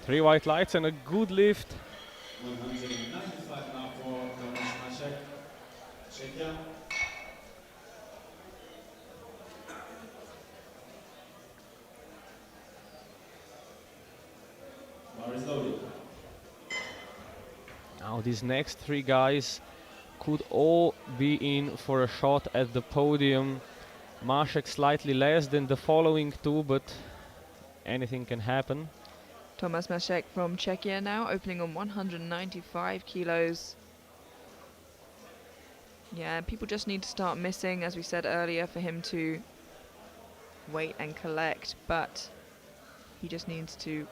Three white lights and a good lift. 195 now for Tomasz Maciek, Czechia. Bar is loaded. Now these next 3 guys could all be in for a shot at the podium. Maciek slightly less than the following 2, but anything can happen. Tomasz Maciek from Czechia now, opening on 195 kilos. Yeah, people just need to start missing, as we said earlier, for him to wait and collect, but he just needs to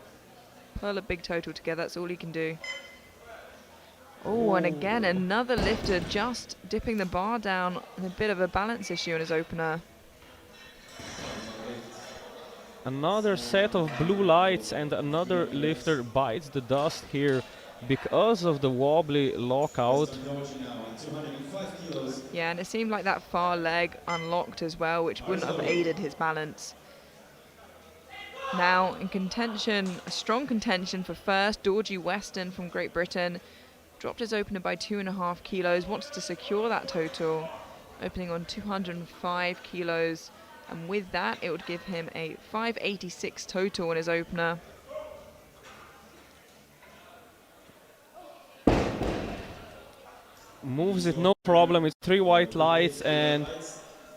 pull a big total together. That's all he can do. Oh, and again, another lifter just dipping the bar down, and a bit of a balance issue in his opener. Another set of blue lights and another lifter bites the dust here. because of the wobbly lockout. Western Dorji now at 205 kilos. Yeah, and it seemed like that far leg unlocked as well, which wouldn't have aided his balance. Now in contention, a strong contention for first, Dorji Weston from Great Britain. Dropped his opener by 2.5 kilos, wants to secure that total, opening on 205 kilos. And with that, it would give him a 586 total in his opener. Moves it no problem. It's 3 white lights, and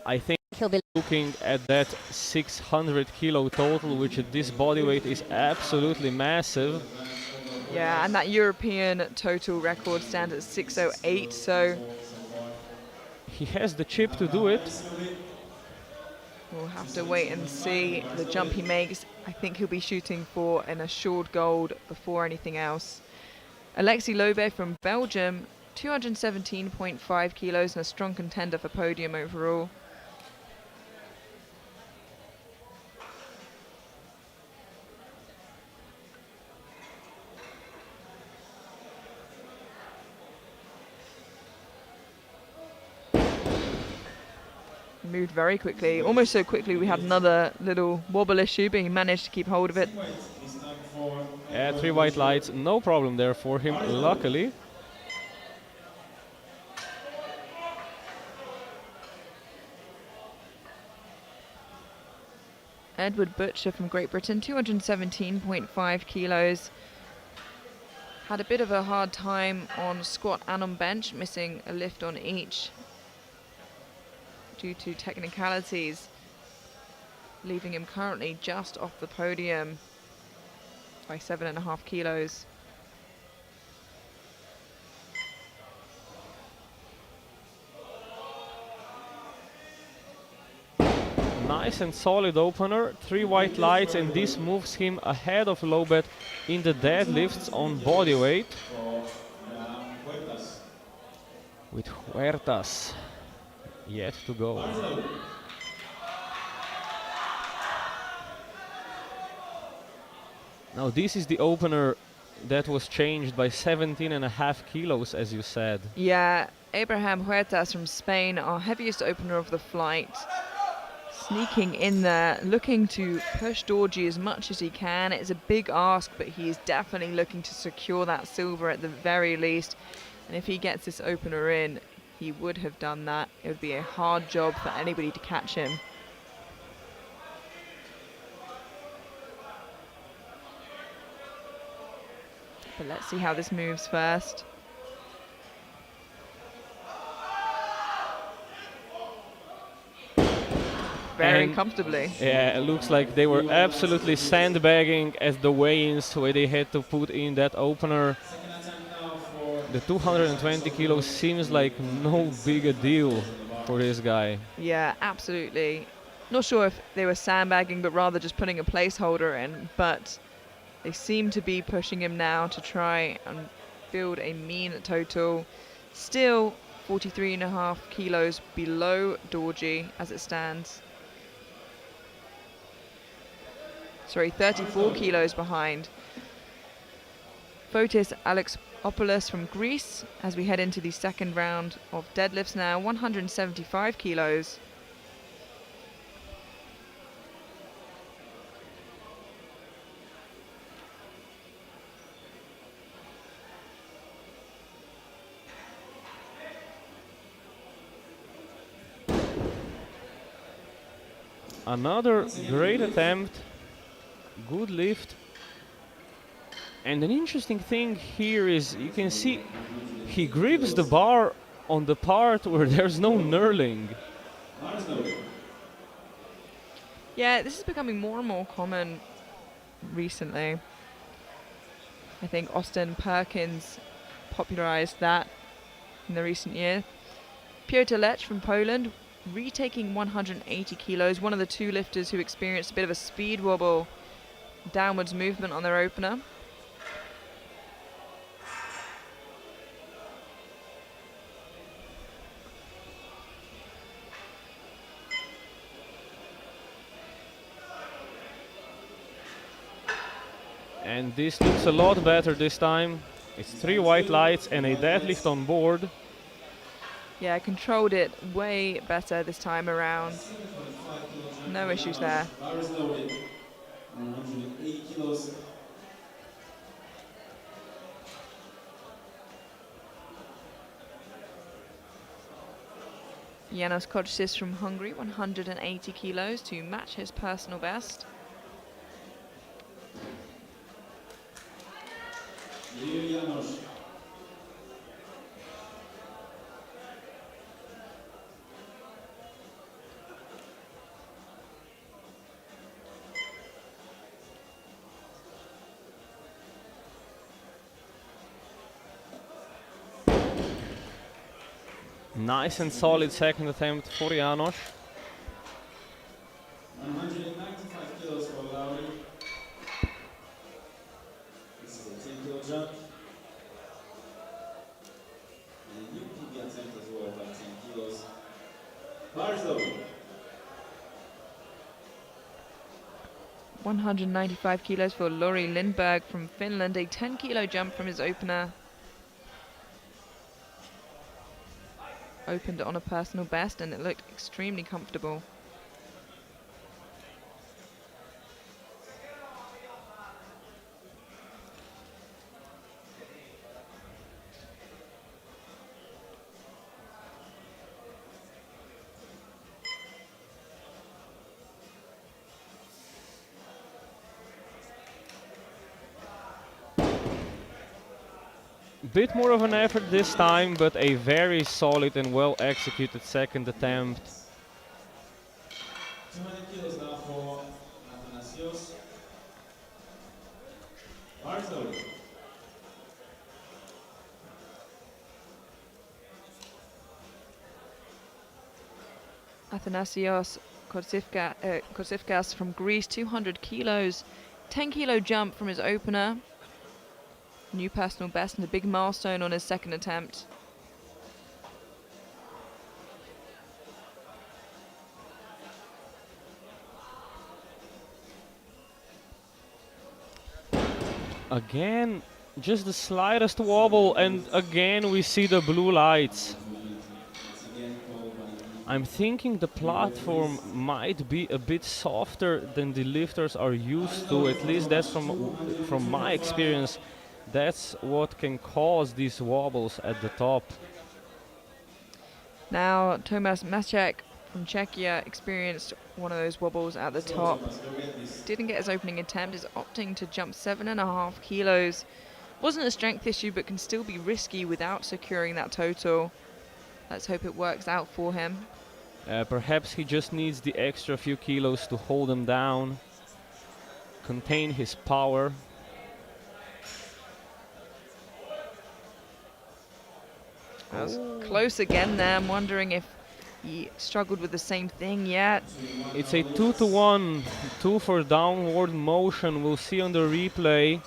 I think he'll be looking at that 600 kilo total, which at this body weight is absolutely massive. Yeah, and that European total record stands at 608, so he has the chip to do it. we'll have to wait and see the jump he makes. I think he'll be shooting for an assured gold before anything else. Alexei Lobe from Belgium, 217.5 kilos and a strong contender for podium overall. Moved very quickly, almost so quickly we had another little wobble issue, but he managed to keep hold of it. Yeah, 3 white lights, no problem there for him, luckily. Edward Butcher from Great Britain, 217.5 kilos. Had a bit of a hard time on squat and on bench, missing a lift on each due to technicalities, leaving him currently just off the podium by 7.5 kilos. Nice and solid opener, 3 white lights, and this moves him ahead of Lobet in the deadlifts on body weight. With Huertas yet to go. Now this is the opener that was changed by 17.5 kilos, as you said. Yeah, Abraham Huertas from Spain, our heaviest opener of the flight. Sneaking in there, looking to push Dorji as much as he can. It's a big ask, but he is definitely looking to secure that silver at the very least. And if he gets this opener in, he would have done that. It would be a hard job for anybody to catch him. But let's see how this moves first. Very comfortably. Yeah, it looks like they were absolutely sandbagging at the weigh-ins where they had to put in that opener. The 220 kilos seems like no big a deal for this guy. Yeah, absolutely. Not sure if they were sandbagging, but rather just putting a placeholder in. But they seem to be pushing him now to try and build a mean total. Still 43.5 kilos below Dorji as it stands. Sorry, 34 kilos behind. Fotis Alexopoulos from Greece as we head into the second round of deadlifts now, 175 kilos. Another great attempt, good lift. And an interesting thing here is you can see he grips the bar on the part where there's no knurling. Yeah, this is becoming more and more common recently. I think Austin Perkins popularized that in the recent year. Piotr Lech from Poland, retaking 180 kilos, one of the two lifters who experienced a bit of a speed wobble, downwards movement on their opener. And this looks a lot better this time. It's 3 white lights and a deadlift on board. Yeah, controlled it way better this time around. No issues there. Bars loaded. 180 kilos. Janos Kocsis from Hungary, 180 kilos to match his personal best. Janos. Nice and solid second attempt for Janos. 195 kilos for Lowry. This is a 10 kilo jump. And a new PB attempt as well by 10 kilos. Bars loaded. 195 kilos for Lori Lindberg from Finland, a 10 kilo jump from his opener. Opened on a personal best and it looked extremely comfortable. Bit more of an effort this time, but a very solid and well executed second attempt. 200 kilos now for Athanasios. Bars loaded. Athanasios Korsifkas from Greece, 200 kilos, 10 kilo jump from his opener. New personal best and a big milestone on his second attempt. Again, just the slightest wobble, and again we see the blue lights. I'm thinking the platform might be a bit softer than the lifters are used to, at least that's from my experience. That's what can cause these wobbles at the top. Now Tomas Maciek from Czechia experienced one of those wobbles at the top. Didn't get his opening attempt, is opting to jump 7.5 kilos. Wasn't a strength issue, but can still be risky without securing that total. Let's hope it works out for him. Perhaps he just needs the extra few kilos to hold him down, contain his power. That was close again there. I'm wondering if he struggled with the same thing yet. It's a 2-to-1, 2 for downward motion. We'll see on the replay.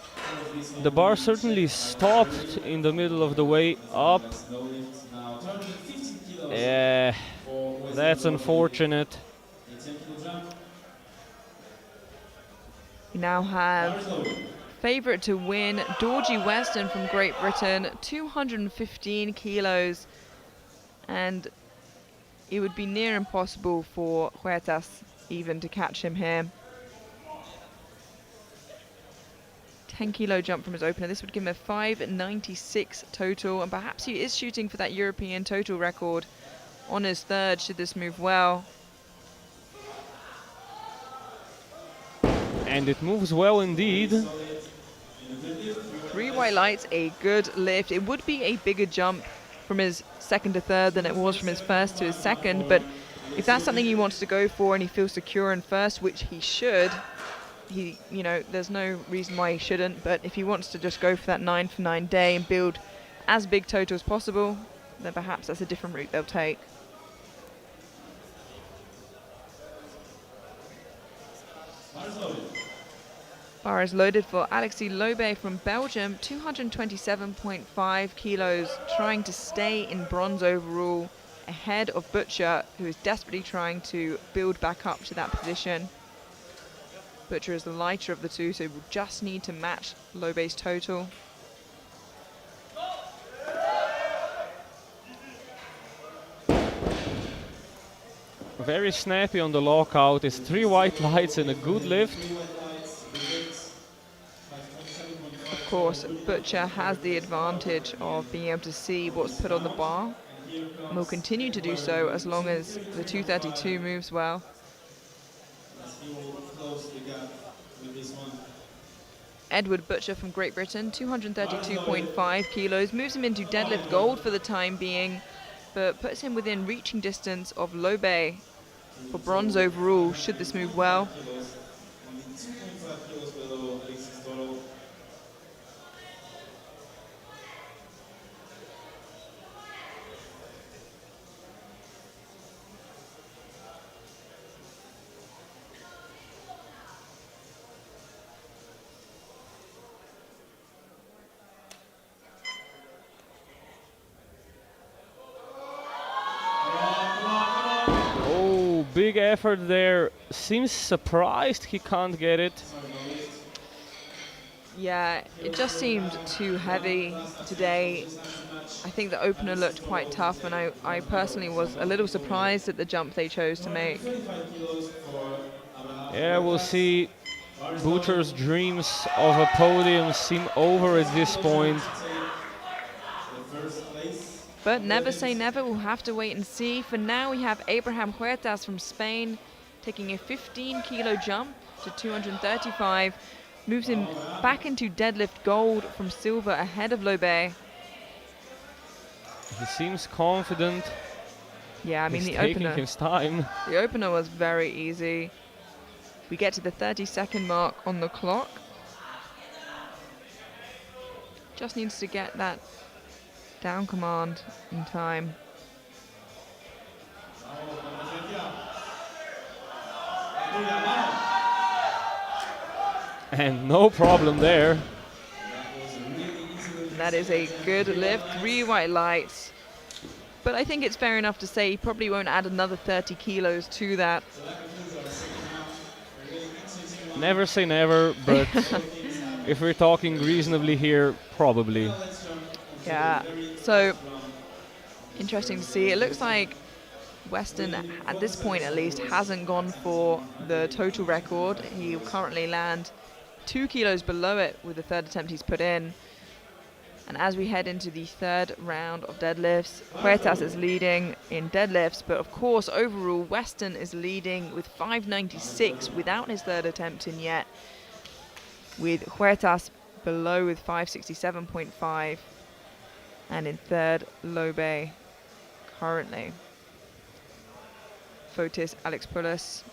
The bar certainly stopped in the middle of the way up. Yeah, that's unfortunate. We now have favourite to win, Dorji Weston from Great Britain, 215 kilos. And it would be near impossible for Huertas even to catch him here. 10 kilo jump from his opener. This would give him a 596 total, and perhaps he is shooting for that European total record on his third should this move well. And it moves well indeed. 3 white lights, a good lift. It would be a bigger jump from his second to third than it was from his first to his second, but if that's something he wants to go for and he feels secure in first, which he should, there's no reason why he shouldn't, but if he wants to just go for that 9 for 9 day and build as big total as possible, then perhaps that's a different route they'll take. Bar is loaded for Alexis Lobe from Belgium, 227.5 kilos, trying to stay in bronze overall, ahead of Butcher, who is desperately trying to build back up to that position. Butcher is the lighter of the two, so will just need to match Lobe's total. very snappy on the lockout. It's 3 white lights and a good lift. Of course, Butcher has the advantage of being able to see what's put on the bar, and will continue to do so as long as the 232 moves well. Edward Butcher from Great Britain, 232.5 kilos, moves him into deadlift gold for the time being, but puts him within reaching distance of Lobe for bronze overall, should this move well. Big effort there. Seems surprised he can't get it. Yeah, it just seemed too heavy today. I think the opener looked quite tough, and I personally was a little surprised at the jump they chose to make. Yeah, we'll see. Butcher's dreams of a podium seem over at this point. But never say never, we'll have to wait and see. For now, we have Abraham Huertas from Spain taking a 15-kilo jump to 235. Moves him back into deadlift gold from silver ahead of Lobe. He seems confident. Yeah, I mean, He's the taking opener. his time. The opener was very easy. We get to the 30-second mark on the clock. Just needs to get that down command in time. And no problem there. That is a good lift, 3 white lights. But I think it's fair enough to say he probably won't add another 30 kilos to that. Never say never, but if we're talking reasonably here, probably. Yeah, so interesting to see. It looks like Weston, at this point at least, hasn't gone for the total record. He will currently land 2 kilos below it with the third attempt he's put in. And as we head into the third round of deadlifts, Huertas is leading in deadlifts, but of course overall Weston is leading with 596 without his third attempt in yet, with Huertas below with 567.5, and in third Lobe currently. Fotis Alexopoulos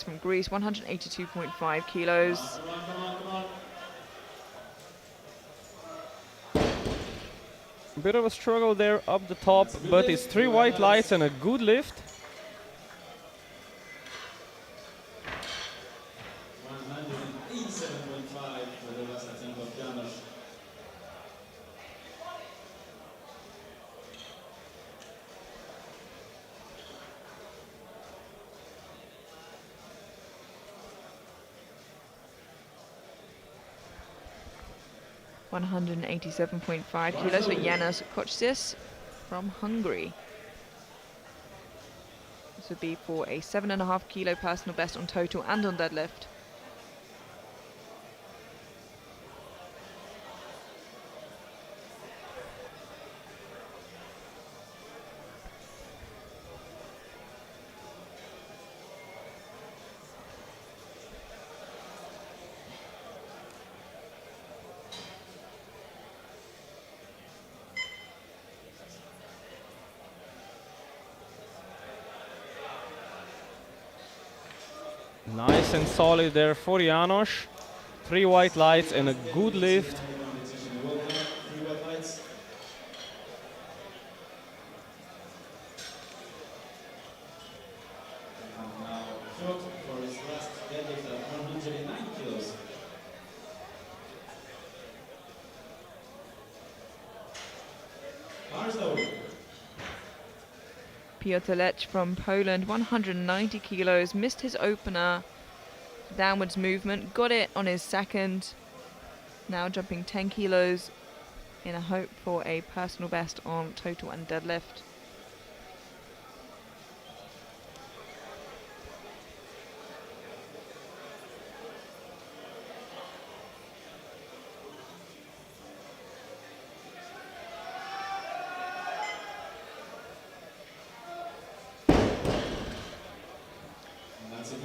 from Greece, 182.5 kilos. Bit of a struggle there up the top, but it's 3 white lights and a good lift. 187.5 for the last attempt of Janos. $187.5 kilos for Janos Kocsis from Hungary. This would be for a 7.5 kilo personal best on total and on deadlift. Nice and solid there for Janos. 3 white lights and a good lift. Piotr Lech from Poland, 190 kilos, missed his opener, downwards movement, got it on his second, now jumping 10 kilos in a hope for a personal best on total and deadlift.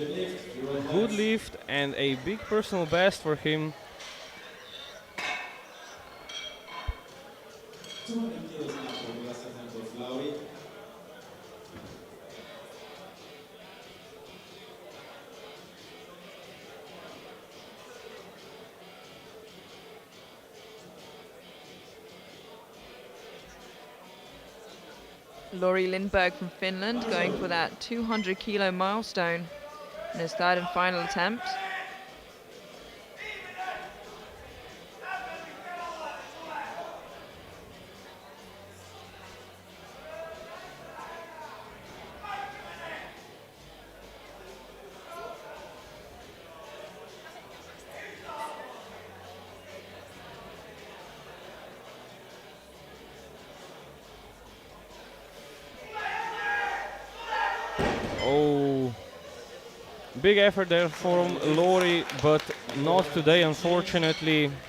deadlift, your own Good legs. lift and a big personal best for him. 200 kilos now for the last attempt of Lowry. Lori Lindberg from Finland going for that 200 kilo milestone in his third and final attempt. Oh, big effort there from Lori, but not today, unfortunately. Attempt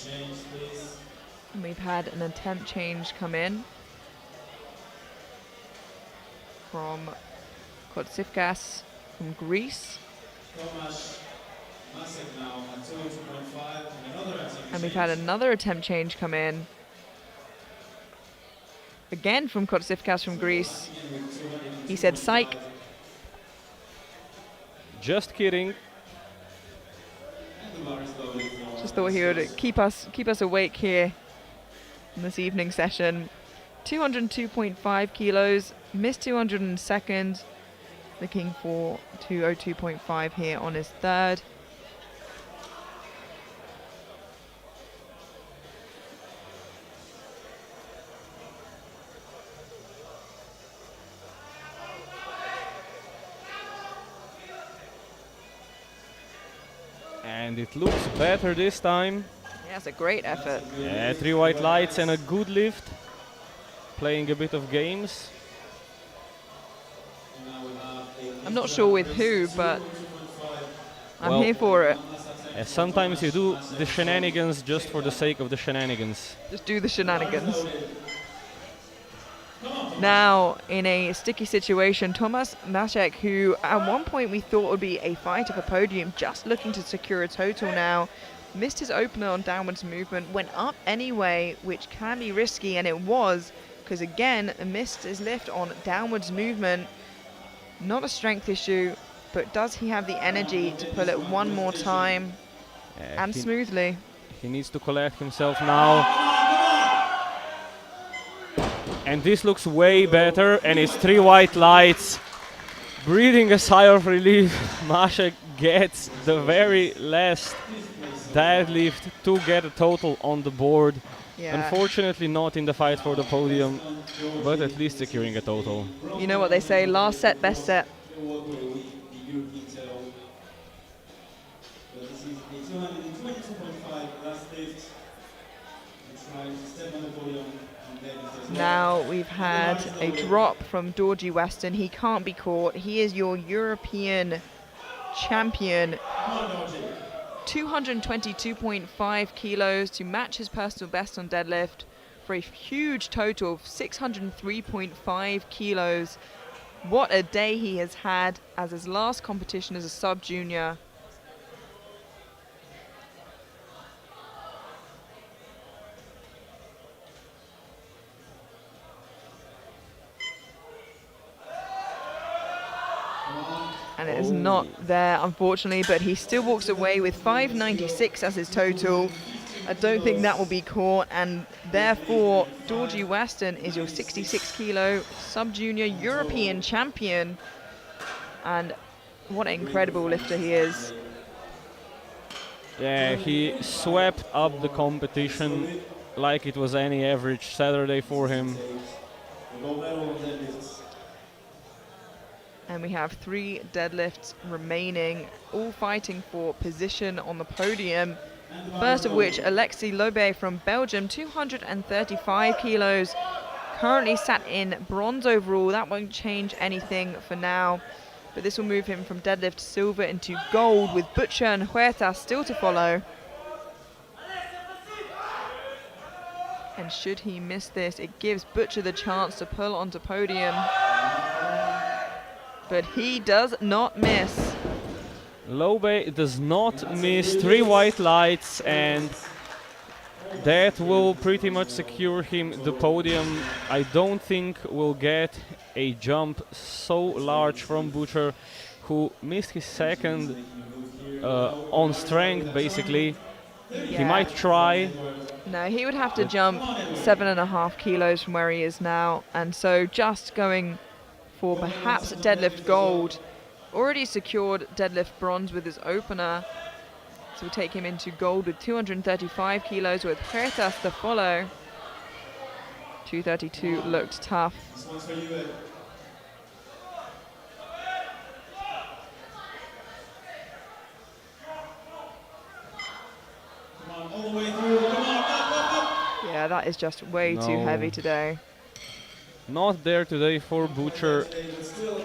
change, please. And we've had an attempt change come in from Kotsifkas from Greece. Tomasz Masek now at 202.5 and another attempt And we've change. had another attempt change come in. Again from Kotsifkas from Greece. Again with 202.5. He said, psych. Just kidding. And the bar is loaded for Just thought he would keep us awake here in this evening session. 202.5 kilos, missed 202nd, looking for 202.5 here on his third. And it looks better this time. Yeah, it's a great effort. Yeah, 3 white lights and a good lift. Playing a bit of games. And now we have a I'm not sure with who, but 202.5. I'm Well- here for it. Sometimes you do the shenanigans just for the sake of the shenanigans. Just do the shenanigans. Now, in a sticky situation, Tomasz Masek, who at one point we thought would be a fighter for podium, just looking to secure a total now, missed his opener on downwards movement, went up anyway, which can be risky, and it was, because again, missed his lift on downwards movement. Not a strength issue, but does he have the energy to pull it one more time and He, smoothly? he needs to collect himself now. And this looks way better, and it's 3 white lights. Breathing a sigh of relief, Masek gets the very last deadlift to get a total on the board. Yeah. Unfortunately not in the fight for the podium, but at least securing a total. You know what they say, last set, best set. Award for the week, the European title. But this is a 222.5 last lift. We try to step on the podium and deadlift as well. Now we've had a drop from Dorji Weston. He can't be caught. He is your European champion. 222.5 kilos to match his personal best on deadlift for a huge total of 603.5 kilos. What a day he has had as his last competition as a sub-junior. And it is not there, unfortunately, but he still walks away with 596 as his total. I don't think that will be caught, and therefore Dorji Weston is your 66 kilo sub-junior European champion. And what an incredible lifter he is. Yeah, he swept up the competition like it was any average Saturday for him. The gold medal on deadlifts. And we have 3 deadlifts remaining, all fighting for position on the podium. First of which, Alexei Lobe from Belgium, 235 kilos. Currently sat in bronze overall. That won't change anything for now. But this will move him from deadlift silver into gold, with Butcher and Huerta still to follow. And should he miss this, it gives Butcher the chance to pull onto podium. but he does not miss. Lobe does not miss 3 white lights, and that will pretty much secure him the podium. I don't think we'll get a jump so large from Butcher, who missed his second on strength, basically. He Yeah. might try. No, he would have to jump 7.5 kilos from where he is now, and so just going for perhaps deadlift gold. Already secured deadlift bronze with his opener, so we'll take him into gold with 235 kilos with Huertas to follow. 232 looked tough. This one's for you, Ed. Come on, all the way through. Come on, up. Yeah, that is just way too No. heavy today. Not there today for Butcher.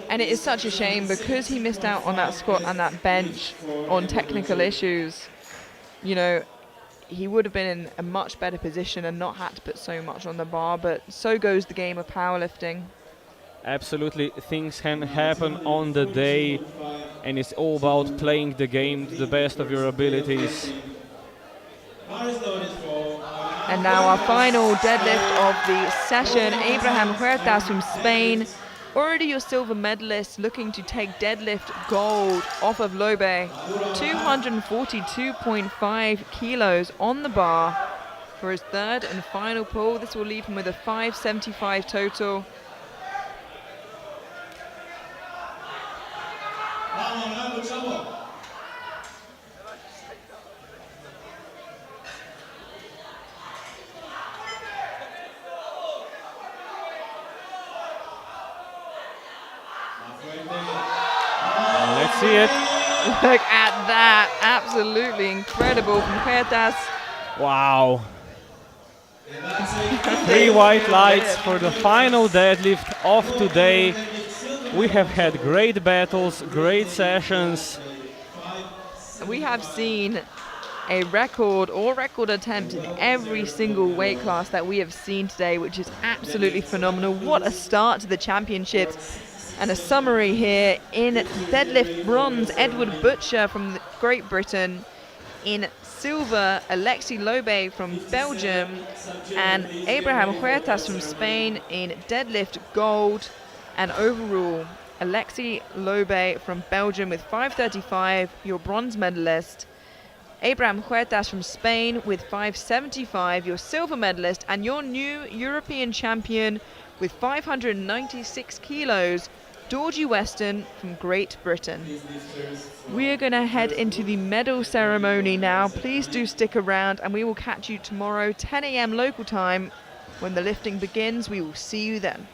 And it is such a shame because he missed out on that squat and that bench on technical issues. You know, he would have been in a much better position and not had to put so much on the bar, but so goes the game of powerlifting. Absolutely, things can happen on the day, and it's all about playing the game to the best of your abilities. And now our final deadlift of the session, Abraham Huertas from Spain. Already your silver medalist, looking to take deadlift gold off of Lobe. 242.5 kilos on the bar for his third and final pull. This will leave him with a 575 total. Let's see it. Look at that, absolutely incredible from Huertas. Wow. 3 white lights for the final deadlift of today. We have had great battles, great sessions. We have seen a record or record attempt in every single weight class that we have seen today, which is absolutely phenomenal. What a start to the championships. And a summary here: in deadlift bronze, Edward Butcher from Great Britain; in silver, Alexis Lobe from Belgium; and Abraham Huertas from Spain in deadlift gold. And overall, Alexis Lobe from Belgium with 535, your bronze medalist; Abraham Huertas from Spain with 575, your silver medalist; and your new European champion with 596 kilos, Georgie Weston from Great Britain. We are going to head into the medal ceremony now. Please do stick around, and we will catch you tomorrow, 10 a.m. local time. When the lifting begins, we will see you then.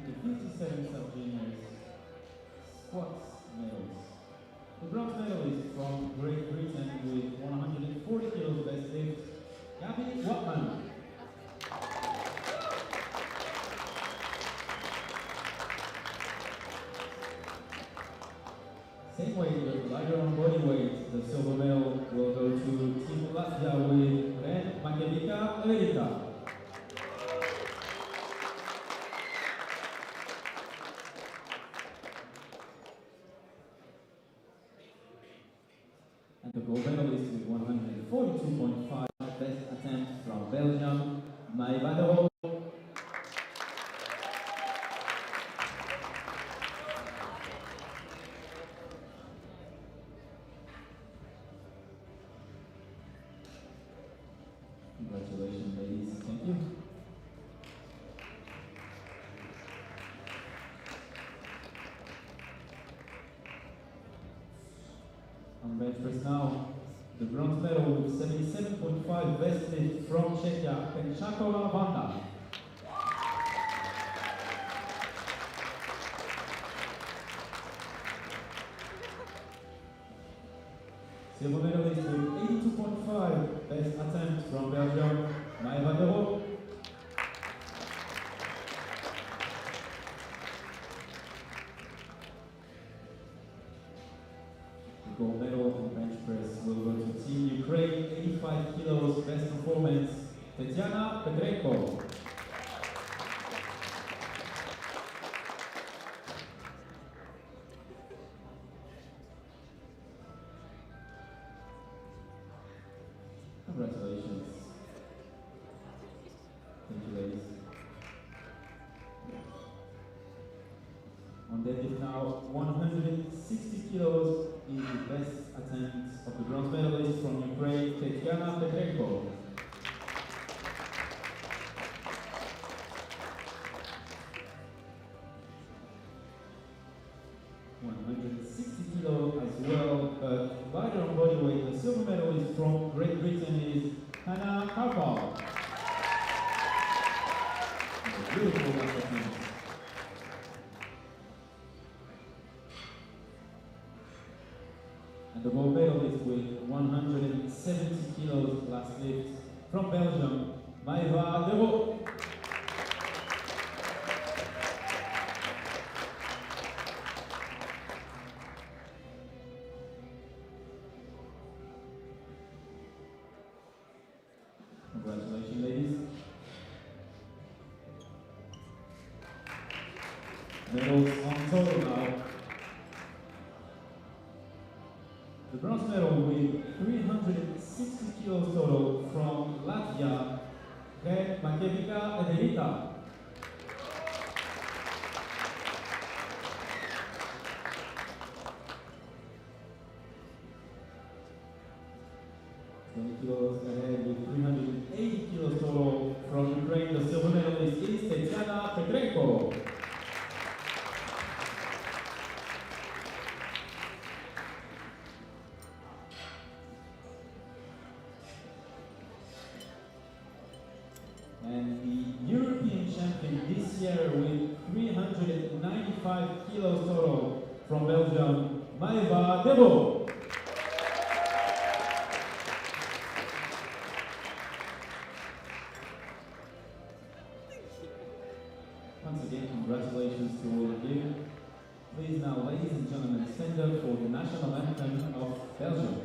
the 57 Sub-Juniors squats medals. The bronze medal is from Great Britain with 140 kilos best lift, Gabby Watman. Same weight, but lighter on body weight, the silver medal will go to Team Latvia with Ren Makevica Everita. And the gold medalist with 142.5 best attempt from Belgium, Maïva. Congratulations, ladies. Thank you. On bench press now, the bronze medal with 77.5 best lift from Czechia, Penchakova Vanda. Silver medalist with 82.5 best attempt from Belgium, Maïva. The gold medal on bench press will go to Team Ukraine, 85 kilos best performance, Tetiana Petrenko. Congratulations. Thank you, ladies. On deadlift now, 160 kilos is the best attempt of the bronze medalist from Ukraine, Tetiana Petrenko. Kilo as well, but lighter on body weight. The silver medalist from Great Britain is Hannah Carpal. Beautiful attempt. And the gold medalist with 170 kilos last lift from Belgium, Maïva Debo. Congratulations, ladies. Medals on total now. The bronze medal with 360 kilos total from Latvia, Ren Makevica Everita. Kilos ahead with 380 kilos total from Ukraine. The silver medalist is Tetiana Petrenko. And the European champion this year with 395 kilos total from Belgium, Maïva Debo. Once again, congratulations to all of you. Please now, ladies and gentlemen, stand up for the national anthem of Belgium.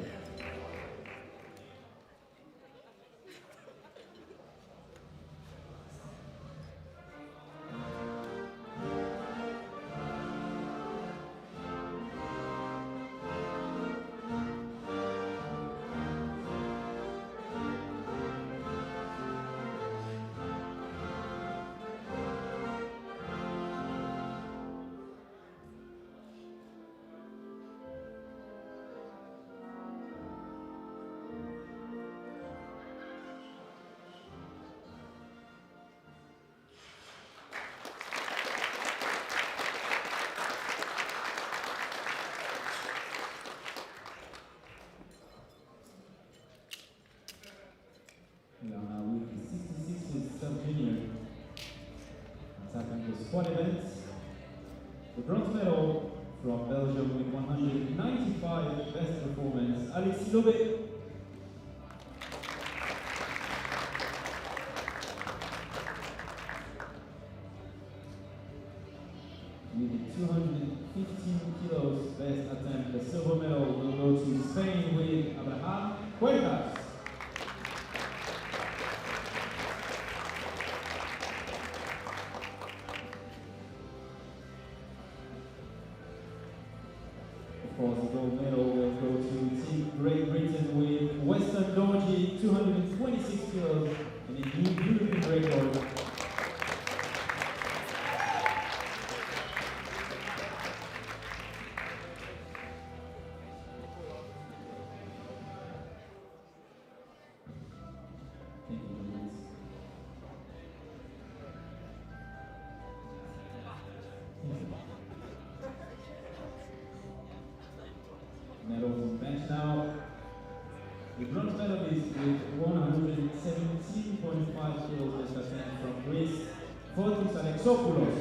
squad event. The bronze medal from Belgium with 195 best performance, Alexis Lobé. With 215 kilos best attempt, the silver medal will go to Spain with Abraham Huertas. Of course, the gold medal will go to Team Great Britain with Weston Dorji, 226 kilos, and a new European record. Medals bench now. The bronze medalist with 117.5 kilos best attempt from Greece, Fotis Alexopoulos.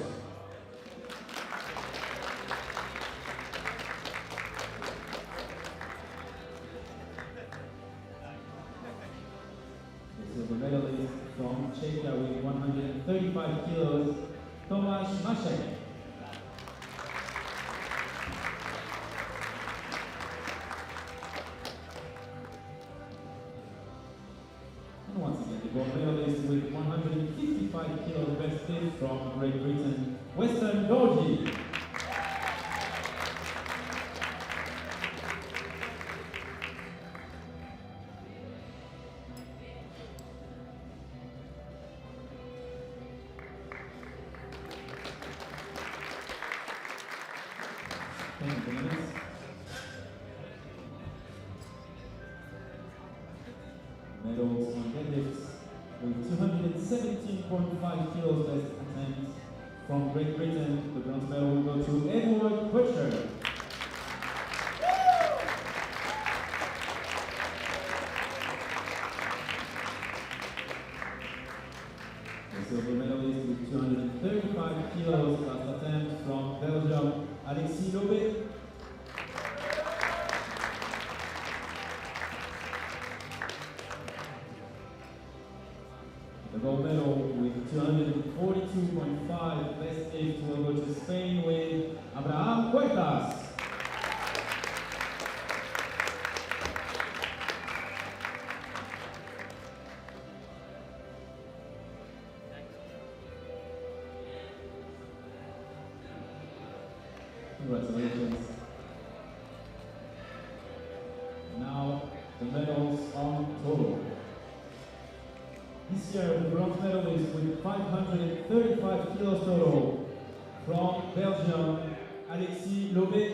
The silver medalist from Czechia with 135 kilos, Tomáš Mašek. And once again, the gold medalist with 155 kilos best lift from Great Britain, Weston Dorji. Thank you, Dennis. Medals on deadlifts with 217.5 kilos best attempt from Great Britain. The bronze medal will go to Edward Butcher. The silver medalist with 235 kilos last attempt from Belgium, Alexis Lobé. The gold medal with 242.5 best lift will go to Spain with Abraham Huertas. Congratulations. Now the medals on total. This year the bronze medalist with 535 kilos total from Belgium, Alexis Lobé.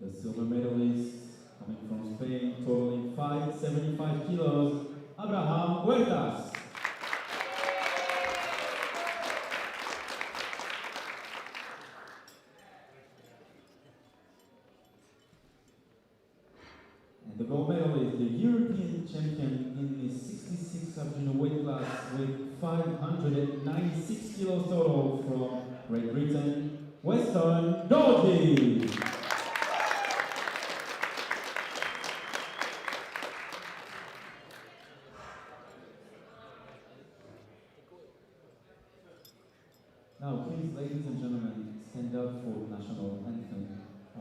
The silver medalist coming from Spain, totaling 575 kilos, Abraham Huertas. And the gold medalist, the European champion in the 66 Sub-Junio weight class with 596 kilos total from Great Britain, Weston Dorji. Now, please, ladies and gentlemen, stand up for the national anthem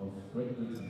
of Great Britain.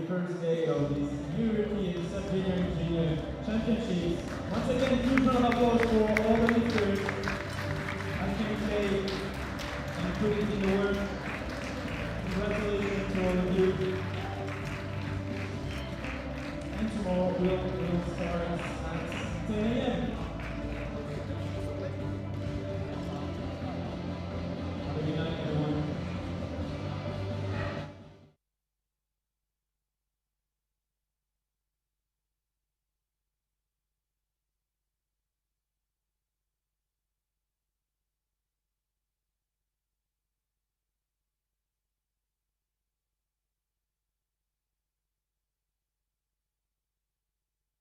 first day of this European Sub-Junior and Junior Championships. Once again, a huge round of applause for all the lifters as they play and put it in the work. Congratulations to all of you. And tomorrow we'll start at 10 a.m.